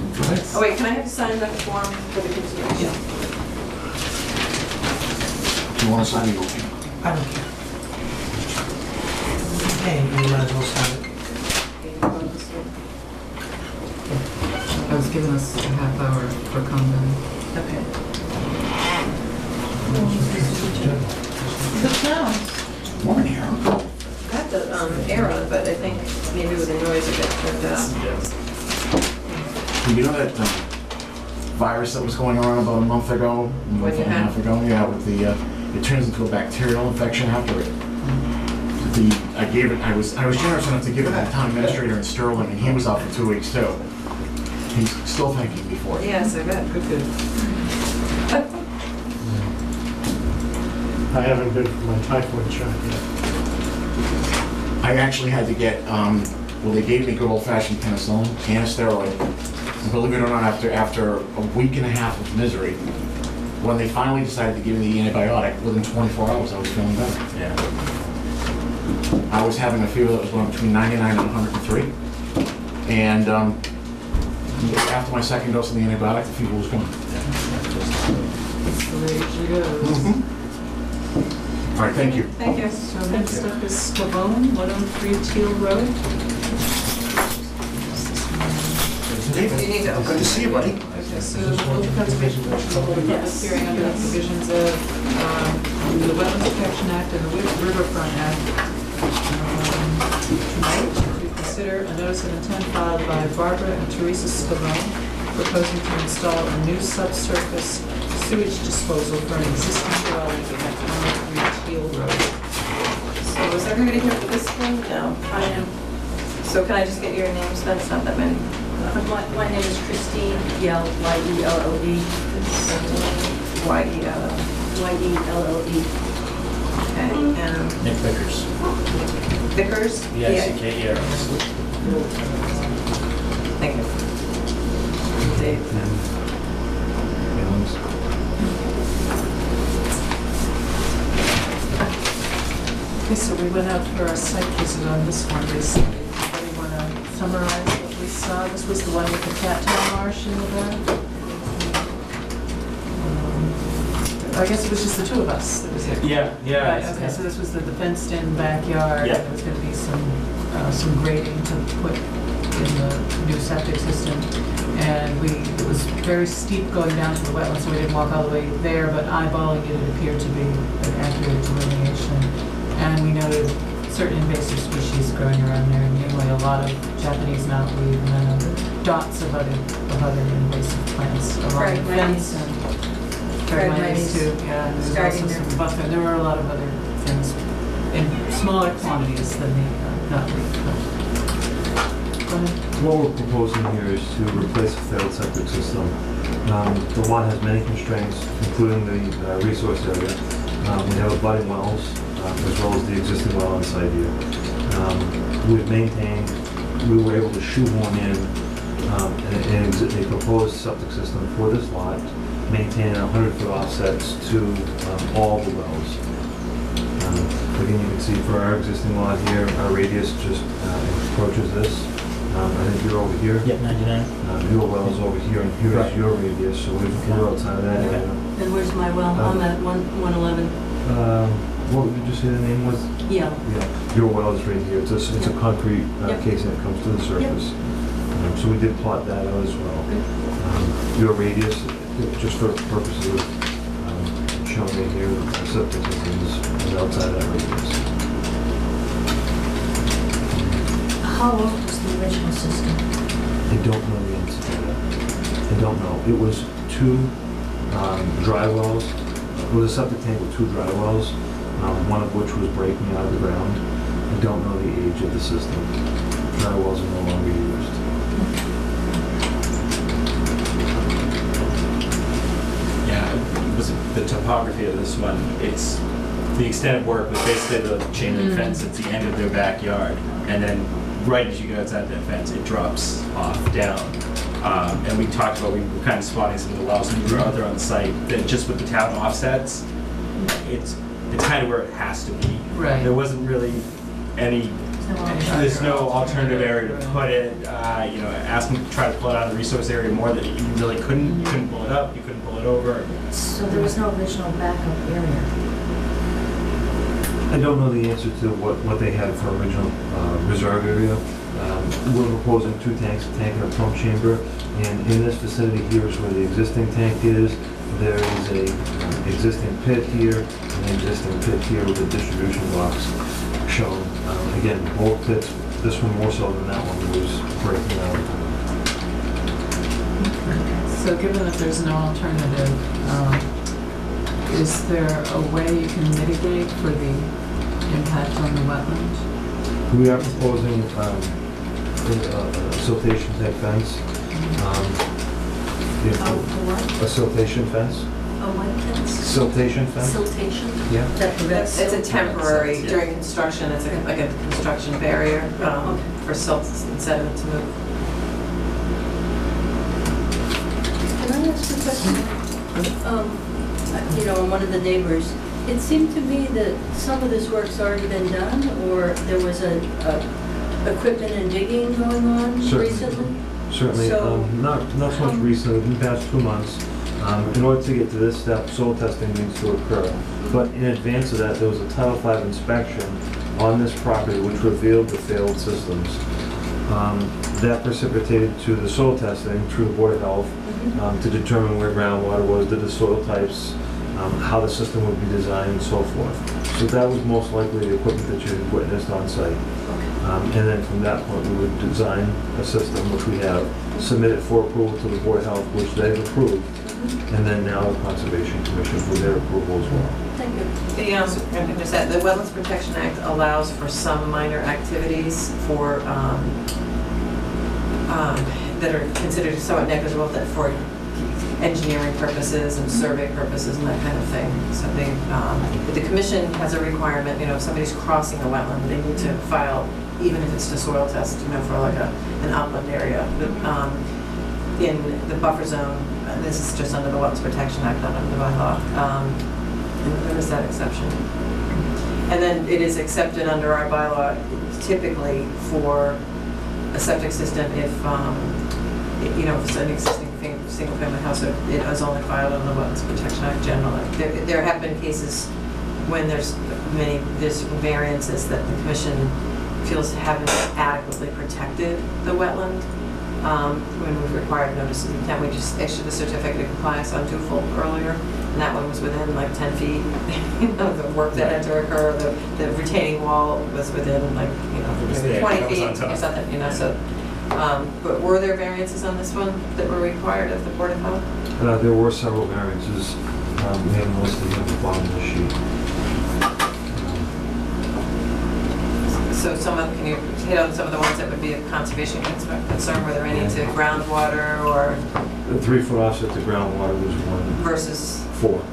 Oh, wait, can I have you sign the form for the continuation? Do you want to sign it? Okay. I don't care. Hey, you might as well sign it. I was giving us a half hour for comment. Okay. Good job. Morning, Harold. Got the air on, but I think maybe with the noise it got turned down. You know that virus that was going around about a month ago, a month and a half ago? Yeah, with the, it turns into a bacterial infection after it. I was generous enough to give it to the town administrator in Sterling, and he was out for 2 weeks too. He's still thanking me for it. Yes, I bet. Good. I haven't been for my typhoid shot yet. I actually had to get, well, they gave me good old-fashioned penicillin and a steroid. And believe it or not, after a week and a half of misery, when they finally decided to give me the antibiotic, within 24 hours I was feeling better. Yeah. I was having a fever that was going between 99 and 103. And after my second dose of the antibiotic, the fever was gone. That's the way it usually goes. All right, thank you. Thank you. So next up is Scavone, 103 Teal Road. You need to open. Good to see you, buddy. Okay, so the Village Conservation Commission will hold a public hearing under the provisions of the Wetlands Protection Act and the Riverfront Act. Tonight, to consider a notice of intent filed by Barbara and Teresa Scavone proposing to install a new subsurface sewage disposal for an existing dwelling at 103 Teal Road. So is everybody here for this one? No. I am. So can I just get your names then? It's not that many. My name is Christine Yell, Y-E-L-L-E. Y-E-L-L. Y-E-L-L-E. Okay, and Nick Vickers. Vickers? V-I-C-K-E-R-S. Thank you. Dave. Okay, so we went out for our site visit on this one recently. Anybody want to summarize what we saw? This was the one with the cattail marsh in the back. I guess it was just the two of us that was here. Yeah. Right, okay, so this was the fenced-in backyard. Yeah. There was going to be some grading to put in the new septic system. And it was very steep going down to the wetland, so we didn't walk all the way there, but eyeballing it, it appeared to be an accurate delineation. And we noted certain invasive species growing around there, namely a lot of Japanese knotweed and then dots of other invasive plants along the fence. And Phragmites too, yeah. And there was also some buffer. There were a lot of other things in smaller quantities than the knotweed. Go ahead. What we're proposing here is to replace a failed septic system The lot has many constraints, including the resource area. We have abutting wells, as well as the existing well on site here. We've maintained, we were able to shoehorn in a proposed septic system for this lot, maintaining 100-foot offsets to all the wells. Again, you can see for our existing lot here, our radius just approaches this. I think you're over here. Yep, 99. Your well is over here, and here is your radius, so we're outside of that area. And where's my well? I'm at 111. What did you say the name was? Yeah. Yeah, your well is right here. It's a concrete casing that comes to the surface. So we did plot that out as well. Your radius, just for purposes of showing it here, the septic system is outside of that radius. How old was the original system? I don't know the answer to that. I don't know. It was two dry wells. It was a septic tank with two dry wells, one of which was breaking out of the ground. I don't know the age of the system. Dry wells are no longer used. Yeah, it was the topography of this one. It's the extent of work was basically the chain link fence at the end of their backyard, and then right as you go outside that fence, it drops off down. And we talked about, we were kind of spotting some of the wells when we were out there on site, that just with the town offsets, it's kind of where it has to be. Right. There wasn't really any, there's no alternative area to put it. You know, ask them to try to pull it out of the resource area more that you really couldn't. You couldn't pull it up, you couldn't pull it over. So there was no original backup area? I don't know the answer to what they had for original reserve area. We're proposing two tanks, a tank and a pump chamber, and in this vicinity here is where the existing tank is. There is a existing pit here, and an existing pit here with a distribution box shown. Again, both pits, this one more so than that one, was breaking out. So given that there's no alternative, is there a way you can mitigate for the impact on the wetland? We are proposing a siltation type fence. A siltation fence. A what fence? Siltation fence. Siltation? Yeah. It's a temporary, during construction, it's like a construction barrier for silt and sediment to move. Can I ask a question? You know, I'm one of the neighbors. It seemed to me that some of this work's already been done, or there was a equipment and digging going on recently? Certainly, So, not so much recently, in the past 2 months. In order to get to this step, soil testing needs to occur. But in advance of that, there was a Title V inspection on this property which revealed the failed systems. That precipitated to the soil testing through the Board of Health to determine where groundwater was, the soil types, how the system would be designed, and so forth. So that was most likely the equipment that you had witnessed on site. And then from that point, we would design a system, which we have, submit it for approval to the Board of Health, which they've approved, and then now the Conservation Commission for their approval as well. Thank you. I can just add, the Wetlands Protection Act allows for some minor activities for, that are considered somewhat negligible, that for engineering purposes and survey purposes and that kind of thing. So the commission has a requirement, you know, if somebody's crossing a wetland, they need to file, even if it's to soil test, you know, for like an upland area. In the buffer zone, this is just under the Wetlands Protection Act, not under the bylaw. And there is that exception. And then it is accepted under our bylaw typically for a septic system if, you know, if it's an existing single-family house, it is only filed on the Wetlands Protection Act generally. There have been cases when there's variances that the commission feels haven't adequately protected the wetland. When we've required notices of intent, we just issued a certificate of compliance on Tufel earlier, and that one was within like 10 feet. You know, the work that had to occur, the retaining wall was within like, you know, 20 feet or something, you know, so. But were there variances on this one that were required of the Board of Health? There were several variances. We have listed at the bottom of the sheet. So can you hit on some of the ones that would be of conservation concern? Were there any to groundwater or The 3-foot offset to groundwater was one. versus? 4.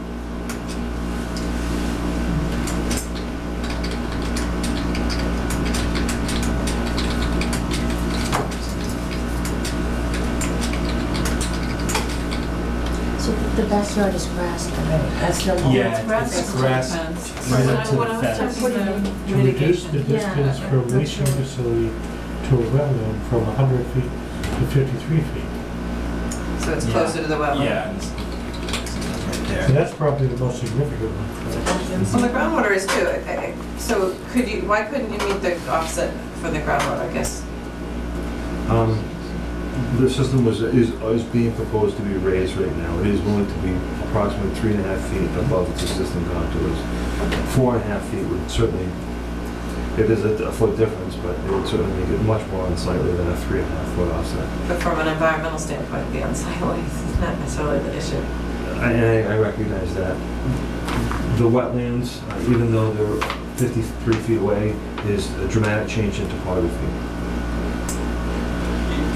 So the backyard is grass already, that's the. It's grass. What I was talking about To reduce the mitigation. distance from leaching facility to a wetland from 100 feet to 53 feet. So it's closer to the wetland? Yeah, it's right there. So that's probably the most significant one. Well, the groundwater is too. So why couldn't you meet the offset for the groundwater, I guess? The system is being proposed to be raised right now. It is going to be approximately 3.5 feet above its existing contours. 4.5 feet would certainly, it is a foot difference, but it would certainly make it much more unsightly than a 3.5 foot offset. But from an environmental standpoint, the unsightly is not necessarily the issue. I recognize that. The wetlands, even though they're 53 feet away, is a dramatic change in topography.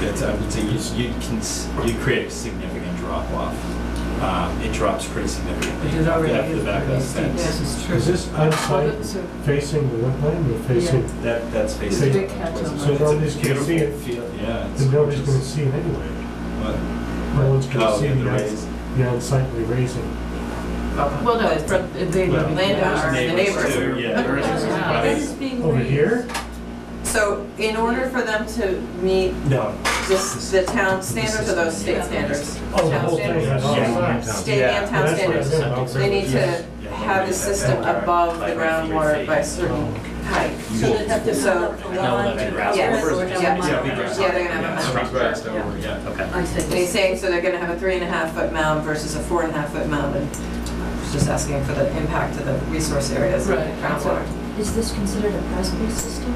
I would say you create a significant drop off. It drops pretty significantly. It already after the is back of the pretty fence. steep. This is true. Is this outside So- facing the wetland or facing? That's It's a basically. big catch-all. So nobody's gonna see it, Field, yeah. and nobody's gonna see it anyway. No one's gonna see the unsightly raising. Well, no, it's from, they Well, live landowners, the neighbors. too, yeah. That is being Over raised. here? So in order for them to meet No. the town standards or those state standards? Oh, the Town whole thing standards? has all Yeah. sides. State and town That's what I standards. meant about They need to Yeah. have the system above the groundwater by a certain height. So they'd have to So- build up a No, line. that'd be grass. Yes, Or have a yeah, mound. yeah, they're gonna have a mound. Grassed over, yeah, okay. I see. And he's saying, so they're gonna have a 3.5 foot mound versus a 4.5 foot mound, and just asking for the impact of the resource areas of Right. groundwater. Is this considered a Presby system?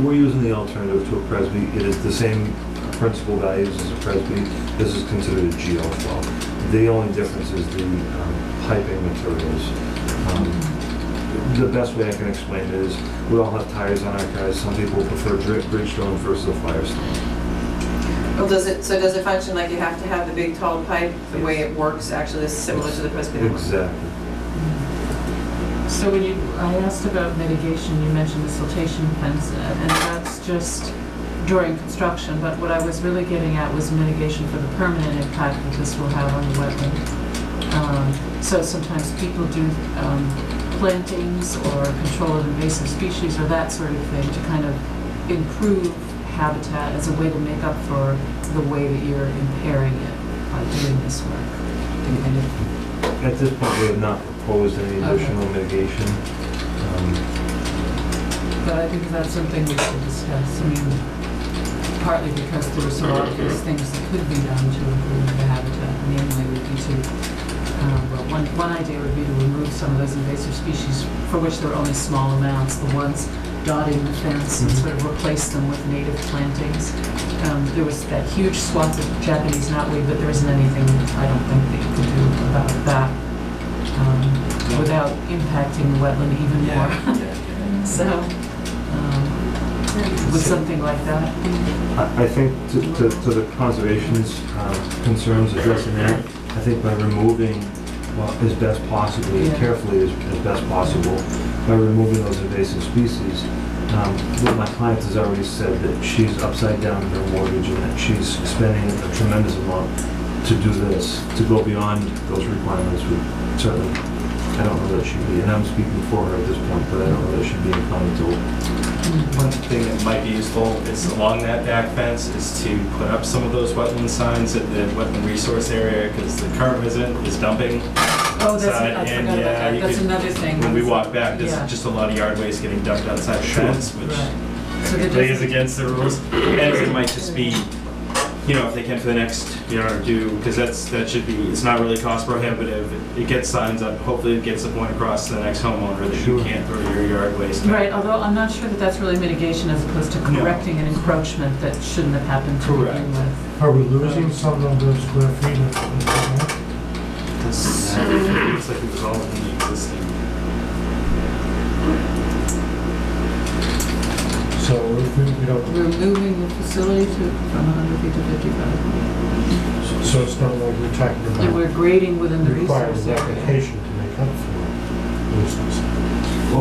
We're using the alternative to a Presby. It is the same principal values as a Presby. This is considered a geoflow. The only difference is the piping materials. The best way I can explain it is we all have tires on our cars. Some people prefer Bridgestone versus a Firestone. Well, does it function like you have to have the big tall pipe? The way it works actually is similar to the Presby? Exactly. So when I asked about mitigation, you mentioned the siltation fence, and that's just during construction, but what I was really getting at was mitigation for the permanent impact that this will have on the wetland. So sometimes people do plantings or control of invasive species or that sort of thing to kind of improve habitat as a way to make up for the way that you're impairing it by doing this work. To kind of At this point, we have not proposed any additional mitigation. But I think that's something we should discuss. I mean, partly because there are some obvious things that could be done to improve the habitat. Namely would be to, one idea would be to remove some of those invasive species for which there are only small amounts, the ones dotting the fence, and sort of replace them with native plantings. There was that huge swath of Japanese knotweed, but there isn't anything, I don't think, that you could do about that without impacting the wetland even more. So, would something like that be? I think to the conservation's concerns addressing that, I think by removing, as best possible, as carefully as best possible, by removing those invasive species, what my client has already said that she's upside down in her mortgage and that she's spending a tremendous amount to do this, to go beyond those requirements would certainly, I don't know that she'd be, and I'm speaking for her at this point, but I don't know that she'd be inclined to. One thing that might be useful is along that back fence is to put up some of those wetland signs at the wetland resource area, because the current resident is dumping. Oh, that's, outside, I and forgot about yeah, that. you That's could- another thing. When we walk back, there's Yeah. just a lot of yard waste getting dumped outside the fence, which Right. So they really just- is against the rules. And it might just be, if they can for the next, or do, because that should be, it's not really cost prohibitive. It gets signs up, hopefully it gets the point across to the next homeowner that you can't throw your yard waste. Right, although I'm not sure that that's really mitigation as opposed to correcting an encroachment that shouldn't have happened to begin with. Are we losing some of those square feet of This looks like it was all in the existing. So if we don't, We're moving the facility from 100 feet to 55. so it's not like we're talking And we're about grading within the requiring resource an area. application to make up for nuisance.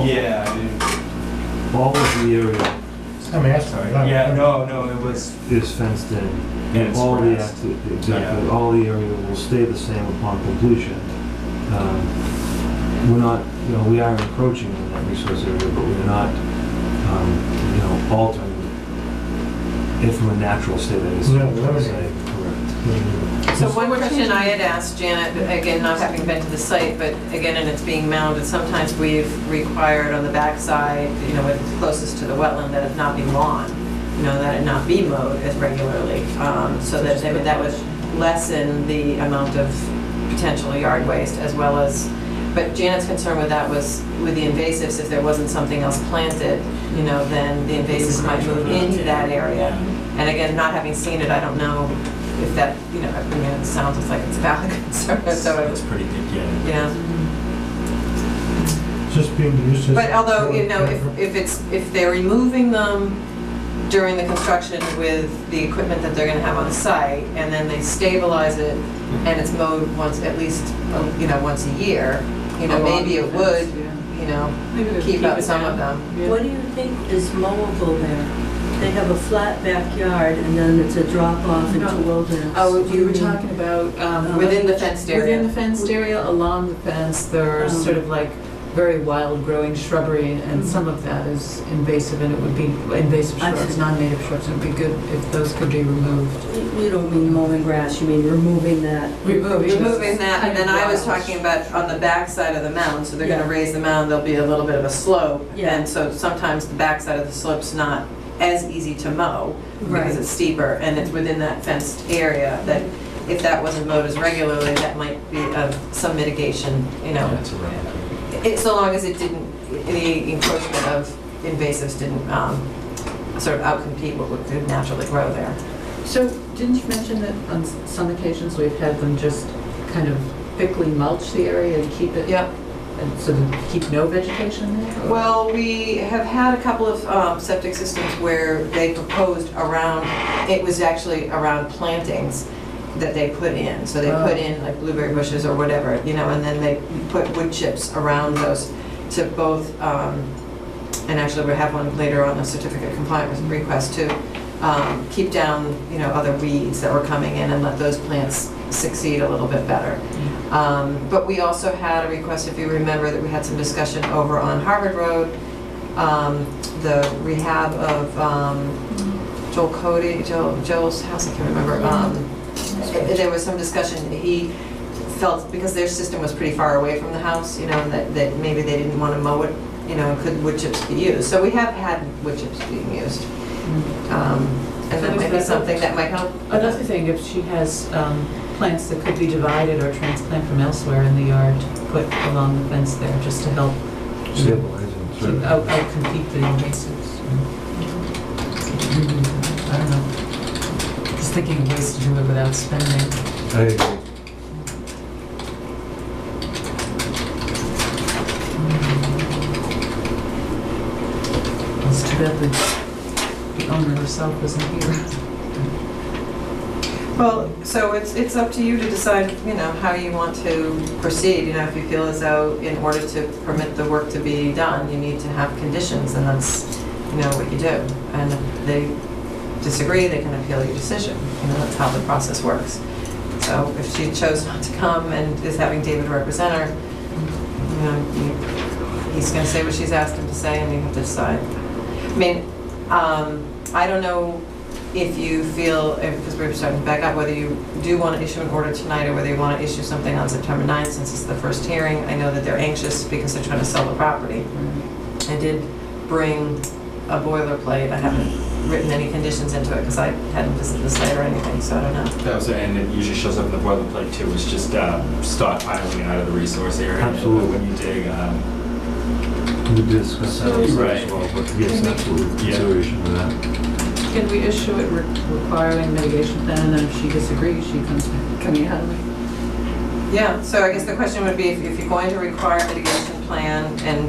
Yeah, I mean, All of the area I'm asking. yeah, no, it was, is fenced in. And it's all the grass. exactly, Yeah. all the area will stay the same upon completion. We're not, we are encroaching in that resource area, but we're not, altering it from a natural state, I guess. No, you would say. limiting. Correct. So one question I had asked Janet, again, not having been to the site, but again, and it's being mounded, sometimes we've required on the backside, when it's closest to the wetland, that it not be lawn, that it not be mowed as regularly, so that, that would lessen the amount of potential yard waste as well as, but Janet's concern with that was with the invasives, if there wasn't something else planted, then the invasives might move into that area. And again, not having seen it, I don't know if that, it sounds like it's a valid concern, so it was pretty good, yeah. yeah. Just being used as. But although, if they're removing them during the construction with the equipment that they're gonna have on site, and then they stabilize it, and it's mowed once, at least, once a year, maybe it would, Maybe we keep out it some down. of them. Yeah. What do you think is mowable there? They have a flat backyard and then it's a drop off into No. wilderness. Oh, Do you you were mean- talking about. Within the fenced area. Within the fenced area, along the fence, there's Oh. sort of like very wild growing shrubbery, and some of that is invasive, and it would be invasive I shrubs, see. non-native shrubs. It would be good if those could be removed. You don't mean mowing grass, you mean removing that? Removing that, and then I was Wild. talking about on the back side of the mound, so they're gonna Yeah. raise the mound, there'll be a little bit of a slope. Yeah. And so sometimes the back side of the slope's not as easy to mow, because Right. it's steeper, and it's within that fenced area, that if that wasn't mowed as regularly, that might be of some mitigation, That's a remedy. So long as it didn't, the encroachment of invasives didn't sort of outcompete what could naturally grow there. So, didn't you mention that on some occasions we've had them just kind of thickly mulch the area and keep it? Yep. And so to keep no vegetation there? or- Well, we have had a couple of septic systems where they proposed around, it was actually around plantings that they put in. So they put in like blueberry bushes or whatever, and then they put wood chips around those to both, and actually we have one later on, a certificate of compliance request to keep down, other weeds that were coming in and let those plants succeed a little bit better. But we also had a request, if you remember, that we had some discussion over on Harvard Road, the rehab of Joel's house, I can't remember. There was some discussion, he felt, because their system was pretty far away from the house, that maybe they didn't want to mow it, could wood chips be used? So we have had wood chips being used. And that might be something that might help. Another thing, if she has plants that could be divided or transplant from elsewhere in the yard, to put along the fence there, just to help Stabilizing, to certainly. outcompete the invasives. I don't know. Just thinking of ways to do it without spending. I agree. It's too bad the owner herself isn't here. Well, so it's up to you to decide, how you want to proceed. If you feel as though in order to permit the work to be done, you need to have conditions, and that's, what you do. And if they disagree, they can appeal your decision. That's how the process works. So if she chose not to come and is having David represent her, he's gonna say what she's asked him to say, and you have to decide. I mean, I don't know if you feel, because we're starting to back up, whether you do want to issue an order tonight or whether you want to issue something on September 9th, since it's the first hearing. I know that they're anxious because they're trying to sell the property. I did bring a boilerplate. I haven't written any conditions into it because I hadn't visited the site or anything, so I don't know. That was, and it usually shows up in the boilerplate too, it's just stockpiling it out of the resource area. Absolutely. When you dig, We discussed that also Right. as well, but yes, absolutely, consideration of that. Can we issue it requiring mitigation plan, and then if she disagrees, she comes coming out of it? Yeah, so I guess the question would be if you're going to require a mitigation plan and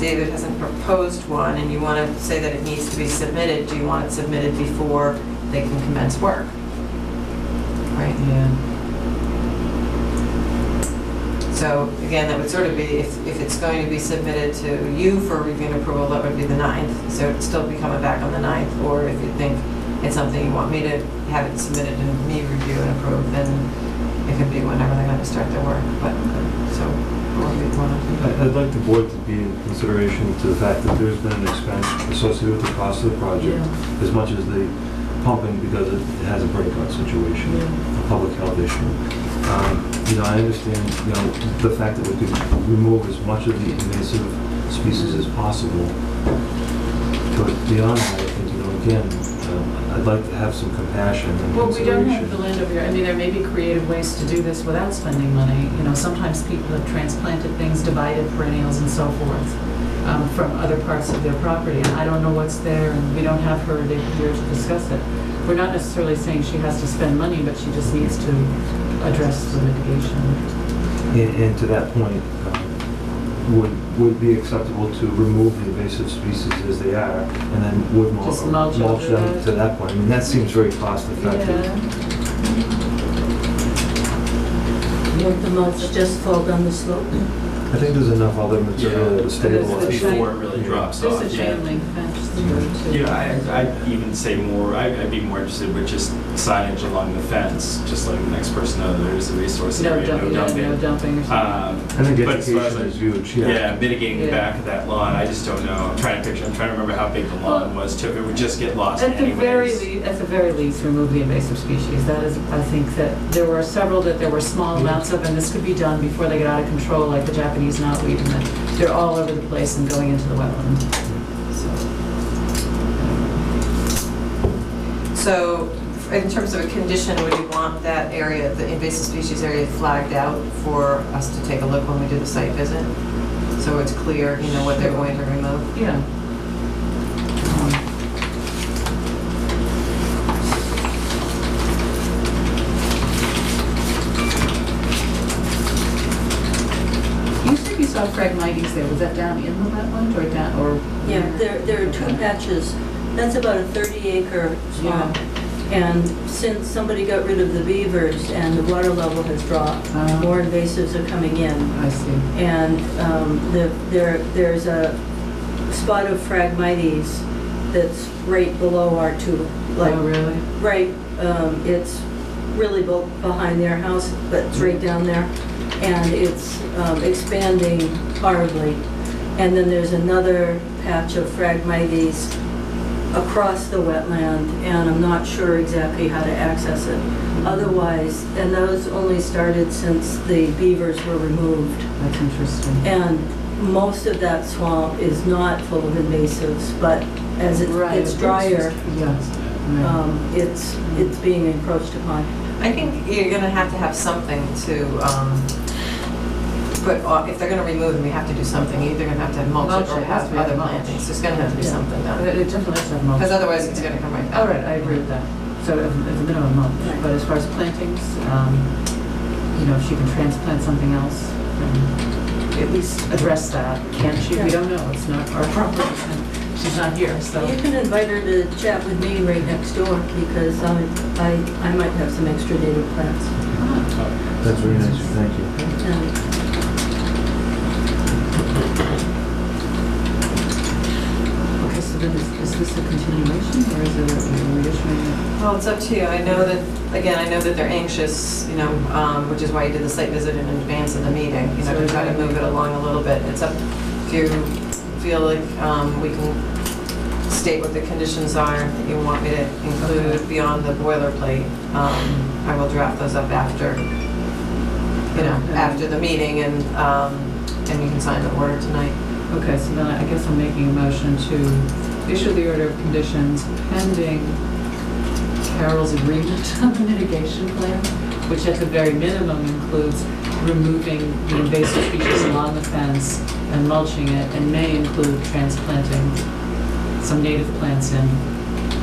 David hasn't proposed one, and you want to say that it needs to be submitted, do you want it submitted before they can commence work? Right? Yeah. So again, that would sort of be, if it's going to be submitted to you for review and approval, that would be the 9th. So it'd still be coming back on the 9th, or if you think it's something you want me to have it submitted and me review and approve, then it could be whenever they're going to start their work. But, so, what do you want to do? I'd like the board to be in consideration to the fact that there's been an expense associated with the cost of the project, as much as the pumping, because it has a breakout situation, a public health issue. You know, I understand, you know, the fact that we could remove as much of the invasive species as possible. But beyond that, I think, you know, again, I'd like to have some compassion and Well, we don't have consideration. the land over here. I mean, there may be creative ways to do this without spending money. You know, sometimes people have transplanted things, divided perennials and so forth, from other parts of their property. And I don't know what's there, and we don't have her here to discuss it. We're not necessarily saying she has to spend money, but she just needs to address the mitigation. And to that point, would be acceptable to remove the invasive species as they are, and then wood Just mulch mulch over them that. to that point? I mean, that seems very cost effective. Won't the mulch just fall down the slope? I think there's enough other material to stabilize. Before it really drops There's off. a chain link fence through it, too. Yeah, I'd even say more, I'd be more interested with just signage along the fence, just like the next person knows there's a resource No area, no dumping, no dumping. dumping or something. I think But as far as education is huge, yeah, mitigating the Yeah. back of that lawn, I just don't know. I'm trying to remember how big the lawn was too. If it would just get lost At the anyways. at the very least, remove the invasive species. That is, I think that there were several that there were small amounts of, and this could be done before they get out of control, like the Japanese knotweed, and they're all over the place and going into the wetland. So, in terms of a condition, would you want that area, the invasive species area, flagged out for us to take a look when we do the site visit? So it's clear, you know, what they're going to remove? Yeah. You said you saw Phragmites there. Was that down in the wetland or down, or? Yeah, there are two patches. That's about a 30-acre swamp. And since somebody got rid of the beavers and the water level has dropped, more invasives are coming in. I see. And there's a spot of Phragmites that's right below our tulip. Like, Oh, really? right, it's really behind their house, but it's right down there. And it's expanding horribly. And then there's another patch of Phragmites across the wetland, and I'm not sure exactly how to access it. Otherwise, and those only started since the beavers were removed. That's interesting. And most of that swamp is not full of invasives, but as it gets drier, Yes. it's being encroached upon. I think you're gonna have something to, put off, if they're gonna remove them, you have to do something. You're either gonna have to mulch Mulch, it or it has to have be other mulch. plantings. There's gonna have to be Yeah. something done. It definitely has to have mulch. Because otherwise it's gonna come right back. All right, I agree with that. So it's a minimum mulch, but as far as plantings, you know, if she can transplant something else, then at least address that. Can she? We don't know. It's not our property. and She's not here, so. You can invite her to chat with me right next door, because I might have some extra native plants. That's very nice, thank you. Okay, so then is this a continuation or is it a reissuing? Well, it's up to you. I know that, again, I know that they're anxious, you know, which is why you did the site visit in advance of the meeting, you know, to try to move it along a little bit. It's up, if you feel like we can state what the conditions are that you want me to include beyond the boilerplate, I will draft those up after, you know, after the meeting, and you can sign the order tonight. Okay, so then I guess I'm making a motion to issue the order of conditions pending Carol's agreement on the mitigation plan, which at the very minimum includes removing the invasive species along the fence and mulching it, and may include transplanting some native plants in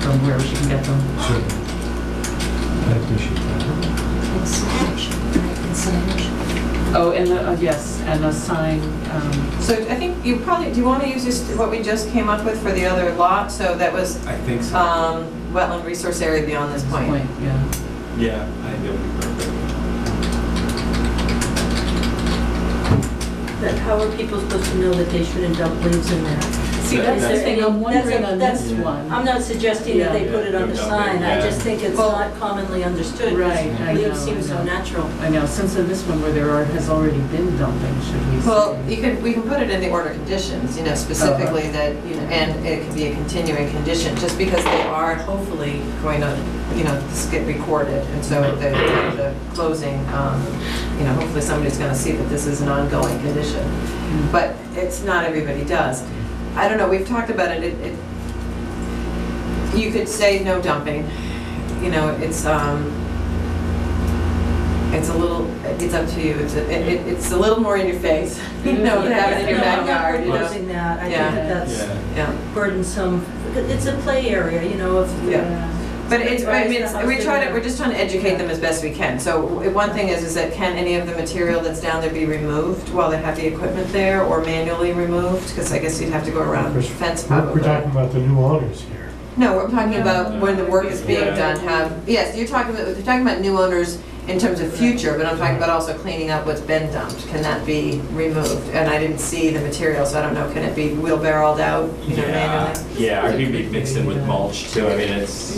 from wherever she can get them. Sure. I appreciate that. And signage. Oh, and yes, and a sign, So I think you probably, do you want to use this, what we just came up with for the other lot? So that was I think so. wetland resource area beyond this point. yeah. Yeah, I think it would be perfect. That, how are people supposed to know that they shouldn't dump leaves in there? See, that's the thing, I'm wondering on That's- this one. I'm not suggesting that they put it on the sign, I just think it's Well, not commonly understood. Right, I know, Leaves seem I so know. natural. I know, since in this one where has already been dumping, should we say? Well, we can put it in the order conditions, you know, specifically that, you know, and it can be a continuing condition, just because they are hopefully going to, you know, this get recorded, and so the closing, you know, hopefully somebody's gonna see that this is an ongoing condition. But it's not everybody does. I don't know, we've talked about it, you could say no dumping, you know, it's a little, it's up to you, it's a little more in your face, you know, to have it in your backyard, you I'm not know. proposing that, I Yeah. think that that's Yeah. burdensome, it's a play area, you know, if. Yeah. But it's, I mean, Drives the house we're just trying to educate them as best we can. So one thing is that can any of the material that's down there be removed while they have the equipment there, or manually removed? Because I guess you'd have to go around the fence We're probably. talking about the new owners here. No, we're talking about when the work is being done, yes, you're talking about new owners in terms of future, but I'm talking about also cleaning up what's been dumped. Can that be removed? And I didn't see the material, so I don't know, can it be wheelbarrowed out, you know, manually? Yeah, or it could be mixed in with mulch too. I mean, it's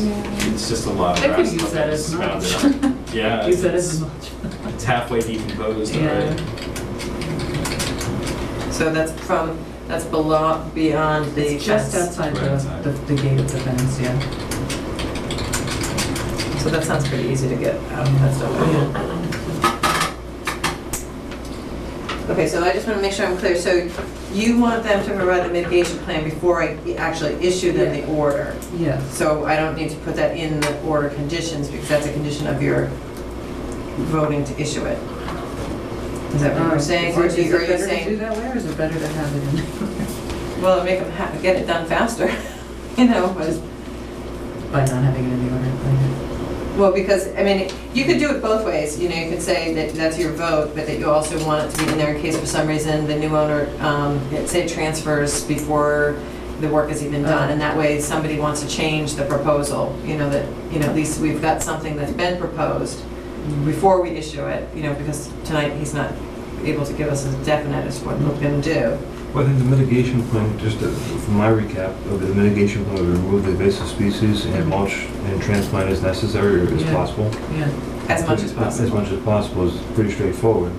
just a lot of They could grass use that as mulch. surrounded up. Yeah. Use that it's- as much. It's halfway decomposed Yeah. already. So that's beyond the It's just fence. outside Right outside. the gate of the fence, yeah. So that sounds pretty easy to get out, that's no problem. Okay, so I just want to make sure I'm clear. So you want them to provide the mitigation plan before I actually issue them the order? Yes. So I don't need to put that in the order conditions because that's a condition of your voting to issue it? Is that what you're saying? Or Is are it you better to do saying, that way, or is it better to have it in? well, it'll make them get it done faster, you know, but. By not having it in the order? Well, because, I mean, you could do it both ways, you know, you could say that that's your vote, but that you also want it to be in there in case for some reason the new owner, say transfers before the work is even done, and that way somebody wants to change the proposal, you know, that, you know, at least we've got something that's been proposed before we issue it, you know, because tonight he's not able to give us as definite as what we're gonna do. Well, I think the mitigation plan, just from my recap, the mitigation plan would remove the invasive species and mulch and transplant as necessary or as Yeah. possible. Yeah. As much as possible. As much as possible is pretty straightforward.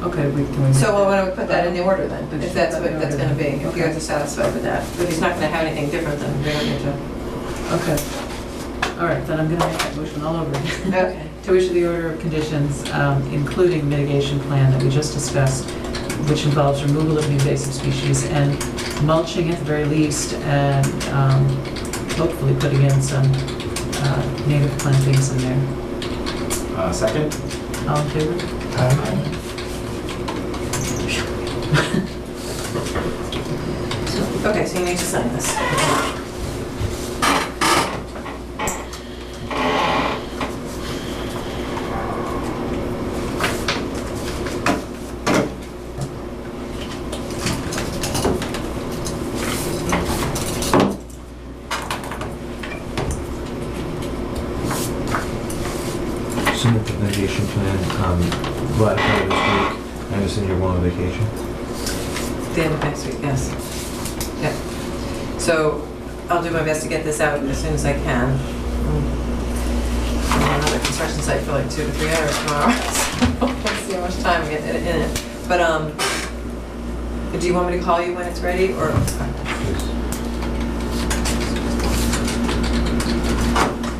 Okay, we can. So why don't we put that in the order then, if that's what that's gonna be, if you Okay. guys are satisfied with that. But he's not gonna have anything different than we're going to. Okay. All right, then I'm gonna make that motion all over again. Okay. To issue the order of conditions, including mitigation plan that we just discussed, which involves removal of the invasive species and mulching at the very least, and hopefully putting in some native plantings in there. Second? All in favor? Okay, so you need to sign this. Submit the mitigation plan, latter part of this week. I understand you're going on vacation. The end of next week, yes. Yeah. So I'll do my best to get this out as soon as I can. I'm on another construction site for like 2 to 3 hours tomorrow, so let's see how much time we get in it. But do you want me to call you when it's ready, or?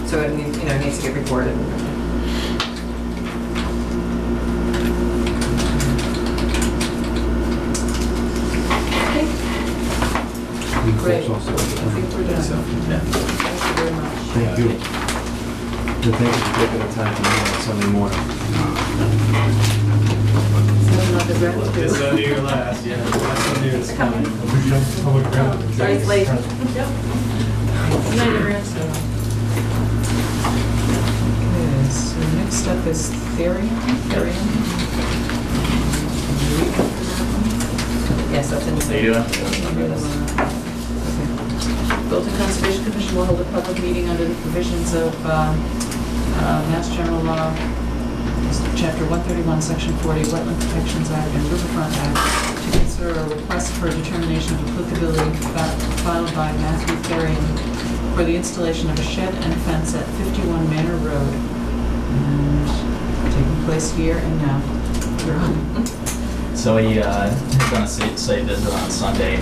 So it needs, needs to get recorded. Great. That's also- I think we're done. Yeah. Thank you very much. Thank you. And thank you for taking the time to meet on Sunday morning. This Sunday or last, yeah. Last Sunday is coming. Sorry it's late. Good night, everyone. Okay, so next up is Therion. Yes, that's in. There you go. Bolton Conservation Commission will hold a public meeting under the provisions of Mass General Law, Chapter 131, Section 40, Wetland Protections Act and Riverfront Act, to consider a request for a determination of applicability filed by Matthew Ferrian for the installation of a shed and fence at 51 Manor Road, and taking place here and now. You're on. So he has done a site visit on Sunday.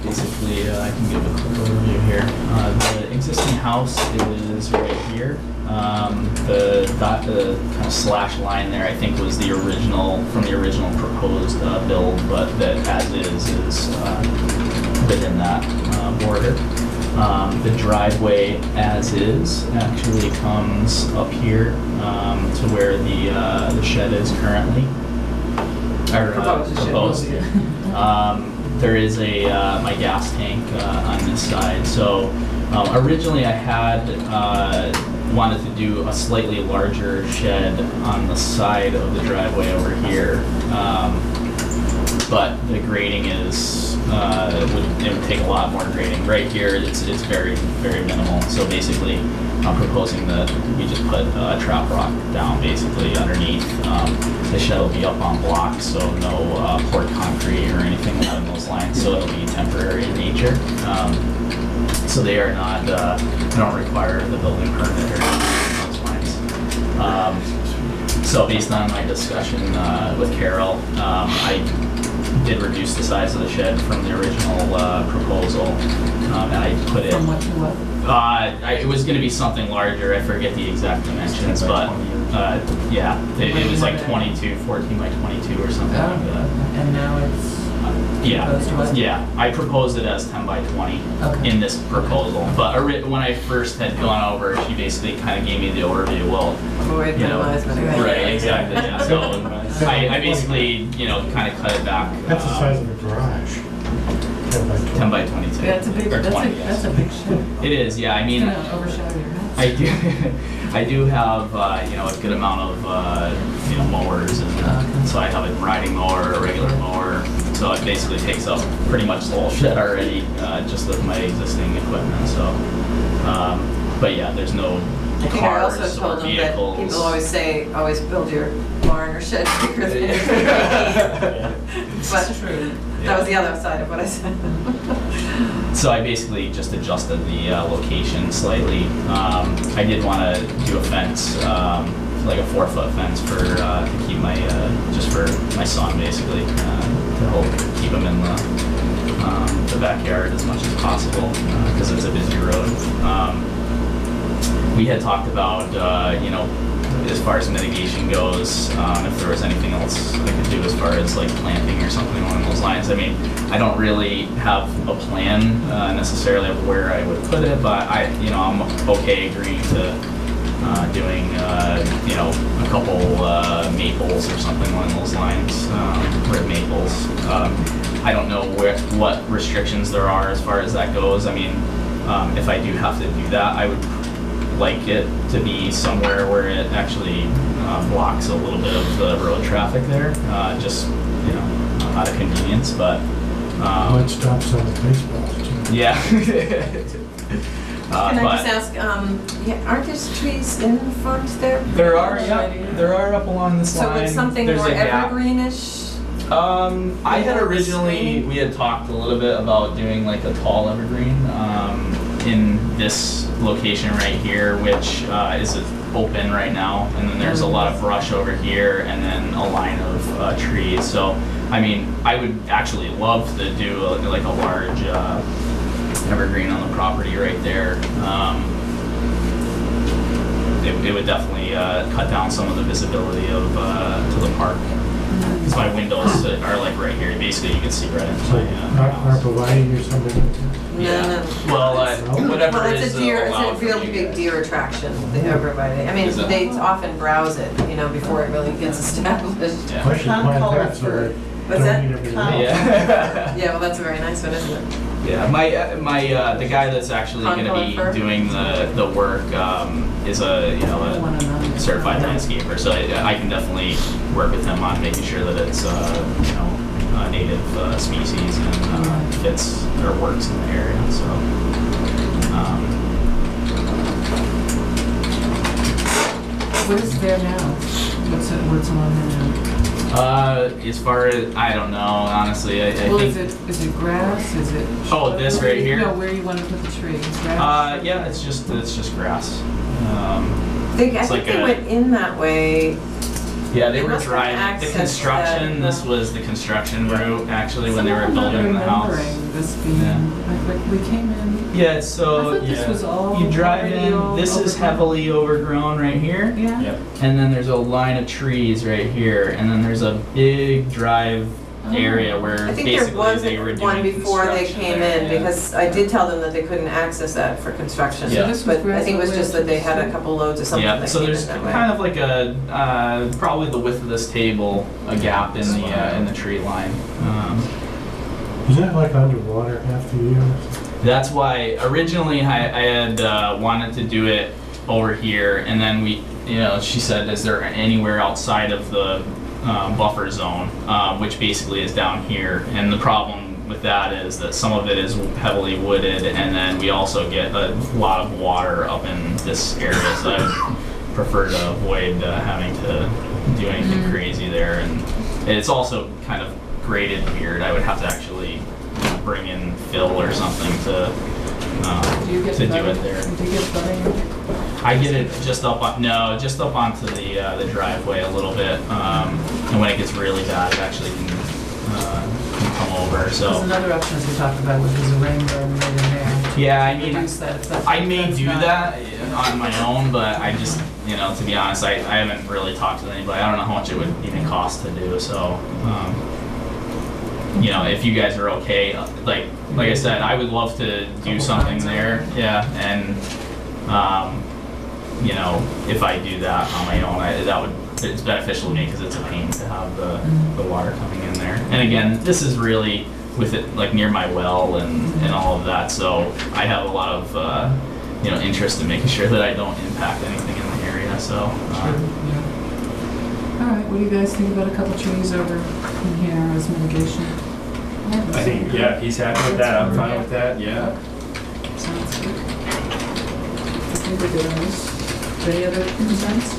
Basically, I can give a quick overview here. The existing house is right here. The kind of slash line there, I think, was the original, from the original proposed build, but that as is within that border. The driveway as is actually comes up here to where the shed is currently. Or proposed. There is my gas tank on this side. So originally I had wanted to do a slightly larger shed on the side of the driveway over here. But the grading is, it would take a lot more grading. Right here, it's very, very minimal. So basically, I'm proposing that we just put trap rock down basically underneath. The shed will be up on blocks, so no poured concrete or anything along those lines. So it'll be temporary in nature. So they are not, don't require the building permit or anything along those lines. So based on my discussion with Carol, I did reduce the size of the shed from the original proposal, and I put it. From what to what? It was going to be something larger. I forget the exact dimensions, but yeah, it was like 14 by 22 or something like that. And now it's proposed to what? Yeah. I proposed it as 10 by 20 in this proposal, but when I first had gone over, she basically kind of gave me the overview. Well, avoid minimizing. Right, exactly. Yeah. So I basically, kind of cut it back. That's the size of a garage. 10 by 22. Yeah, it's a big, or 20, that's a big shed. It is, yeah. I mean, It's gonna overshadow your house. I do have, a good amount of, mowers, and so I have a riding mower, a regular mower. So it basically takes up pretty much the whole shed already, just with my existing equipment. So, but yeah, there's no I think I also cars or told them that vehicles. people always build your barn or shed bigger than your But true. That was the other side of what I said. So I basically just adjusted the location slightly. I did want to do a fence, like a 4-foot fence for to keep my just for my son basically to help keep him in the backyard as much as possible because it's a busy road. We had talked about as far as mitigation goes, if there was anything else I could do as far as like planting or something along those lines. I mean, I don't really have a plan necessarily of where I would put it, but I'm okay agreeing to doing a couple maples or something along those lines, red maples. I don't know what restrictions there are as far as that goes. I mean, if I do have to do that, I would like it to be somewhere where it actually blocks a little bit of the road traffic there, just out of convenience, but Might stop some of the baseballs too. yeah. Can I just ask, aren't there trees in the front there? There are up along this line. So it's something There's more a gap. evergreenish? I had originally, we had talked a little bit about doing like a tall evergreen in this location right here, which is open right now, and then there's a lot of brush over here, and then a line of trees. So, I mean, I would actually love to do like a large evergreen on the property right there. It would definitely cut down some of the visibility of to the park. Because my windows are like right here. Basically, you can see right into my Arborvitae or something like that? No. Well, whatever Well, is it's a allowed for real you big guys. deer attraction, everybody. I mean, Is it? they often browse it, before it really gets established. Yeah. I should plant Concolor that so for- that What's that? don't eat everything. Yeah. Yeah, well, that's a very nice one, isn't it? Yeah, my the guy that's actually going to be Concolor fir? doing the work is a certified landscaper, so I can definitely work with him on making sure that it's native species and fits or works in the area. So. What is there now? What's on there now? As far as, I don't know, honestly, I Well, think. is it grass? Is it? Oh, this right here? No, where you want to put the tree? Grass? Yeah, it's just grass. I think like they went in that way. Yeah, they They were must have driving, the accessed construction, that, this was the construction route, actually, when they were Somehow I'm building the not house. remembering this being, like, we came in. Yeah, so, I thought this was all you drive already all in, this is overgrown. heavily overgrown right here. Yeah. Yep. And then there's a line of trees right here, and then there's a big drive area where I think there basically was they were doing one before they construction came there, in, yeah. because I did tell them that they couldn't access that for construction. So this was But I think it was grass just that they had a couple loads or something Yeah, that so came in there's that way. kind of like a, probably the width of this table, a gap in the tree line. Is that like underwater half the year? That's why originally I had wanted to do it over here, and then she said, is there anywhere outside of the buffer zone, which basically is down here? And the problem with that is that some of it is heavily wooded, and then we also get a lot of water up in this area, so I prefer to avoid having to do anything crazy there. And it's also kind of graded weird. I would have to actually bring in fill or something to Do you get do budding? it there. Do you get budding? I get it just up onto the driveway a little bit, and when it gets really bad, it actually can come over. There's So another option as we talked about, which is a rain garden right in there. yeah, I mean, Reduce that if that's- I may that's do not- that on my own, but I just, to be honest, I haven't really talked to anybody. I don't know how much it would even cost to do. So, if you guys are okay, like I said, I would love to do something there. Yeah, and if I do that on my own, it's beneficial to me because it's a pain to have the water coming in there. And again, this is really with it like near my well and all of that, so I have a lot of interest in making sure that I don't impact anything in the area. So. All right, what do you guys think about a couple trees over in here as mitigation? I think, yeah, he's happy with that, I'm fine with that, yeah. Sounds good. I think we're good on this. Any other concerns?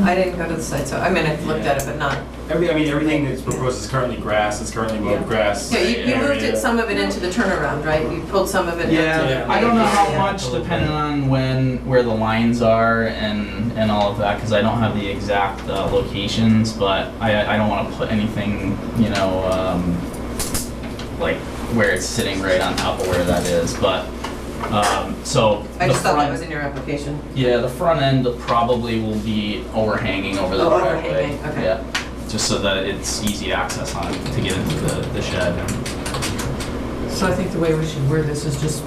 I didn't go to the site, so, I looked at it, but not. Everything that's proposed is currently grass, it's currently mowed grass. Yeah, you moved area. some of it into the turnaround, right? You pulled some of it. Yeah, I don't know how much, depending on where the lines are and all of that, because I don't have the exact locations, but I don't want to put anything, like where it's sitting right on top of where that is, but, so. I just the thought that front- was in your application. Yeah, the front end probably will be overhanging over the driveway. Overhanging, okay. Yeah, just so that it's easy access to get into the shed. So I think the way we should word this is just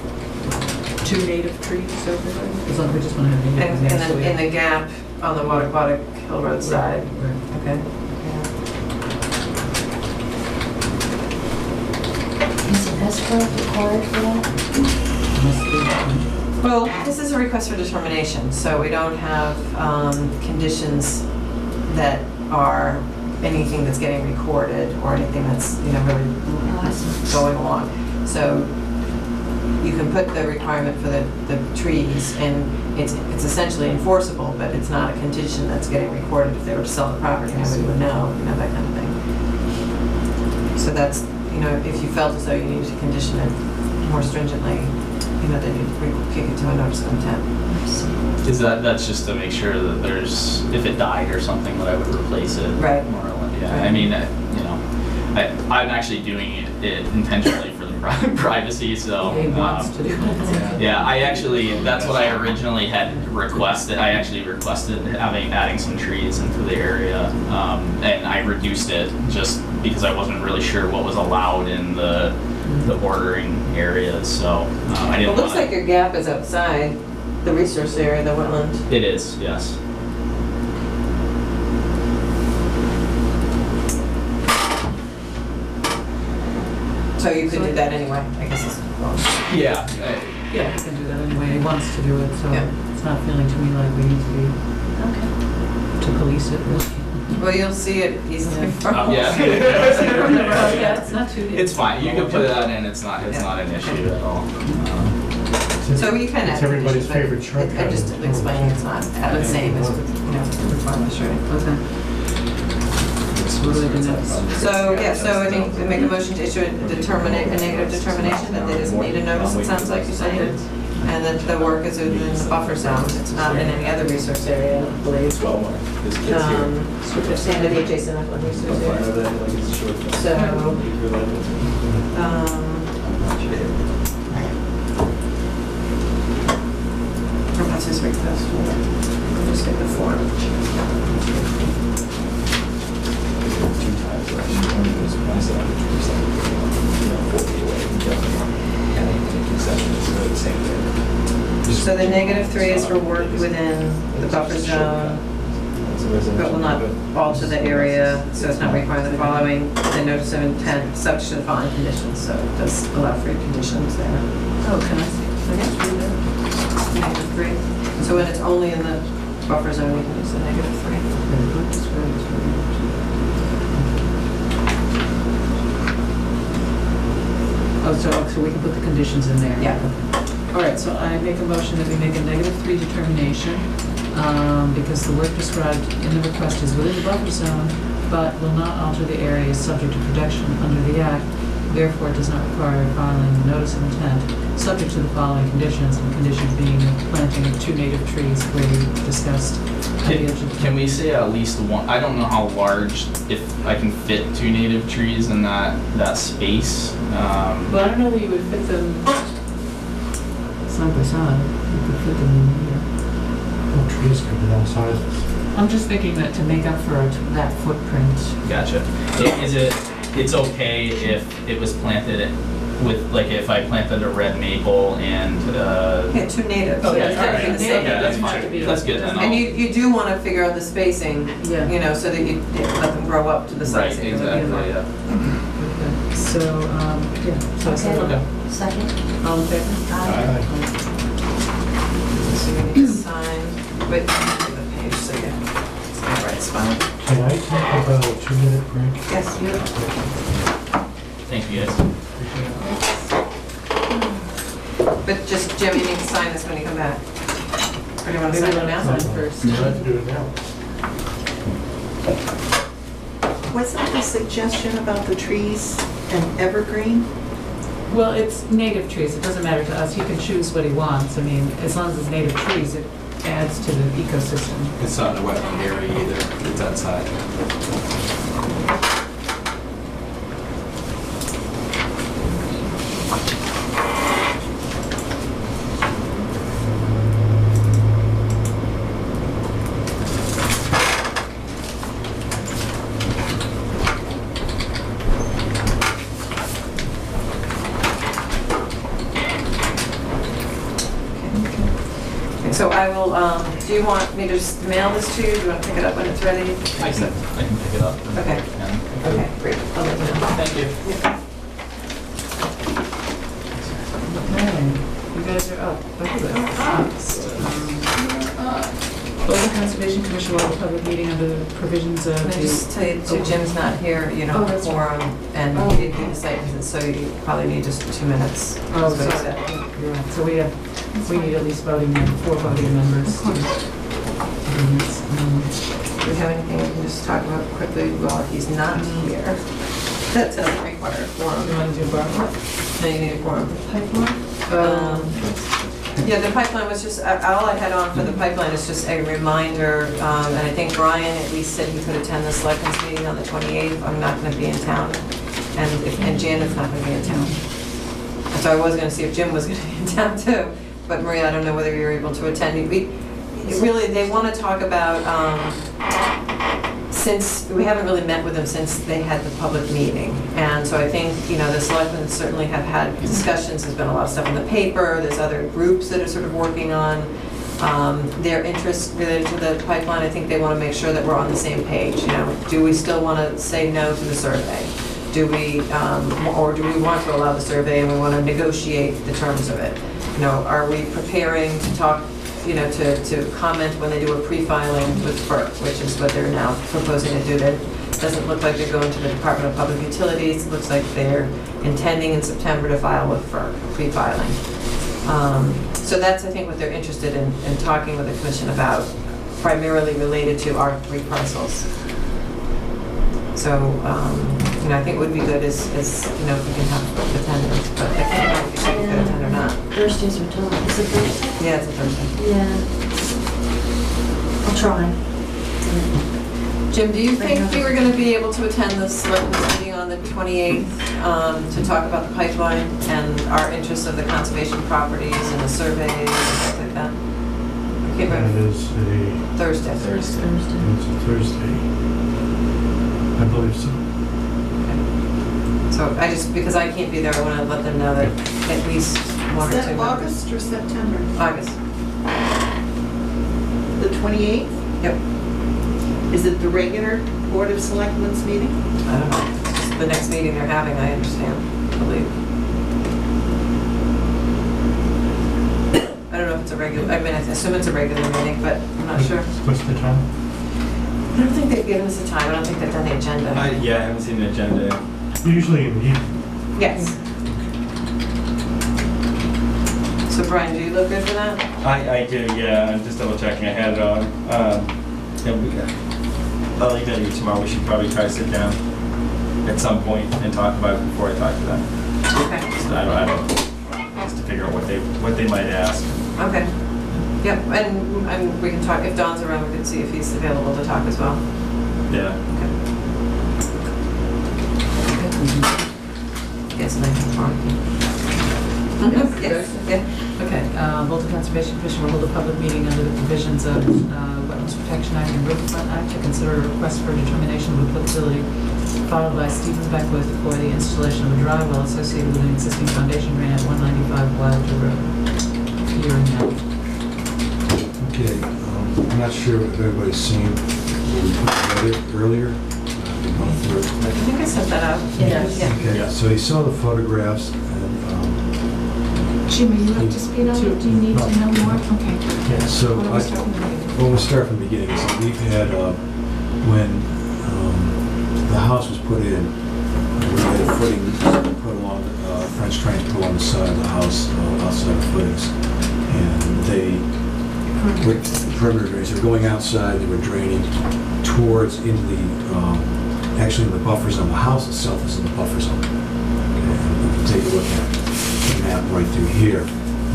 2 native trees over there, as long as we just want to have native. And then in the gap on the Wattaquatic Hill Road side. Right. Okay. Is an escrow required for that? Well, this is a request for determination, so we don't have conditions that are anything that's getting recorded or anything that's, really going along. So you can put the requirement for the trees, and it's essentially enforceable, but it's not a condition that's getting recorded. If they were to sell the property, nobody would know, that kind of thing. So that's, if you felt as though you needed to condition it more stringently, then you'd kick it to a notice of intent. Is that's just to make sure that if it died or something, that I would replace it? Right. More or less, yeah. Right. I mean, I'm actually doing it intentionally for the privacy, so. He wants to do it. Yeah, that's what I originally had requested. I actually requested adding some trees into the area, and I reduced it just because I wasn't really sure what was allowed in the bordering areas, so I didn't It looks wanna- like your gap is outside the resource area, the wetland. It is, yes. So you could do that anyway, I guess it's. Yeah. Yeah, he can do that anyway, he wants to do it, so Yeah. it's not feeling to me like we need to be, to police it, really. Well, you'll see it easily from. Yeah. Yeah, it's not too deep. It's fine, you can put that in, it's not an issue at all. So you can It's add everybody's conditions, but favorite shortcut. I'm just explaining it's not the same as, requirement, sure. Okay. So what do I do next? So, yeah, so I think we make a motion to issue a negative determination that there isn't need a notice, it sounds like you're saying. And that the work is within the buffer zone, it's not in any other resource area, I believe. This kid's here. They're saying that the adjacent upland resource area. So, what's his request? I'll just take the form. So the -3 is for work within the buffer zone, but will not alter the area, so it's not requiring the following. The notice of intent subject to the following conditions, so it does allow for conditions there. Oh, can I see? I guess we do. -3. So when it's only in the buffer zone, we can use the -3. Oh, so we can put the conditions in there? Yeah. All right, so I make a motion that we make a -3 determination, because the work described in the request is within the buffer zone, but will not alter the area subject to protection under the Act, therefore it does not require filing the notice of intent, subject to the following conditions, and conditions being the planting of 2 native trees where we discussed. Can we say at least one? I don't know how large, if I can fit 2 native trees in that space. Well, I don't know that you would fit them side by side. You could fit them in here. Well, trees could be all sizes. I'm just thinking that to make up for that footprint. Gotcha. It's okay if it was planted with, like, if I planted a red maple and, Yeah, 2 natives. Okay, Yeah, all right. it's the same. Yeah, that's fine. That's good then. And you do want to figure out the spacing, Yeah. so that you let them grow up to the Right, size. exactly, yeah. So, yeah. So I said, Okay. Second? all in favor? So you need to sign with the page, so yeah, it's in the right spot. Can I take about a 2-minute break? Yes, you. Thank you, guys. But just, Jim, you need to sign this when you come back. Or do you want to sign it now? Sign first. You have to do it now. Was that the suggestion about the trees and evergreen? Well, it's native trees. It doesn't matter to us. He can choose what he wants. I mean, as long as it's native trees, it adds to the ecosystem. It's not in a wetland area either, it's outside. So I will, do you want me to just mail this to you? Do you want to pick it up when it's ready? I can pick it up. Okay. Okay, great. I'll let you know. Thank you. Okay, you guys are up. Boulder Conservation Commission will have a public meeting under the provisions of Can I just tell you, too, Jim's not here, you Oh, know, that's quorum, and he didn't do the site visit, so you probably need just 2 minutes. Oh, That's what he sorry. said. You're right. So we need at least 4 voting members. Do we have anything we can just talk about quickly while he's not here? That doesn't require a quorum. You want to do Barbara? No, you need a quorum. Yeah, the pipeline was just, all I had on for the pipeline is just a reminder, and I think Brian at least said he could attend the selectmen's meeting on the 28th. I'm not going to be in town, and Janet's not going to be in town. So I was going to see if Jim was going to be in town too, but Maria, I don't know whether you're able to attend. They want to talk about, since, we haven't really met with them since they had the public meeting. And so I think, the selectmen certainly have had discussions, there's been a lot of stuff in the paper, there's other groups that are sort of working on their interests related to the pipeline. I think they want to make sure that we're on the same page, Do we still want to say no to the survey? Do we, or do we want to allow the survey and we want to negotiate the terms of it? Are we preparing to talk to comment when they do a pre-filing with FERC, which is what they're now proposing to do. That doesn't look like they're going to the Department of Public Utilities. It looks like they're intending in September to file with FERC, pre-filing. So that's, I think, what they're interested in talking with the commission about, primarily related to our 3 parcels. So, I think what would be good is if we can have attendance, but I can't know if you can attend or not. Thursdays are tough. Is it Thursday? Yeah, it's a Thursday. Yeah. I'll try. Jim, do you think you were going to be able to attend the selectmen's meeting on the 28th to talk about the pipeline and our interest of the conservation properties and the surveys and things like that? Okay, That is a Thursday. It's a Thursday. I believe so. So because I can't be there, I want to let them know that at least one or two Is that members. August or September? August. The 28th? Yep. Is it the regular Board of Selectmen's meeting? I don't know. It's just the next meeting they're having, I understand, I believe. I don't know if it's a regular, I assume it's a regular meeting, but I'm not sure. What's the time? I don't think they've given us a time. I don't think they've done the agenda. Yeah, I haven't seen the agenda. Usually in the evening. Yes. So Brian, do you look good for that? I do, yeah, I'm just double checking, I had it on. I'll leave that to you tomorrow, we should probably try to sit down at some point and talk about it before I talk to them. Okay. So I don't, just to figure out what they might ask. Okay. Yep, and we can talk, if Don's around, we can see if he's available to talk as well. Yeah. Yes, and I can talk. Yes, yeah. Okay, Bolton Conservation Commission will hold a public meeting under the provisions of Wetlands Protection Act and Riverfront Act to consider a request for a determination of applicability filed by Stephen Beckwith for the installation of a dry well associated with an existing foundation drain at 195 Wilder Road. Here and now. Okay, I'm not sure if everybody's seen what we put together earlier. I think I sent that out. Yeah. Okay, so you saw the photographs and, Jimmy, you up to speed on it? Do you need to know more? Okay. yeah, so Why don't we start from the beginning? well, we'll start from the beginning. So we've had, when the house was put in, we had a footing put along, French drains put along the side of the house, outside the footings. And they, with perimeter drains, they were going outside, they were draining towards into the, actually in the buffer zone. The house itself is in the buffer zone. Okay, and if you take a look at the map right through here,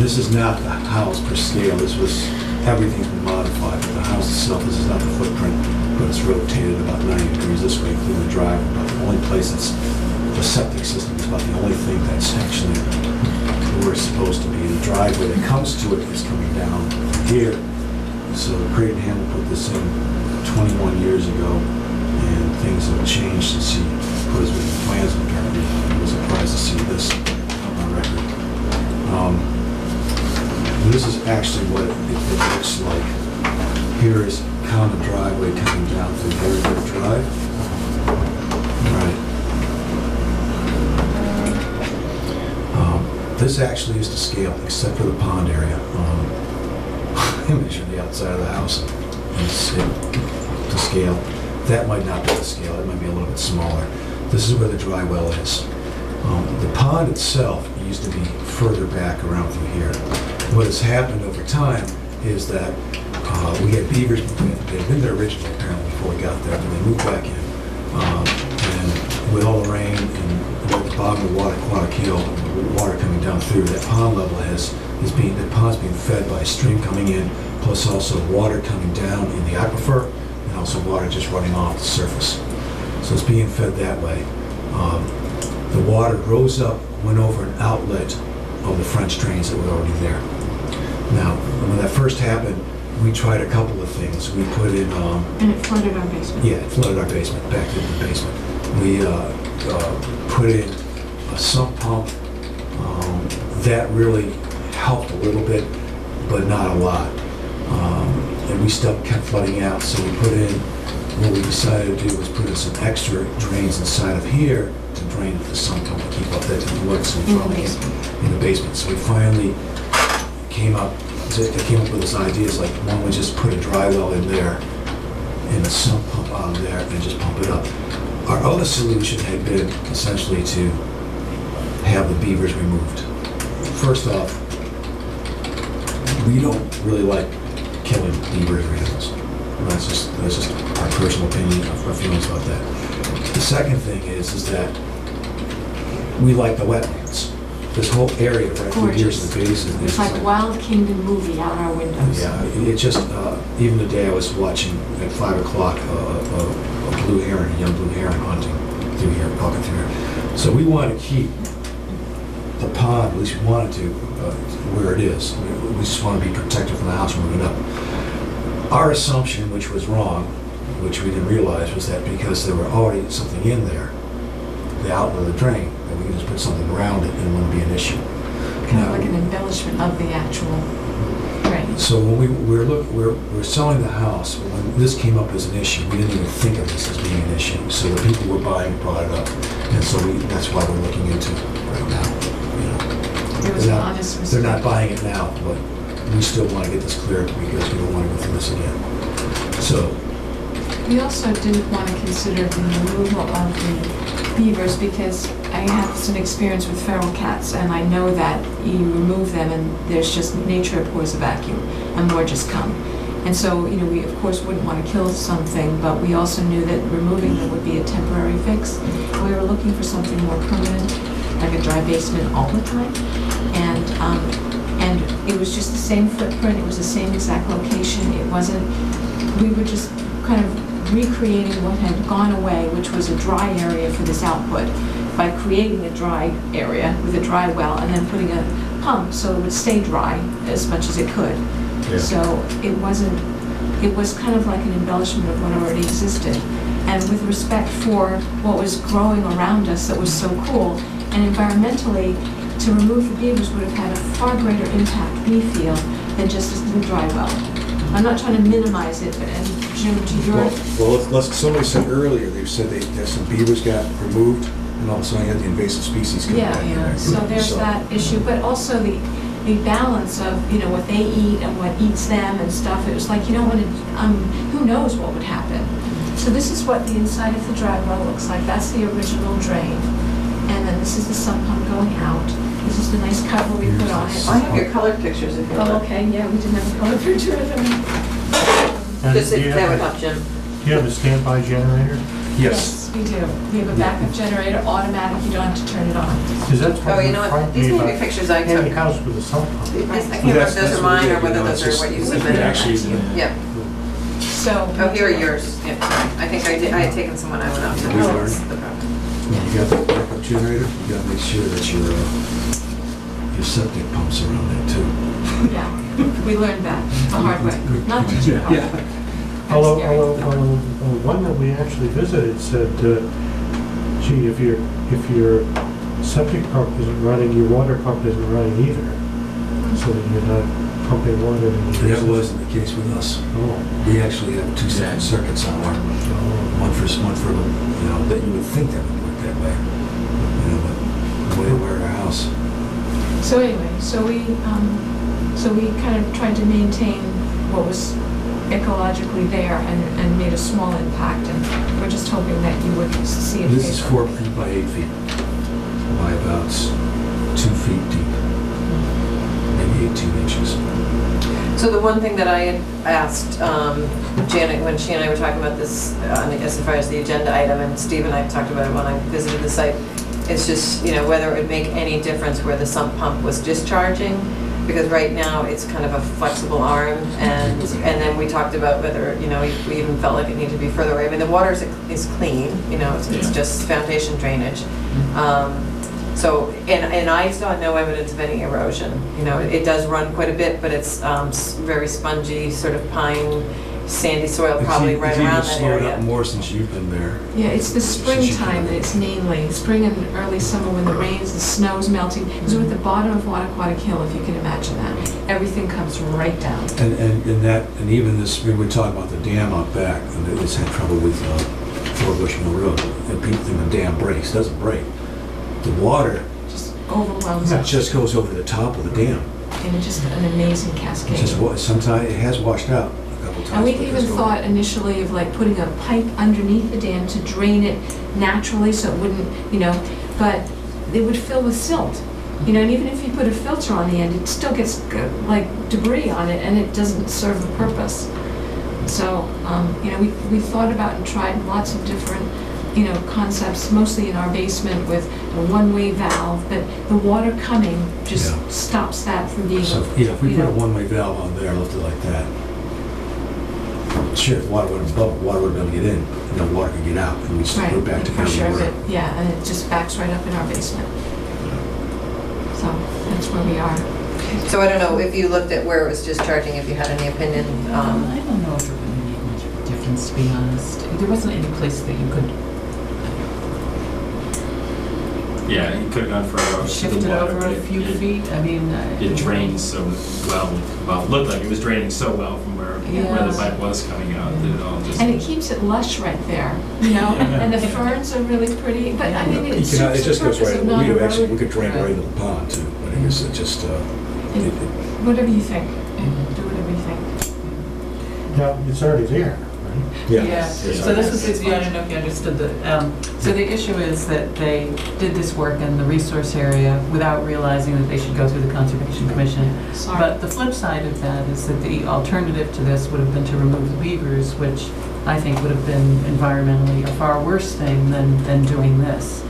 this is not the house per scale. This was, everything's been modified, but the house itself, this is not the footprint, but it's rotated about 90 degrees this way, including the drive. About the only place that's, the septic system is about the only thing that's actually where it's supposed to be. The driveway that comes to it is coming down here. So Creighton Hamel put this in 21 years ago, and things have changed since he put his written plans in. Apparently, I was surprised to see this on record. This is actually what it looks like. Here is common driveway coming down through Heritage Drive. Right. This actually is to scale, except for the pond area. I measured the outside of the house and it's to scale. That might not be to scale, it might be a little bit smaller. This is where the dry well is. The pond itself used to be further back around through here. What has happened over time is that we had beavers, they'd been there originally apparently before we got there, but they moved back in. And with all the rain and at the bottom of the water, Quantic Hill, the water coming down through, that pond level the pond's being fed by a stream coming in, plus also water coming down in the aquifer, and also water just running off the surface. So it's being fed that way. The water rose up, went over an outlet of the French drains that were already there. Now, when that first happened, we tried a couple of things. We put in... and it flooded our basement. Yeah, it flooded our basement, back into the basement. We put in a sump pump. That really helped a little bit, but not a lot. And we still kept flooding out, so we put in, what we decided to do was put in some extra drains inside of here to drain the sump pump to keep up that look, so we probably in the basement. So we finally came up So I came up with this idea, it's like, why don't we just put a dry well in there and a sump pump out of there and just pump it up. Our other solution had been essentially to have the beavers removed. First off, we don't really like killing beavers or animals. That's just our personal opinion, our feelings about that. The second thing is that we like the wetlands. This whole area right through here is the basin. It's like a Wild Kingdom movie out our windows. Yeah, it just, even today I was watching at 5 o'clock a blue heron, a young blue heron hunting through here, walking through here. So we want to keep the pond, at least we wanted to, where it is. We just want to be protected from the house moving up. Our assumption, which was wrong, which we didn't realize, was that because there were already something in there, the outlet of the drain, that we could just put something around it and it wouldn't be an issue. Kind of like an embellishment of the actual drain. So when we're selling the house, when this came up as an issue, we didn't even think of this as being an issue. So the people who were buying brought it up, and so that's why we're looking into it right now. You know, It was an honest mistake. they're not buying it now, but we still want to get this cleared because we don't want to go through this again. So We also didn't want to consider the removal of the beavers because I have some experience with feral cats and I know that you remove them and there's just nature abhors a vacuum and more just come. And so, you know, we of course wouldn't want to kill something, but we also knew that removing them would be a temporary fix. We were looking for something more permanent, like a dry basement all the time. And it was just the same footprint, it was the same exact location. It wasn't, we were just kind of recreating what had gone away, which was a dry area for this output, by creating a dry area with a dry well and then putting a pump so it would stay dry as much as it could. Yeah. So it was kind of like an embellishment of what already existed. And with respect for what was growing around us that was so cool, and environmentally, to remove the beavers would have had a far greater impact, we feel, than just the dry well. I'm not trying to minimize it, but, and Jim, to your... Well, somebody said earlier, they said that some beavers got removed, and all of a sudden you had the invasive species coming back in there. So there's that issue, but also the balance of, you know, what they eat and what eats them and stuff. It was like, you don't want to, who knows what would happen. So this is what the inside of the dry well looks like. That's the original drain. And then this is the sump pump going out. This is the nice cover we put on it. I have your color pictures if you want. Oh, okay, yeah, we didn't have a color picture of them. And Just do if you that have would a- help, Jim. Do you have a standby generator? Yes, we do. We have a backup generator, automatic, you don't have to turn it on. Because that's what Oh, you know what? frightened These me may be about pictures I took. any house with a sump pump. I can't remember if those are mine or whether those are what you submitted. Yeah. So. Oh, here are yours. Yeah, sorry. I think I had taken some when I went out to We learned. the property. You got the backup generator, you gotta make sure that your septic pumps are on there too. Yeah, we learned that the hard way. Not too hard. Although one that we actually visited said, gee, if your septic pump isn't running, your water pump isn't running either, so that you're not pumping water into your That wasn't the case with us. Oh. We actually have two separate circuits on there. One for, you know, that you would think that would work that way. You know, but the way we're at our house. So anyway, so we kind of tried to maintain what was ecologically there and made a small impact, and we're just hoping that you would see it. This is 4 feet by 8 feet, by about 2 feet deep, maybe 18 inches. So the one thing that I had asked Janet when she and I were talking about this, as far as the agenda item, and Steve and I talked about it when I visited the site, it's just, you know, whether it would make any difference where the sump pump was discharging, because right now it's kind of a flexible arm, and then we talked about whether, you know, we even felt like it needed to be further away. I mean, the water is clean, you know, it's just foundation drainage. So, and I saw no evidence of any erosion. You know, it does run quite a bit, but it's very spongy, sort of pine, sandy soil, probably right around that It's even slowed area. up more since you've been there. Yeah, it's the springtime that it's mainly, spring and early summer when the rains, the snow's melting. Because we're at the bottom of Wattaquatic Hill, if you can imagine that. Everything comes right down. And even this, we were talking about the dam out back, and it's had trouble with 4 Bushmill Road. And people think the dam breaks, it doesn't break. The water Overwhelms us. just goes over the top of the dam. and just an amazing cascade. It's just, sometimes it has washed out a couple times. And we but even it's going- thought initially of like putting a pipe underneath the dam to drain it naturally so it wouldn't, but it would fill with silt. And even if you put a filter on the end, it still gets like debris on it and it doesn't serve the purpose. So, we thought about and tried lots of different, concepts, mostly in our basement with a one-way valve, but the water coming just Yeah. stops that from being, So, if we put a one-way valve on there, left it like that, sure, if water would have bubbled, water would be able to get in, and the water could get out, and we'd still right, go back the to kind of pressure of where. it, yeah, and it just backs right up in our basement. So, that's where we are. So I don't know if you looked at where it was discharging, if you had any opinion. I don't know if it really made much of a difference, to be honest. There wasn't any place that you could Yeah, you could have gone further over shift to it the water. over but a few feet. I mean, It drains so well, it looked like it was draining so well from where the pipe was coming out, that it all just. And it keeps it lush right there, and the ferns are really pretty, but I mean, it serves It just the goes purpose right, of not we could actually, we eroding. could drain right into the pond too, but I guess it just, Whatever you think, do whatever you think. Now, it's already there, right? Yeah, so this was, I don't know if you understood so the issue is that they did this work in the resource area without realizing that they should go through the Conservation Commission. Sorry. But the flip side of that is that the alternative to this would have been to remove the beavers, which I think would have been environmentally a far worse thing than doing this.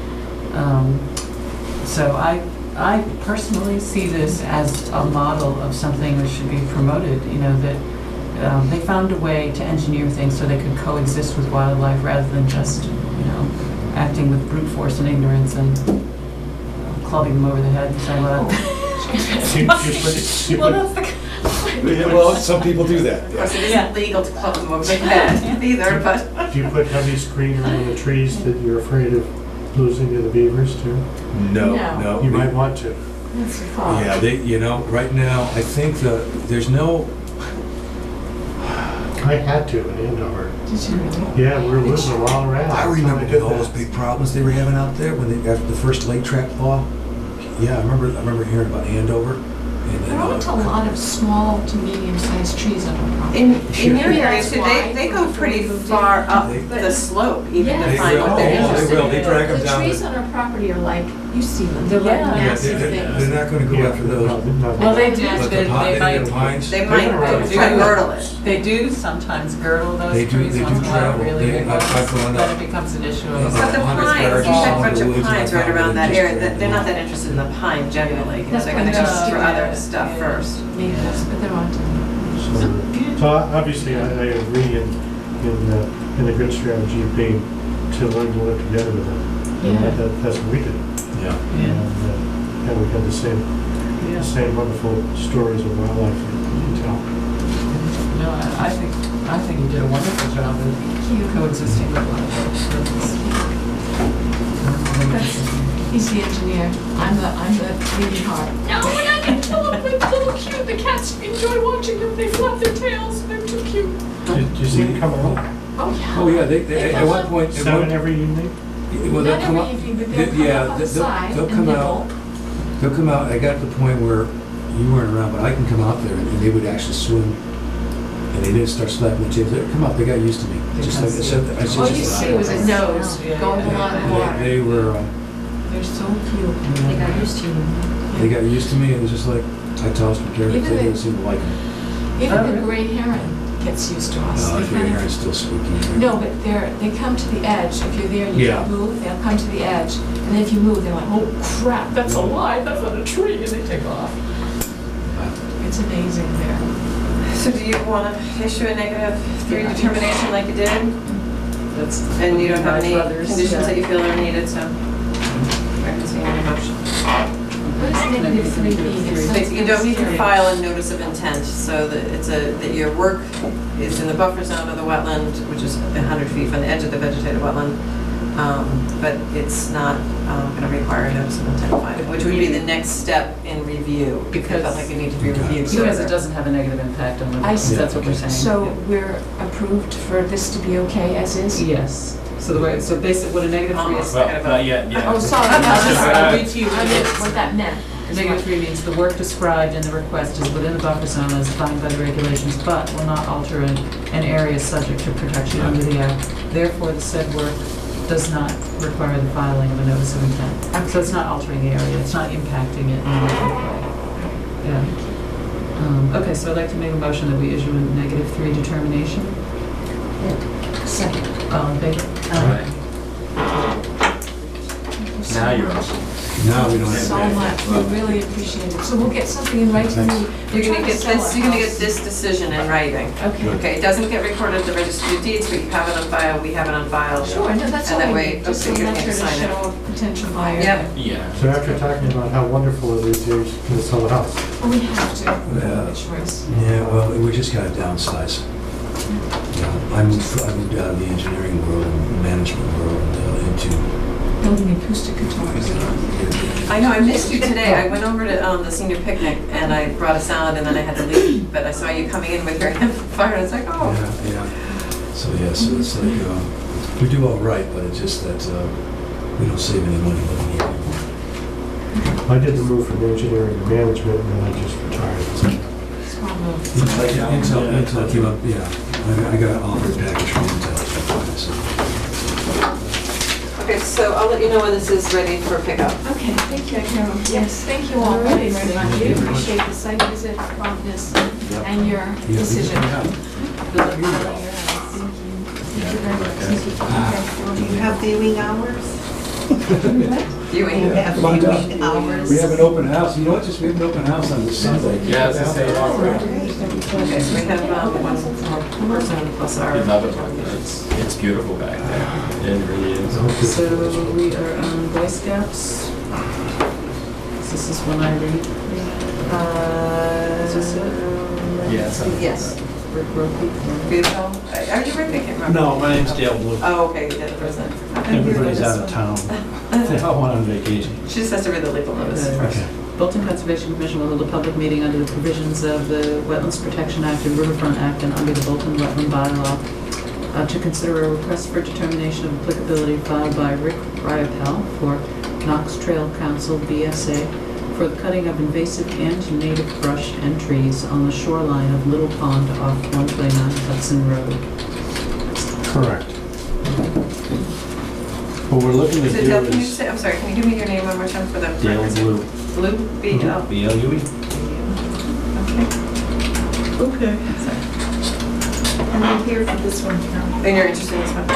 So I personally see this as a model of something that should be promoted, that they found a way to engineer things so they could coexist with wildlife rather than just, acting with brute force and ignorance and clubbing them over the head and saying, well, well, some people do that. Of course, it isn't legal to club them over the head either, but. Do you put heavy screening on the trees that you're afraid of losing to the beavers too? No. You might want to. That's a thought. Yeah, right now, I think there's no, I had to in Andover. Did you really? Yeah, we were losing them all around. I remember That's how with all did those that. big problems they were having out there after the first lake trap thaw. Yeah, I remember hearing about Andover. And There aren't a lot of small to medium-sized trees on our property. In Maybe areas, that's why they go pretty far up the slope even to Yes. find what they're They interested will. in. They drag them The down. trees on our property are like, you see them, they're like Yeah. massive They're things. not going to go after those. well, they do, But they the pines, might, They might try to girdle it. they do sometimes girdle those They do- trees they do once in a while, travel. really big ones, I've gone then up- it becomes an issue But of. But the Behind the pines, carriage you have a and bunch the of woods and pines I right found around them that just area, dragged they're them not out. that interested in the pine generally, because they're gonna That's go what for they're other stuff first. Maples, but they're on. So obviously, I agree in a good strategy of being to learn to live together with them. And Yeah. that's what we did. Yeah. And we had the same wonderful stories of wildlife that you tell. No, I think you did a wonderful job of coexisting with wildlife. He's the engineer, I'm the leading heart. No, we're not gonna kill them, they're little cute, the cats enjoy watching them, they flap their tails, they're too cute. Did you see them come out? Oh, yeah. Oh, yeah, they at one point. Seven every evening? Well, they'll Not come every out. evening, but they'll come Yeah, up on the side they'll and come out. nibble. They'll come out. I got to the point where you weren't around, but I can come out there and they would actually swim. And they didn't start slapping the tails. They'd come out. They got used to me. Just like I said. All you see was a nose going along the water. They were. They're so cute. They got used to you. They got used to me. It was just like I tossed them carrots. They Even didn't the- seem to like them. Even the gray heron gets used to us. They The kind of- hair is still spooky. No, but they come to the edge. If you're there and you Yeah. don't move, they'll come to the edge. And then if you move, they're like, oh crap, that's alive, that's on a tree, and they take off. It's amazing there. So do you want to issue a -3 determination like you did? And you don't have any conditions that you feel are needed, so I can see any motion. What is -3 mean? But you don't need to file a notice of intent, so that that your work is in the buffer zone of the wetland, which is 100 feet from the edge of the vegetated wetland, but it's not going to require a notice of intent filing, which would be the next step in review, because I don't think it needs to be reviewed Because further. it doesn't have a negative impact on the, I see. that's what we're saying. So we're approved for this to be okay as is? Yes. So the way, so basically what a -3 is. Well, not yet, yeah. Oh, sorry. I'll read to you I meant what that meant. Negative 3 means the work described in the request is within the buffer zone as defined by the regulations, but will not alter an area subject to protection under the act. Therefore, the said work does not require the filing of a notice of intent. So it's not altering the area, it's not impacting it in any way. Yeah. Okay, so I'd like to make a motion that we issue a negative 3 determination. Second. All in favor? Now you're awesome. Now we don't have So that. much, we really appreciate it. So we'll get something in writing. You're gonna get this, you're gonna get this decision in writing. Okay. Okay, it doesn't get recorded at the registry of deeds, but you have it on file, we have it on file. Sure, no, that's all And that I way, need, just a okay, you letter can to sign it. show a potential buyer. Yep. Yeah. So after talking about how wonderful it is, you're just gonna sell the house. Well, we have to, we Yeah. have a choice. Yeah, well, we just gotta downsize. You know, I moved out of the engineering world and management world into. Building acoustic guitars. I know, I missed you today. I went over to the senior picnic and I brought a salad and then I had to leave, but I saw you coming in with your amplifier and it's like, oh. Yeah. So yeah, so it's like, we do all right, but it's just that we don't save any money when we need it. I did the move from engineering to management, and then I just retired. Small move. Intel came up, yeah. I got an offer package from Intel. So. Okay, so I'll let you know when this is ready for pickup. Okay, thank you, Carol. Yes, thank you all very, very much. We appreciate the site visit, promptness, and your decision. Good luck. Do you have viewing hours? Viewing. You have viewing hours? We have an open house. You know what? Just we have an open house on this Sunday. Yeah, it's the same offer. Okay, so we have one more person plus our. We love it. It's beautiful back there. It really is. So we are on Boy Scouts. This is one I read. Is this it? Yeah, it's on. Yes. Rick Rope. Beautiful. Are you Rick? I can't remember. No, my name's Dale Blue. Oh, okay, you did the present. Everybody's out of town. They all went on vacation. She just has to read the legal notice first. Bolton Conservation Commission will hold a public meeting under the provisions of the Wetlands Protection Act and Riverfront Act and under the Bolton Wetland Bylaw to consider a request for determination of applicability filed by Rick Ryapel for Knox Trail Council, BSA, for the cutting of invasive and native brush and trees on the shoreline of Little Pond off 129 Hudson Road. Correct. What we're looking to So do Dale, can you is say, I'm sorry, can you give me your name one more time for the Dale record? Blue. Blue? B-L? B-L-U-E. Okay. And I'm here for this one, Carol. And you're interested in this one?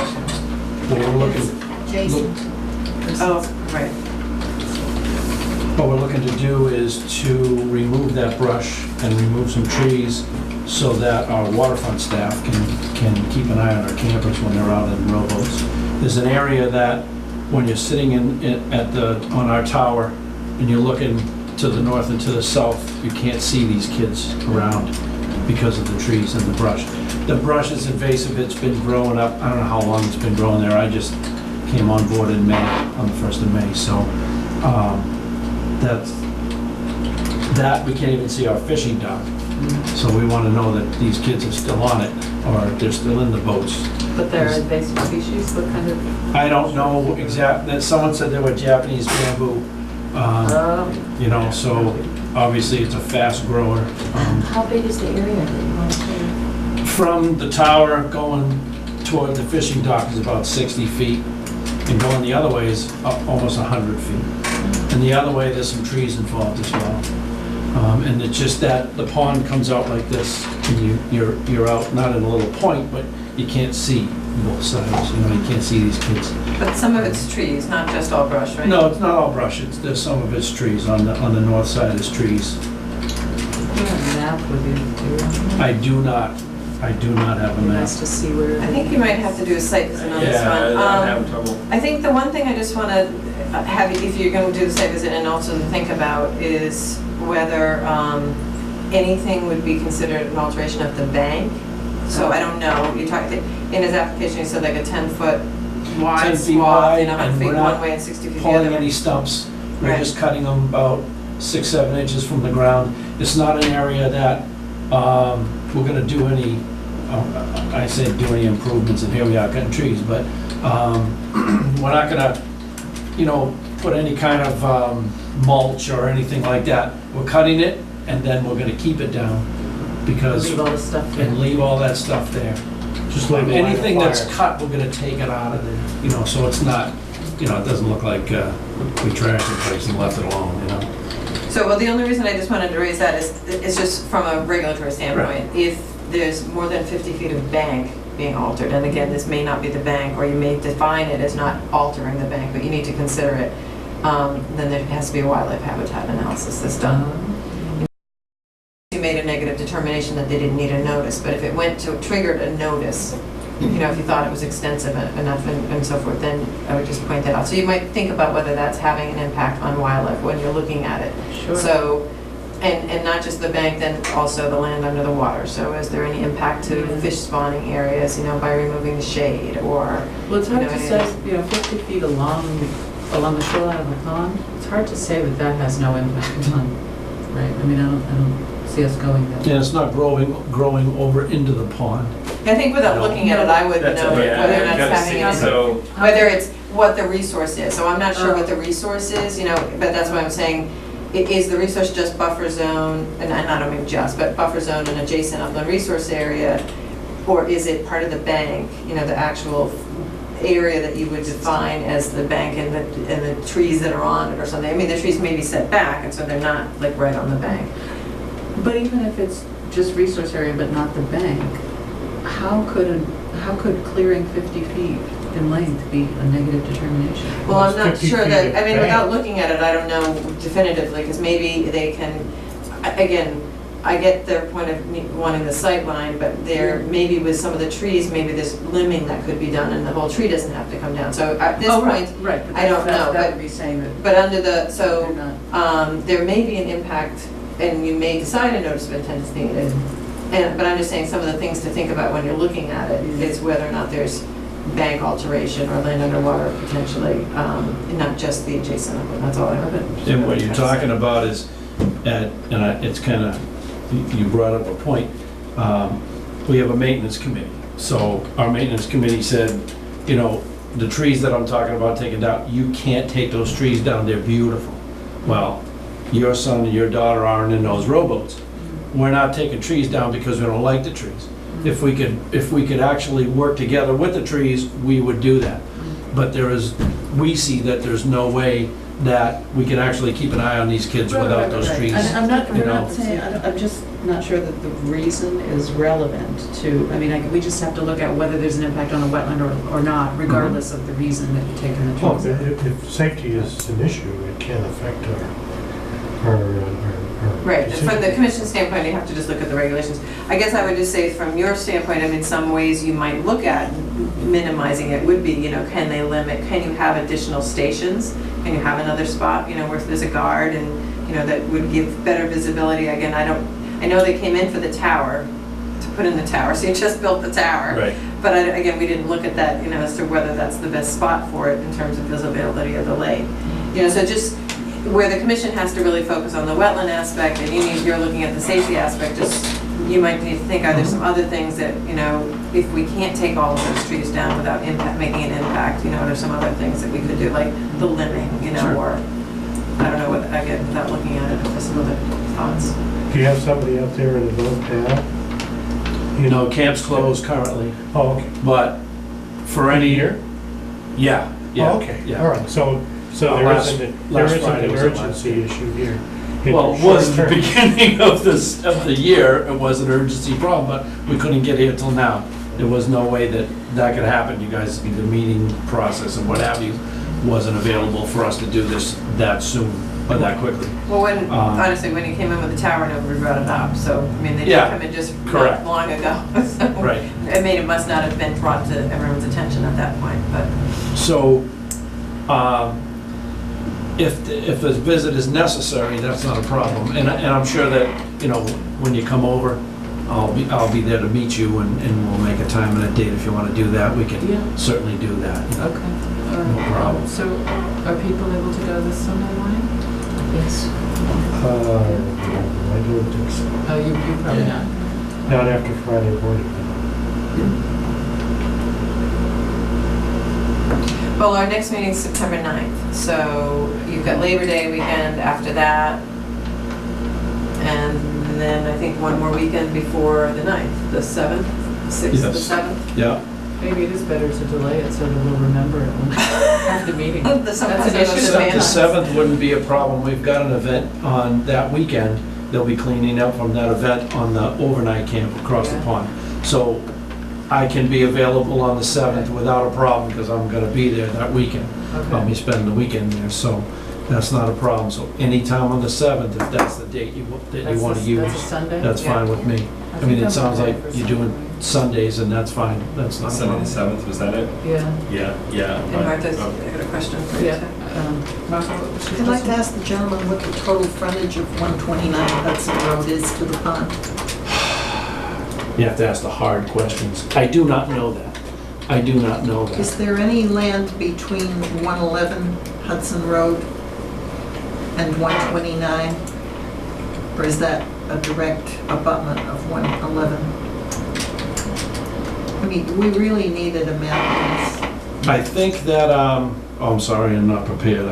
What we're looking, Jason. Oh, right. what we're looking to do is to remove that brush and remove some trees so that our waterfront staff can keep an eye on our campers when they're out in rowboats. There's an area that when you're sitting on our tower and you're looking to the north and to the south, you can't see these kids around because of the trees and the brush. The brush is invasive, it's been growing up, I don't know how long it's been growing there, I just came on board in May, on the 1st of May, so that we can't even see our fishing dock. So we want to know that these kids are still on it, or they're still in the boats. But they're invasive species, what kind of? I don't know exact, someone said they were Japanese bamboo, you know, so obviously it's a fast grower. How big is the area that you want to clear? From the tower going toward the fishing dock is about 60 feet, and going the other way is almost 100 feet. And the other way, there's some trees involved as well. And it's just that the pond comes out like this, and you're out, not in a little point, but you can't see both sides, you know, you can't see these kids. But some of it's trees, not just all brush, right? No, it's not all brush, there's some of it's trees, on the north side is trees. You have a map with you, do you? I do not have a Be map. nice to see where. I think you might have to do a site visit on this one. I'm having trouble. I think the one thing I just want to have, if you're going to do the site visit and also to think about is whether anything would be considered an alteration of the bank. So I don't know, you talked, in his application, he said like a 10-foot 10 wide feet swath, wide, and 100 and feet we're not one way and 60 feet the pulling other any way. stumps. We're Right. just cutting them about 6-7 inches from the ground. It's not an area that we're gonna do any, I said do any improvements, and here we are cutting trees, but we're not gonna, you know, put any kind of mulch or anything like that. We're cutting it, and then we're gonna keep it down, because, Leave all the stuff there. and leave all that stuff there. Just leave the line of Anything that's fire. cut, we're gonna take it out of there, you know, so it's not, you know, it doesn't look like we trashed the place and left it alone, you know? So, well, the only reason I just wanted to raise that is, it's just from a regulatory standpoint. If there's more than 50 feet of bank being altered, and again, this may not be the bank, or you may define it as not altering the bank, but you need to consider it, then there has to be a wildlife habitat analysis that's done. You made a negative determination that they didn't need a notice, but if it went to, triggered a notice, you know, if you thought it was extensive enough and so forth, then I would just point that out. So you might think about whether that's having an impact on wildlife when you're looking at it. Sure. So, and not just the bank, then also the land under the water. So is there any impact to fish spawning areas, you know, by removing the shade or? Well, it's hard you know, to any say, of those- you know, 50 feet along the shoreline of the pond, it's hard to say that that has no impact on, right? I mean, I don't see us going there. And it's not growing over into the pond. I think without looking at it, I would That's know it, yeah. whether or not Gotta it's having see. any, So, whether it's what the resource is. So I'm not sure what the resource is, you know, but that's why I'm saying, is the resource just buffer zone, and I don't mean just, but buffer zone and adjacent upland resource area, or is it part of the bank, you know, the actual area that you would define as the bank and the trees that are on it or something? I mean, the trees may be set back, and so they're not like right on the bank. But even if it's just resource area but not the bank, how could clearing 50 feet in length be a negative determination? Well, I'm not 50 sure feet that, of I mean, bank. without looking at it, I don't know definitively, because maybe they can, again, I get their point of wanting the sight line, but there, maybe with some of the trees, maybe there's limbing that could be done, and the whole tree doesn't have to come down. So at this point, Right, but I don't know, that but, would be saying that but under the, so, they're not. there may be an impact, and you may decide a notice of intent is needed. And, but I'm just saying some of the things to think about when you're looking at it is whether or not there's bank alteration or land underwater potentially, and not just the adjacent upland. That's all I have. And what you're talking about is, it's kind of, you brought up a point, we have a maintenance committee. So our maintenance committee said, you know, the trees that I'm talking about taking down, you can't take those trees down, they're beautiful. Well, your son and your daughter aren't in those rowboats. We're not taking trees down because we don't like the trees. If we could actually work together with the trees, we would do that. But we see that there's no way that we can actually keep an eye on these kids without those trees. And we're you not know. saying, I'm just not sure that the reason is relevant to, I mean, we just have to look at whether there's an impact on a wetland or not, regardless of the reason that you're taking the Well, trees. if safety is an issue, it can affect our Right, decision. from the commission standpoint, you have to just look at the regulations. I guess I would just say from your standpoint, I mean, some ways you might look at minimizing it would be, you know, can they limit, can you have additional stations? Can you have another spot, you know, where there's a guard and, you know, that would give better visibility? Again, I know they came in for the tower, to put in the tower, so you just built the tower. Right. But again, we didn't look at that, you know, as to whether that's the best spot for it in terms of visibility of the lake. You know, so just where the commission has to really focus on the wetland aspect, and you're looking at the safety aspect, just, you might need to think, are there some other things that, you know, if we can't take all of those trees down without making an impact, you know, there's some other things that we could do, like the limbing, you know, Sure. or, I don't know, what again, without looking at it, if there's some other thoughts. Do you have somebody out there in the boat now? You know, camp's closed currently, Oh, okay. but for any year? Yeah, yeah. Oh, okay, yeah. all right, so Last there Friday isn't an was the last urgency issue here. Well, it was at the beginning of the year, it was an urgency problem, but we couldn't get here till now. There was no way that could happen. You guys, the meeting process and what have you wasn't available for us to do this that soon, or that quickly. Well, when, honestly, when you came in with the tower, nobody brought it up, so, I mean, they did Yeah, come in just correct. not long ago, so. Right. I mean, it must not have been brought to everyone's attention at that point, but. So, if a visit is necessary, that's not a problem. And I'm sure that, you know, when you come over, I'll be there to meet you, and we'll make a time and a date if you want to do that. We can certainly do that. Okay. No problem. So are people able to go this Sunday morning? Yes. I don't think so. Oh, you probably not. Not after Friday morning. Well, our next meeting's September 9th, so you've got Labor Day weekend after that. And then I think one more weekend before the 9th, the 7th, 6th, the Yes. 7th. Yeah. Maybe it is better to delay it so that we'll remember it when after the meeting. Sometimes That's an I don't issue. demand The 7th wouldn't be a problem. We've got an event on that weekend. They'll be cleaning up from that event on the overnight camp across the Yeah. pond. So I can be available on the 7th without a problem because I'm gonna be there that weekend. I'll Okay. be spending the weekend there, so that's not a problem. So anytime on the 7th, if that's the date that you That's want a- to use, That's a Sunday? that's Yeah. fine with me. I mean, it sounds like you're doing Sundays and that's fine. That's not a Sunday the problem. 7th, was that it? Yeah, Yeah. And Martha's, I got a question for you. yeah. too. Martha, what was your I'd like to question? ask the gentleman what the total frontage of 129 Hudson Road is to the pond. You have to ask the hard questions. I do not know that. I do not know Is that. there any land between 111 Hudson Road and 129? Or is that a direct abutment of 111? I mean, we really needed a map on this. I think that, oh, I'm sorry, I'm not prepared.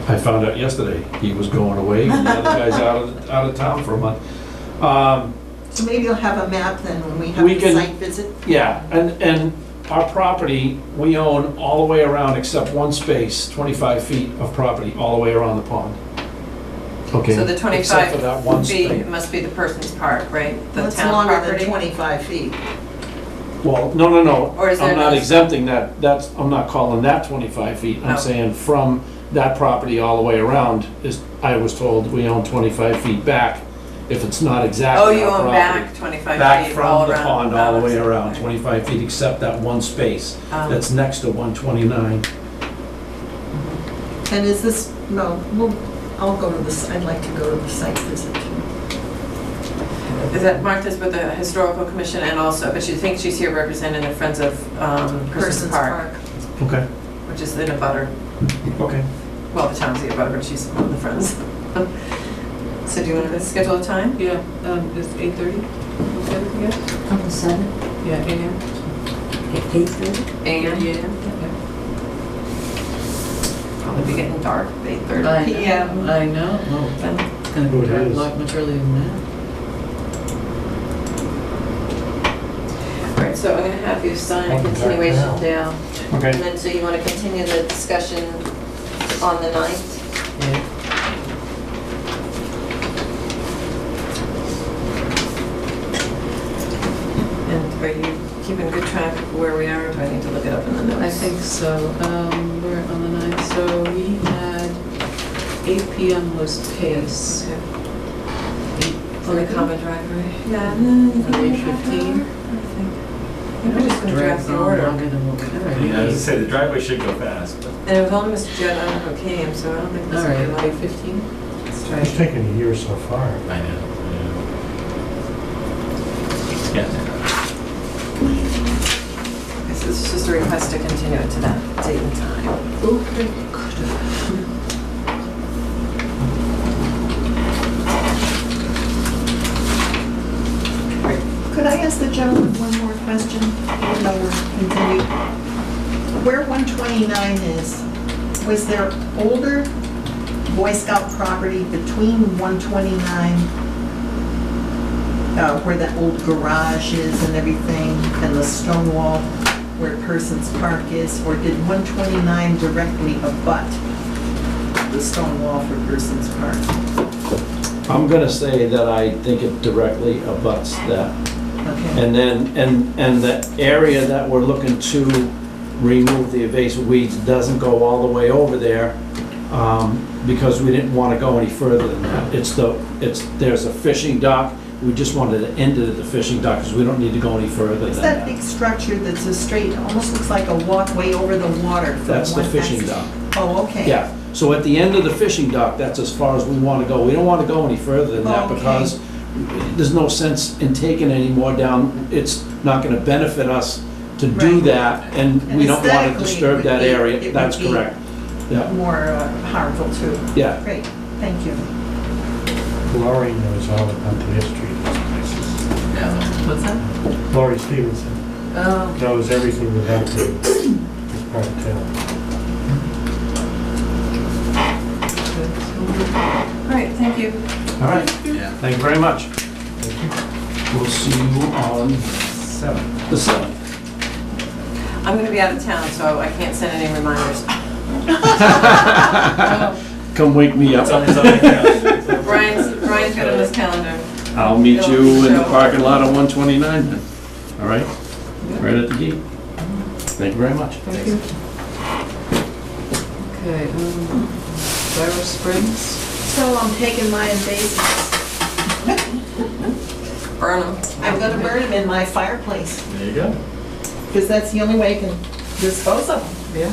I found out yesterday he was going away and the other guy's out of town for a month. So maybe you'll have a map then when we have We the can- site visit? Yeah, and our property, we own all the way around except one space, 25 feet of property, all the way around the pond. Okay? So the Except for that one 25 feet space. must be the person's park, right? The That's town longer property? than 25 feet. Well, no. Or is there I'm not no- exempting that. I'm not calling that 25 feet. I'm Oh. saying from that property all the way around is, I was told we own 25 feet back if it's not Oh, exactly you our own property. back 25 Back feet from all the around. pond all the way Oh, around, okay. 25 feet except that one space that's next to 129. And is this, no, I'll go to this, I'd like to go to the site visit too. Is that Martha's with the Historical Commission and also, but she thinks she's here representing the Friends of Persons Park, Okay, which is in a butter. okay. Well, the town's the abutter, but she's one of the friends. So do you want to schedule a time? Yeah, is 8:30? Okay with you guys? On the 7th, Yeah, AM? at 8:30? AM? Yeah. Probably be getting dark, I 8:30 know. PM. I know, well, Then- it's gonna Oh, be it dark is. a lot much earlier than that. All right, so I'm going to have you sign a I'll be back continuation now. down. Okay. And then, so you want to continue the discussion on the 9th? Yeah. And are you keeping good track of where we are, or do I need to look it up in the notes? I think so. We're on the 9th, so we had 8 PM was Pace. Okay. 8:30? On the common driveway? Yeah. Or 8:15? I'm just going to draft the order. Longer than what we I was gonna say, the driveway should go fast, but. And it was only Mr. Judd, I don't know who came, so I don't think this All will be right, like. 8:15? Let's It's try. taken a year so far. I know. Yeah. This is just a request to continue it to that date and time. Okay, Could I ask the gentleman one more question? Even though we're continued. Where 129 is, was there older Boy Scout property between 129, where that old garage is and everything, and the stone wall where Persons Park is, or did 129 directly abut the stone wall for Persons Park? I'm gonna say that I think it directly abuts that. Okay. And then, and the area that we're looking to remove the invasive weeds doesn't go all the way over there, because we didn't want to go any further than that. There's a fishing dock, we just wanted to end it at the fishing dock, because we don't need to go any further It's than that that. big structure that's a straight, almost looks like a walkway over the water. from That's the one fishing exit. dock. Oh, okay. Yeah, so at the end of the fishing dock, that's as far as we want to go. We don't want to go any further than that Okay. because there's no sense in taking any more down. It's not going to benefit us to do Right. that, and And we don't want to aesthetically, it disturb would that be- area. it would That's be correct. Yeah, More harmful too. yeah. Great, thank you. Laurie knows all about the history of these places. What's that? Laurie Stevenson Oh, knows everything about the Right, yeah. All right, thank you. All right, thank you very much. We'll see you on the 7th. I'm gonna be out of town, so I can't send any reminders. Come wake me up. Brian's got on his calendar. I'll meet you in the parking lot on 129 then. All right? Right at the gate. Thank you very much. Thank you. Okay, Barrow Springs. So I'm taking my invasives. Burn them. I'm gonna burn them in my fireplace, There you go. because that's the only way I can dispose of them. Yeah.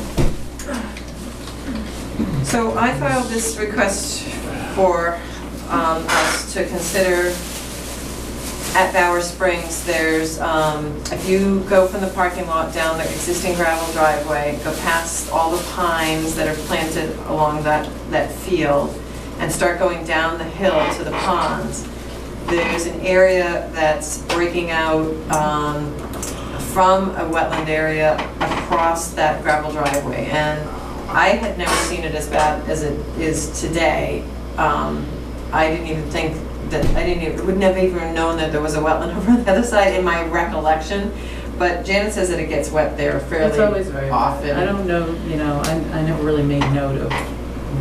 So I filed this request for us to consider at Bower Springs. There's, if you go from the parking lot down the existing gravel driveway, go past all the pines that are planted along that field, and start going down the hill to the ponds, there's an area that's breaking out from a wetland area across that gravel driveway. And I had never seen it as bad as it is today. I didn't even think that, would never even known that there was a wetland over on the other side in my recollection. But Janet says that it gets wet there fairly It's always very often. I don't know, I never really made note of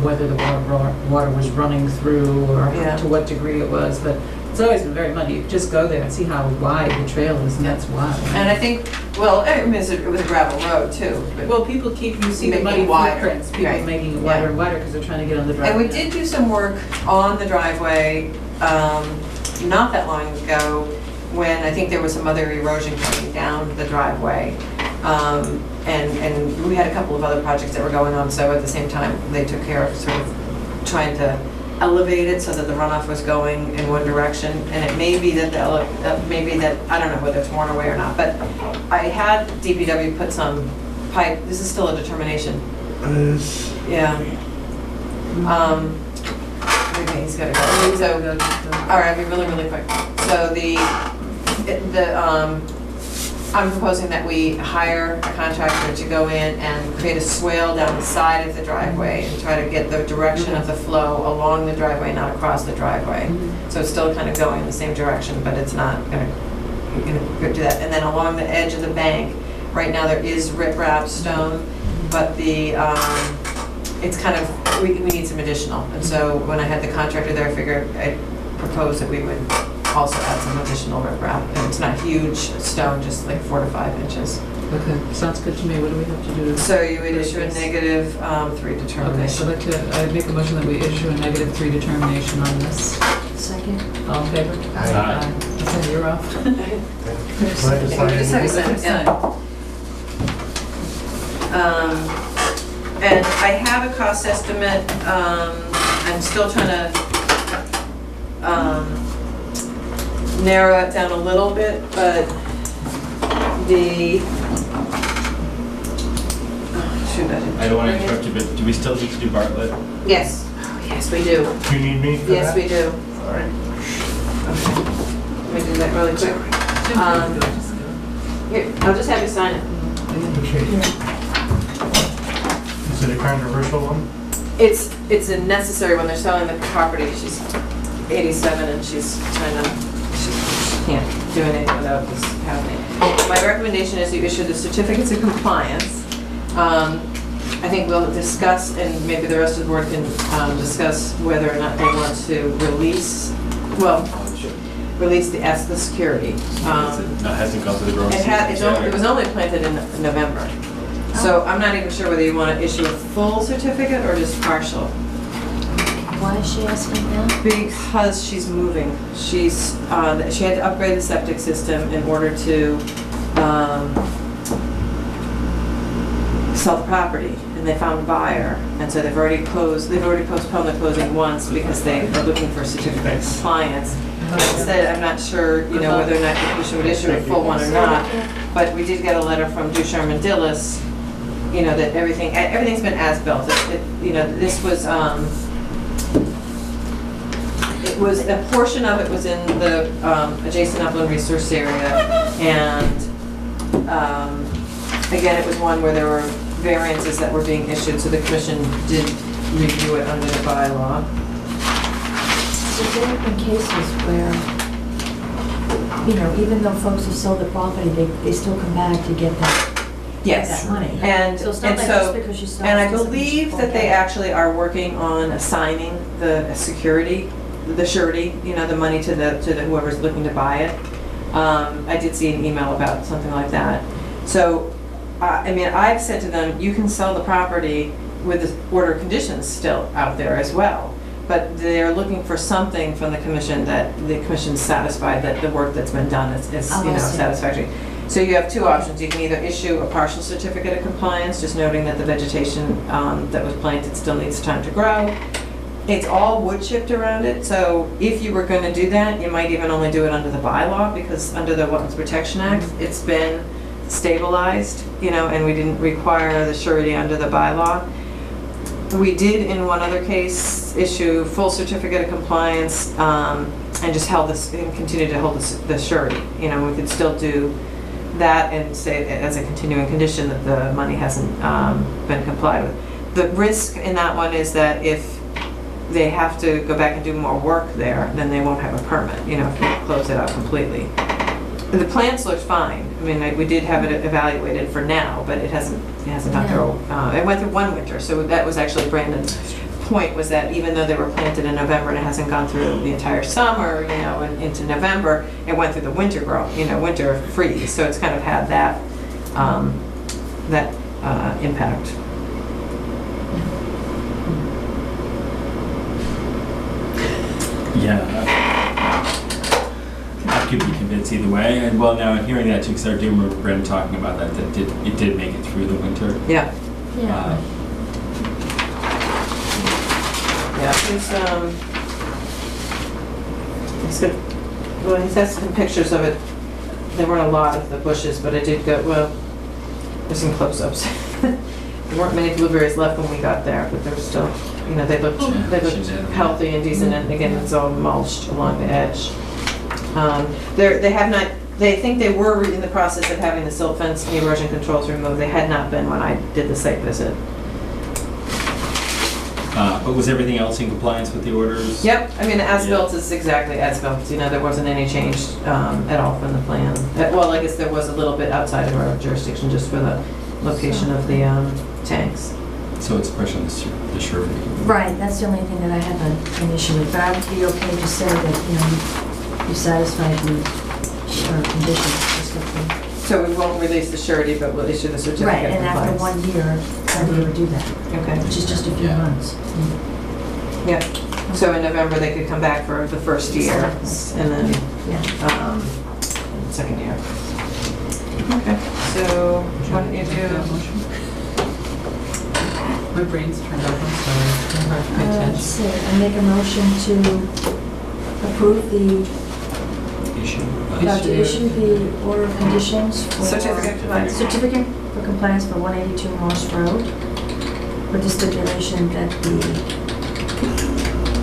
whether the water was running through or Yeah. to what degree it was, but it's always been very muddy. You can just go there and see how wide the trail is, and that's wide. And I think, well, I mean, it was a gravel road too. but- Well, people keep, you see the Making muddy it wider, footprints, people right. making it wider Yeah. and wider because they're trying to get on the driveway. And we did do some work on the driveway, not that long ago, when I think there was some other erosion coming down the driveway. And we had a couple of other projects that were going on, so at the same time, they took care of sort of trying to elevate it so that the runoff was going in one direction. And it may be that I don't know whether it's worn away or not, but I had DPW put some pipe, this is still a determination. Yeah. Okay, he's gotta go. So, all right, I'll be really, really quick. So I'm proposing that we hire a contractor to go in and create a swale down the side of the driveway and try to get the direction of the flow along the driveway, not across the driveway. So it's still kind of going in the same direction, but it's not gonna do that. And then along the edge of the bank, right now there is riprap stone, but it's kind of, we need some additional. And so when I had the contractor there, I proposed that we would also add some additional riprap. And it's not huge stone, just like 4 to 5 inches. Okay, sounds good to me. What do we have to do? So you would issue a negative 3 Okay, so determination. I make a motion that we issue a -3 determination on this. Second. All in favor? Aye. Okay, you're off. Glad to sign Just have a it. second, yeah. And I have a cost estimate. I'm still trying to narrow it down a little bit, but shoot, I don't want to interrupt you, but do we still need to do Bartlett? Yes, yes, we do. Do you need me for that? Yes, we do. All right. Let me do that really quick. Here, I'll just have you sign it. Okay. Is it a controversial one? It's a necessary when they're selling the property. She's 87 and she can't do anything without this happening. My recommendation is you issue the certificates of compliance. I think we'll discuss, and maybe the rest of the board can discuss whether or not they want to release the security. It hasn't gone to the growing It was only planted in November. So I'm not even sure whether you want to issue a full certificate or just partial. Why is she asking that? Because she's moving. She had to upgrade the septic system in order to sell the property, and they found a buyer, and so they've already postponed the closing once because they are looking for a certificate of compliance. Instead, I'm not sure, whether or not the commission would issue a full one or not, but we did get a letter from Ducharme and Dillis, that everything's been as-built. This was, it was, a portion of it was in the adjacent upland resource area, and again, it was one where there were variances that were being issued, so the commission did review it under the bylaw. So there have been cases where, you know, even though folks have sold the property, they still come back to get that money. And, So it's not and like so, just because you sold and I it doesn't mean believe you that they won't get it. actually are working on assigning the security, the surety, you know, the money to the whoever's looking to buy it. I did see an email about something like that. So, I mean, I've said to them, you can sell the property with the order of conditions still out there as well. But they're looking for something from the commission that the commission's satisfied that the work that's been done is Oh, you know, I see. satisfactory. So you have two options. You can either issue a partial certificate of compliance, just noting that the vegetation that was planted still needs time to grow. It's all wood chipped around it, so if you were gonna do that, you might even only do it under the bylaw, because under the Wetlands Protection Act, it's been stabilized, you know, and we didn't require the surety under the bylaw. We did, in one other case, issue full certificate of compliance, and just held this, and continue to hold the surety. You know, we could still do that and say as a continuing condition that the money hasn't been complied with. The risk in that one is that if they have to go back and do more work there, then they won't have a permit, you know, if they close it out completely. The plants looked fine. I mean, we did have it evaluated for now, but it hasn't gone through, it went through one winter, so that was actually Brandon's point, was that even though they were planted in November and it hasn't gone through the entire summer, you know, and into November, it went through the winter grow, you know, winter freeze, so it's kind of had that, impact. Yeah, I could be convinced either way. And well, now I'm hearing that too, because I do remember Brendan talking about that. It did make it through the winter. Yeah. Yeah. Yeah, he's good. Well, he's got some pictures of it. There weren't a lot of the bushes, but it did go, well, there's some close-ups. There weren't many blueberries left when we got there, but there was still, you know, they looked healthy and decent, and again, it's all mulched along the edge. They have not, they think they were in the process of having the silt fence and the erosion controls removed. They had not been when I did the site visit. But was everything else in compliance with the orders? Yep, I mean, as-built is exactly as-built, you know, there wasn't any change at all from the plan. Well, I guess there was a little bit outside of our jurisdiction just for the location of the tanks. So it's a question of the surety. Right, that's the only thing that I have an issue with, but I would be okay to say that, you know, you satisfied the conditions. just like the- So we won't release the surety, but we'll issue the certificate Right, of and after compliance. 1 year, then we would do that, Okay. which is just a few months. Yeah, so in November, they could come back for the first year, and then, second year. Okay, so why don't you do? My brain's turned off, I'm sorry. I'm hard to pay Let's attention. see, I make a motion to approve the, to issue the order of conditions for. Certificate of compliance. Certificate for compliance for 182 Morse Road, with the stipulation that the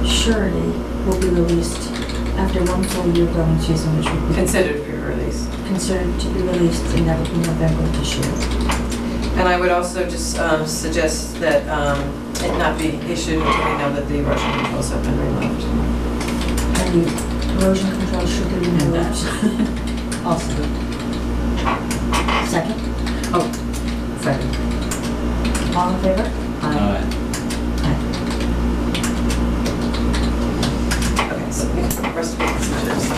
surety will be released after 1 full year growing season, which would be Considered to be released. considered to be released, and that would be November of this year. And I would also just suggest that it not be issued until we know that the erosion controls have been removed. And the erosion control should be removed. Also. Second? Oh, second. All in favor? Okay, so the rest of it is just.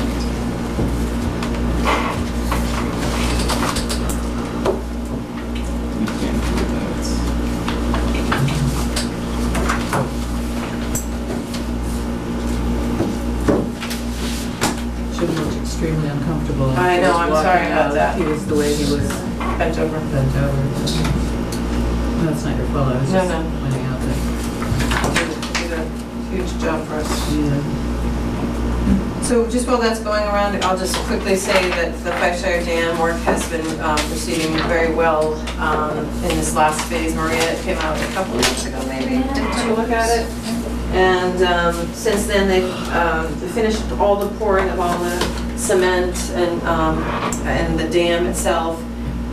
Jim looked extremely uncomfortable. I know, I'm Walking sorry about out. that. He was the way he was Bent over. bent over. No, it's not your fault, I was No, just no. pointing out that. Did a huge job for us. Yeah. So just while that's going around, I'll just quickly say that the Fifeshire Dam work has been proceeding very well in this last phase. Maria came out a couple of weeks ago, maybe, to take a look at it. And since then, they've finished all the pouring of all the cement and the dam itself.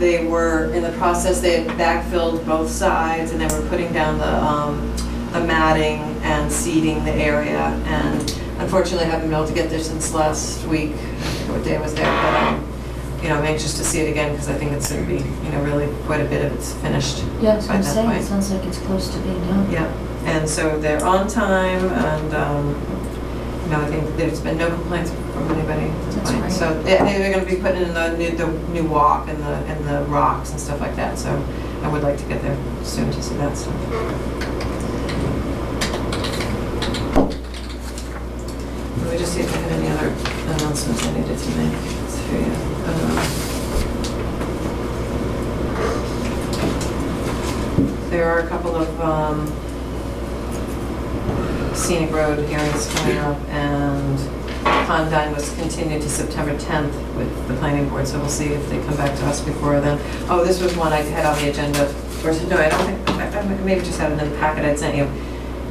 They were in the process, they had backfilled both sides, and they were putting down the matting and seeding the area. And unfortunately, I haven't been able to get there since last week. I forget what day I was there, but I'm anxious to see it again because I think it's going to be, really quite a bit of it's finished. Yeah, that's what by I'm that saying, point. it sounds like it's close to being done. Yeah, and so they're on time, and, I think there's been no complaints from anybody at this That's point. great. So they're gonna be putting in the new walk and the rocks and stuff like that, so I would like to get there soon to see that stuff. Let me just see if I had any other announcements I needed to make. Let's see. There are a couple of scenic road hearings coming up, and Condine was continued to September 10th with the planning board, so we'll see if they come back to us before then. Oh, this was one I had on the agenda, or no, I don't think, I maybe just had it in the packet I'd sent you.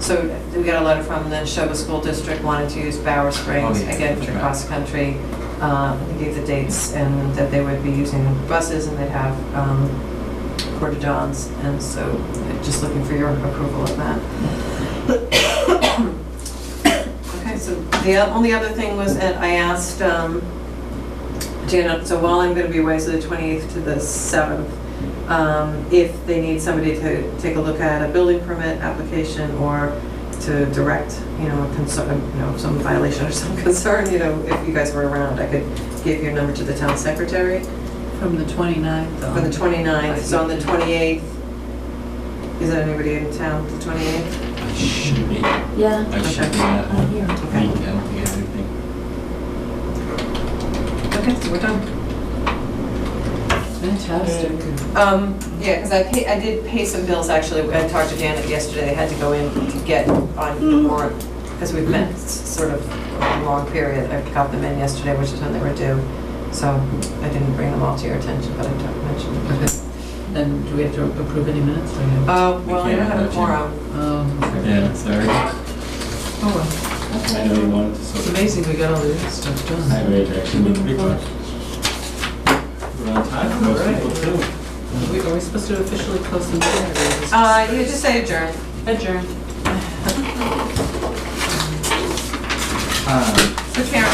So we got a letter from the Neshoba School District wanting to use Bower Springs again for cross country. They gave the dates and that they would be using buses and they'd have Porta Johns, and so just looking for your approval of that. Okay, so the only other thing was that I asked Janet, so while I'm going to be away, so the 28th to the 7th, if they need somebody to take a look at a building permit application or to direct, concern, some violation or some concern, if you guys were around, I could give your number to the town secretary. From the 29th? For the 29th, so on the 28th, is there anybody in town, the 28th? I should be. Yeah. I should be at I'm here. week. I don't think I have anything. Okay, so we're done. Fantastic. Yeah, because I did pay some bills, actually. I talked to Janet yesterday. They had to go in to get on the warrant, because we've met sort of a long period. I got them in yesterday, which is when they were due. So I didn't bring them all to your attention, but I mentioned them. Okay. Then do we have to approve any minutes? Well, I don't have a quorum. Yeah, sorry. Oh, well. I know you wanted to It's sort of. amazing we got all this stuff done. I read actually moved pretty quick. We're on time for most people too. Are we supposed to officially close the meeting? Or do we You just say adjourn. Adjourn. So Karen,